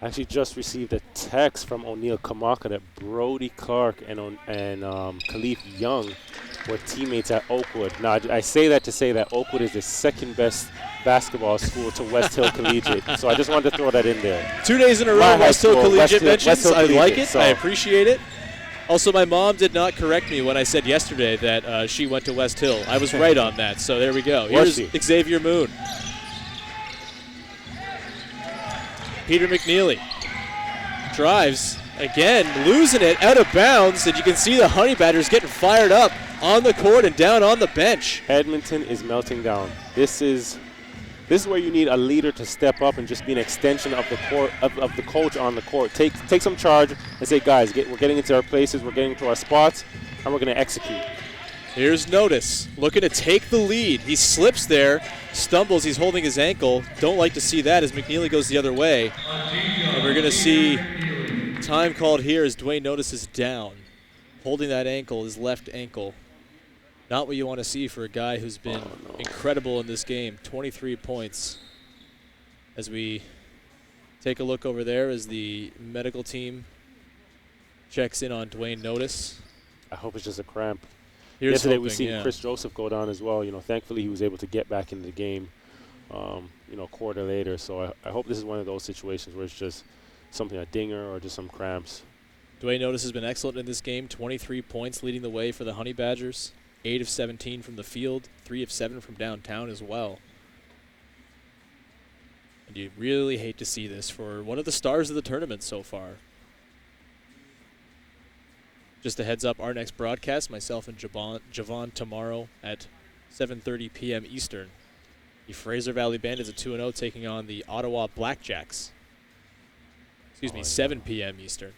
I actually just received a text from O'Neill Kamaka that Brody Clark and Khalif Young were teammates at Oakwood. Now, I say that to say that Oakwood is the second best basketball school to West Hill Collegiate. So I just wanted to throw that in there. 2 days in a row, West Hill Collegiate mentions. I like it. So. I appreciate it. Also, my mom did not correct me when I said yesterday that she went to West Hill. I was right on that, so there we go. Here's Xavier Moon. Peter McNeely drives again, losing it out of bounds, and you can see the Honey Badgers getting fired up on the court and down on the bench. Edmonton is melting down. This is where you need a leader to step up and just be an extension of the court of the coach on the court. Take some charge and say, guys, we're getting into our places, we're getting to our spots, and we're going to execute. Here's Notice looking to take the lead. He slips there, stumbles, he's holding his ankle. Don't like to see that as McNeely goes the other way. And we're going to see time called here as Dwayne Notice is down. Holding that ankle, his left ankle. Not what you want to see for a guy who's been incredible in this game. 23 points. As we take a look over there as the medical team checks in on Dwayne Notice. I hope it's just a cramp. Yesterday we seen Chris Joseph go down as well. Thankfully he was able to get back into the game, a quarter later. So I hope this is one of those situations where it's just something, a dinger or just some cramps. Dwayne Notice has been excellent in this game. 23 points leading the way for the Honey Badgers. 8 of 17 from the field, 3 of 7 from downtown as well. And you really hate to see this for one of the stars of the tournament so far. Just a heads up, our next broadcast, myself and Javon tomorrow at 7:30 p.m. Eastern. The Fraser Valley Bandits at 2-0 taking on the Ottawa Blackjacks. 7 p.m. Eastern.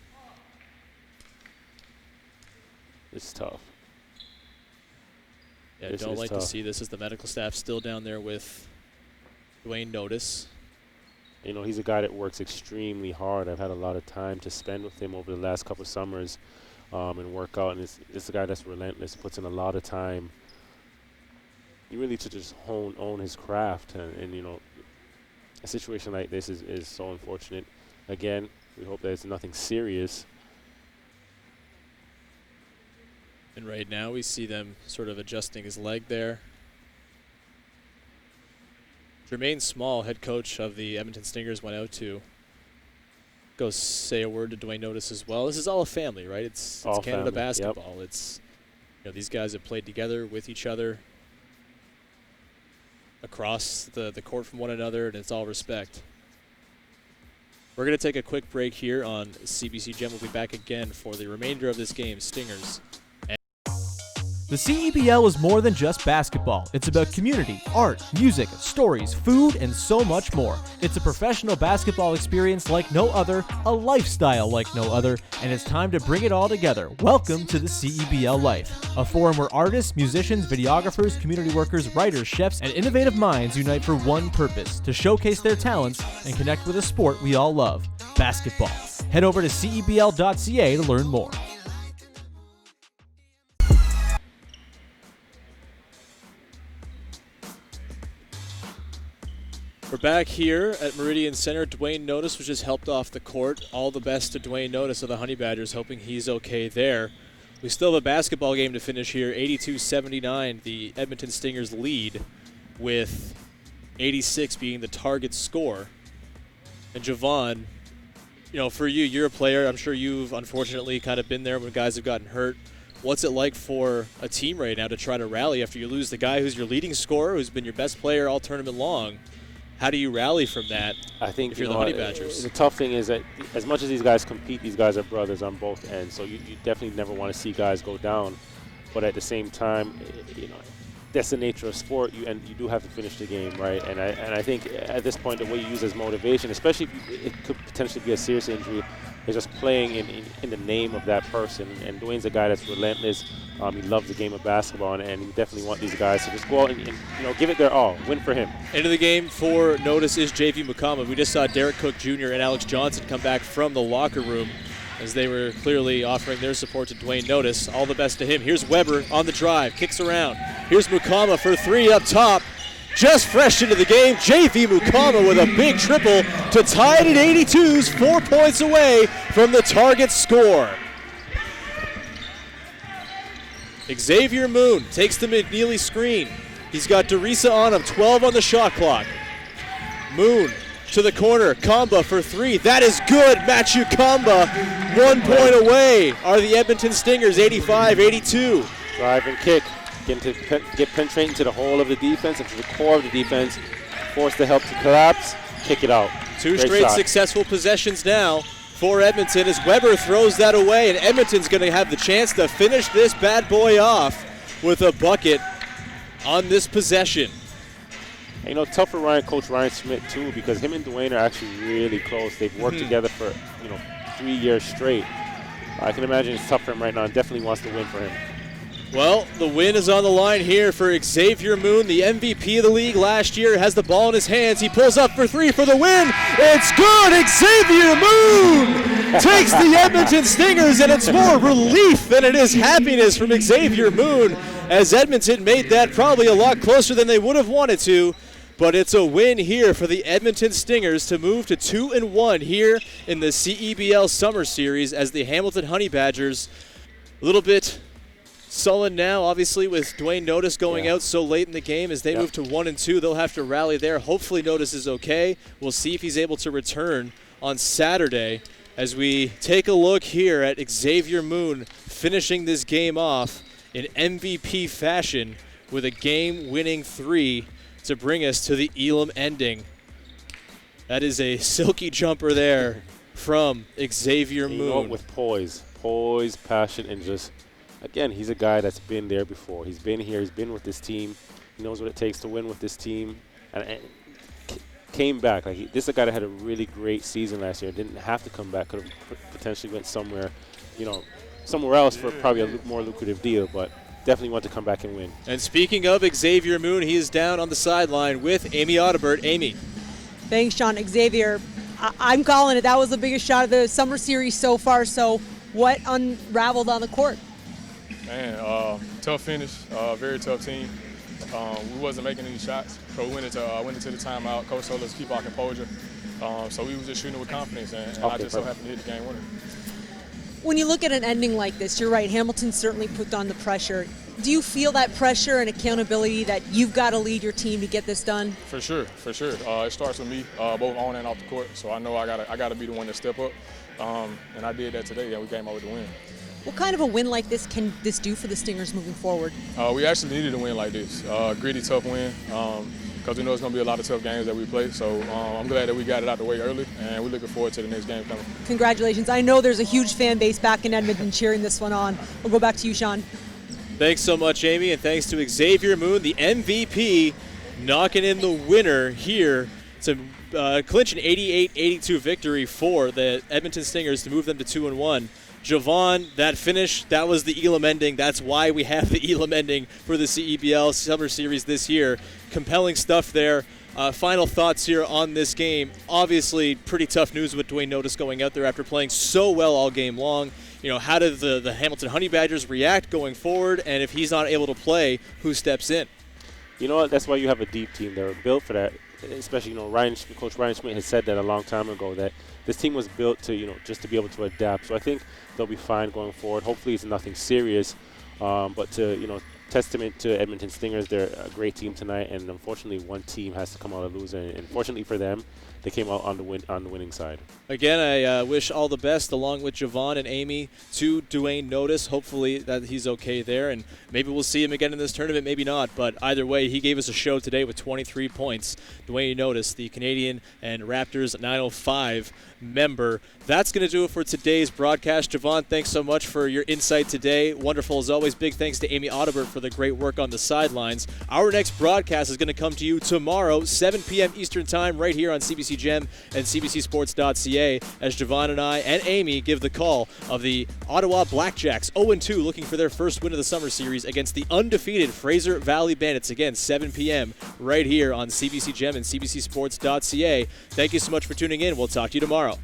It's tough. Yeah, don't like to see this as the medical staff still down there with Dwayne Notice. He's a guy that works extremely hard. I've had a lot of time to spend with him over the last couple of summers. and work out. And it's a guy that's relentless, puts in a lot of time. He really to just own his craft, and you know, a situation like this is so unfortunate. Again, we hope there's nothing serious. And right now we see them sort of adjusting his leg there. Jermaine Small, head coach of the Edmonton Stingers, went out to go say a word to Dwayne Notice as well. This is all a family, right? It's All Canada family, basketball. It's, you know, these guys have played together with each other across the court from one another, and it's all respect. We're going to take a quick break here on CBC Gem. We'll be back again for the remainder of this game, Stingers. The CEBL is more than just basketball. It's about community, art, music, stories, food, and so much more. It's a professional basketball experience like no other, a lifestyle like no other, and it's time to bring it all together. Welcome to the CEBL Life, a forum where artists, musicians, videographers, community workers, writers, chefs, and innovative minds unite for one purpose: to showcase their talents and connect with a sport we all love, basketball. Head over to CEBL.ca to learn more. We're back here at Meridian Center. Dwayne Notice was just helped off the court. All the best to Dwayne Notice of the Honey Badgers, hoping he's okay there. We still have a basketball game to finish here. 82-79, the Edmonton Stingers lead, with 86 being the target score. And Javon, you know, for you, you're a player. I'm sure you've unfortunately kind of been there when guys have gotten hurt. What's it like for a team right now to try to rally after you lose the guy who's your leading scorer, who's been your best player all tournament long? How do you rally from that? I think if you're the Honey Badgers? The tough thing is that as much as these guys compete, these guys are brothers on both ends. So you definitely never want to see guys go down. But at the same time, you know, that's the nature of sport. You do have to finish the game, right? And I think at this point, the way you use as motivation, especially if it could potentially be a serious injury, is just playing in the name of that person. And Dwayne's a guy that's relentless. He loves the game of basketball, and we definitely want these guys to just go out and you know, give it their all. Win for him. Into the game for Notice is JV Mukama. We just saw Derek Cook Jr. and Alex Johnson come back from the locker room as they were clearly offering their support to Dwayne Notice. All the best to him. Here's Weber on the drive, kicks around. Here's Mukama for three up top. Just fresh into the game, JV Mukama with a big triple to tie it at 82s, 4 points away from the target score. Xavier Moon takes the McNeely screen. He's got Derisa on him, 12 on the shot clock. Moon to the corner, Kamba for three. That is good, Matthew Kamba. 1 point away are the Edmonton Stingers, 85-82. Drive and kick. Get penetrating to the whole of the defense and to the core of the defense. Force the help to collapse. Kick it out. Two straight successful possessions now for Edmonton as Weber throws that away, and Edmonton's going to have the chance to finish this bad boy off with a bucket on this possession. And, you know, tough for Coach Ryan Smith too, because him and Dwayne are actually really close. They've worked together for 3 years straight. I can imagine it's tough for him right now, and definitely wants to win for him. Well, the win is on the line here for Xavier Moon, the MVP of the league last year, has the ball in his hands. He pulls up for three for the win. It's good! Xavier Moon takes the Edmonton Stingers, and it's more relief than it is happiness from Xavier Moon, as Edmonton made that probably a lot closer than they would have wanted to. But it's a win here for the Edmonton Stingers to move to 2-1 here in the CEBL Summer Series, as the Hamilton Honey Badgers, a little bit sullen now, obviously, with Dwayne Notice going out so late in the game. As they move to 1-2, they'll have to rally there. Hopefully Notice is okay. We'll see if he's able to return on Saturday, as we take a look here at Xavier Moon finishing this game off in MVP fashion with a game-winning three to bring us to the Elam ending. That is a silky jumper there from Xavier Moon. You know, with poise, passion, and just, again, he's a guy that's been there before. He's been here. He's been with this team. He knows what it takes to win with this team, and came back. This is a guy that had a really great season last year. Didn't have to come back. Could have potentially went somewhere, somewhere else for probably a more lucrative deal, but definitely want to come back and win. And speaking of Xavier Moon, he is down on the sideline with Amy Audibert. Amy. Thanks, Sean. Xavier, I'm calling it. That was the biggest shot of the Summer Series so far, so What unraveled on the court? Man, tough finish, very tough team. We wasn't making any shots, so we went into the timeout. Coach told us to keep our composure, so we was just shooting with confidence, and I just so happened to hit the game winner. When you look at an ending like this, you're right, Hamilton certainly put on the pressure. Do you feel that pressure and accountability that you've got to lead your team to get this done? For sure. It starts with me, both on and off the court, so I know I gotta be the one to step up, and I did that today, and we came out with the win. What kind of a win like this can this do for the Stingers moving forward? We actually needed a win like this. Gritty, tough win, because we know it's going to be a lot of tough games that we play. So I'm glad that we got it out the way early, and we're looking forward to the next game coming. Congratulations. I know there's a huge fan base back in Edmonton cheering this one on. We'll go back to you, Sean. Thanks so much, Amy, and thanks to Xavier Moon, the MVP, knocking in the winner here to clinch an 88-82 victory for the Edmonton Stingers to move them to 2-1. Javon, that finish, that was the Elam ending. That's why we have the Elam ending for the CEBL Summer Series this year. Compelling stuff there. Final thoughts here on this game. Obviously, pretty tough news with Dwayne Notice going out there after playing so well all game long. How do the Hamilton Honey Badgers react going forward? And if he's not able to play, who steps in? You know what? That's why you have a deep team. They're built for that. Especially, Coach Ryan Schmidt has said that a long time ago, that this team was built to, just to be able to adapt. So I think they'll be fine going forward. Hopefully it's nothing serious, but testament to Edmonton Stingers, they're a great team tonight, and unfortunately one team has to come out a loser, and fortunately for them, they came out on the winning side. Again, I wish all the best, along with Javon and Amy, to Dwayne Notice. Hopefully that he's okay there, and maybe we'll see him again in this tournament, maybe not. But either way, he gave us a show today with 23 points. Dwayne Notice, the Canadian and Raptors 905 member. That's going to do it for today's broadcast. Javon, thanks so much for your insight today. Wonderful as always. Big thanks to Amy Audibert for the great work on the sidelines. Our next broadcast is going to come to you tomorrow, 7 p.m. Eastern Time, right here on CBC Gem and CBCSports.ca, as Javon and I and Amy give the call of the Ottawa Blackjacks, 0-2, looking for their first win of the Summer Series against the undefeated Fraser Valley Bandits. Again, 7 p.m. right here on CBC Gem and CBCSports.ca. Thank you so much for tuning in. We'll talk to you tomorrow.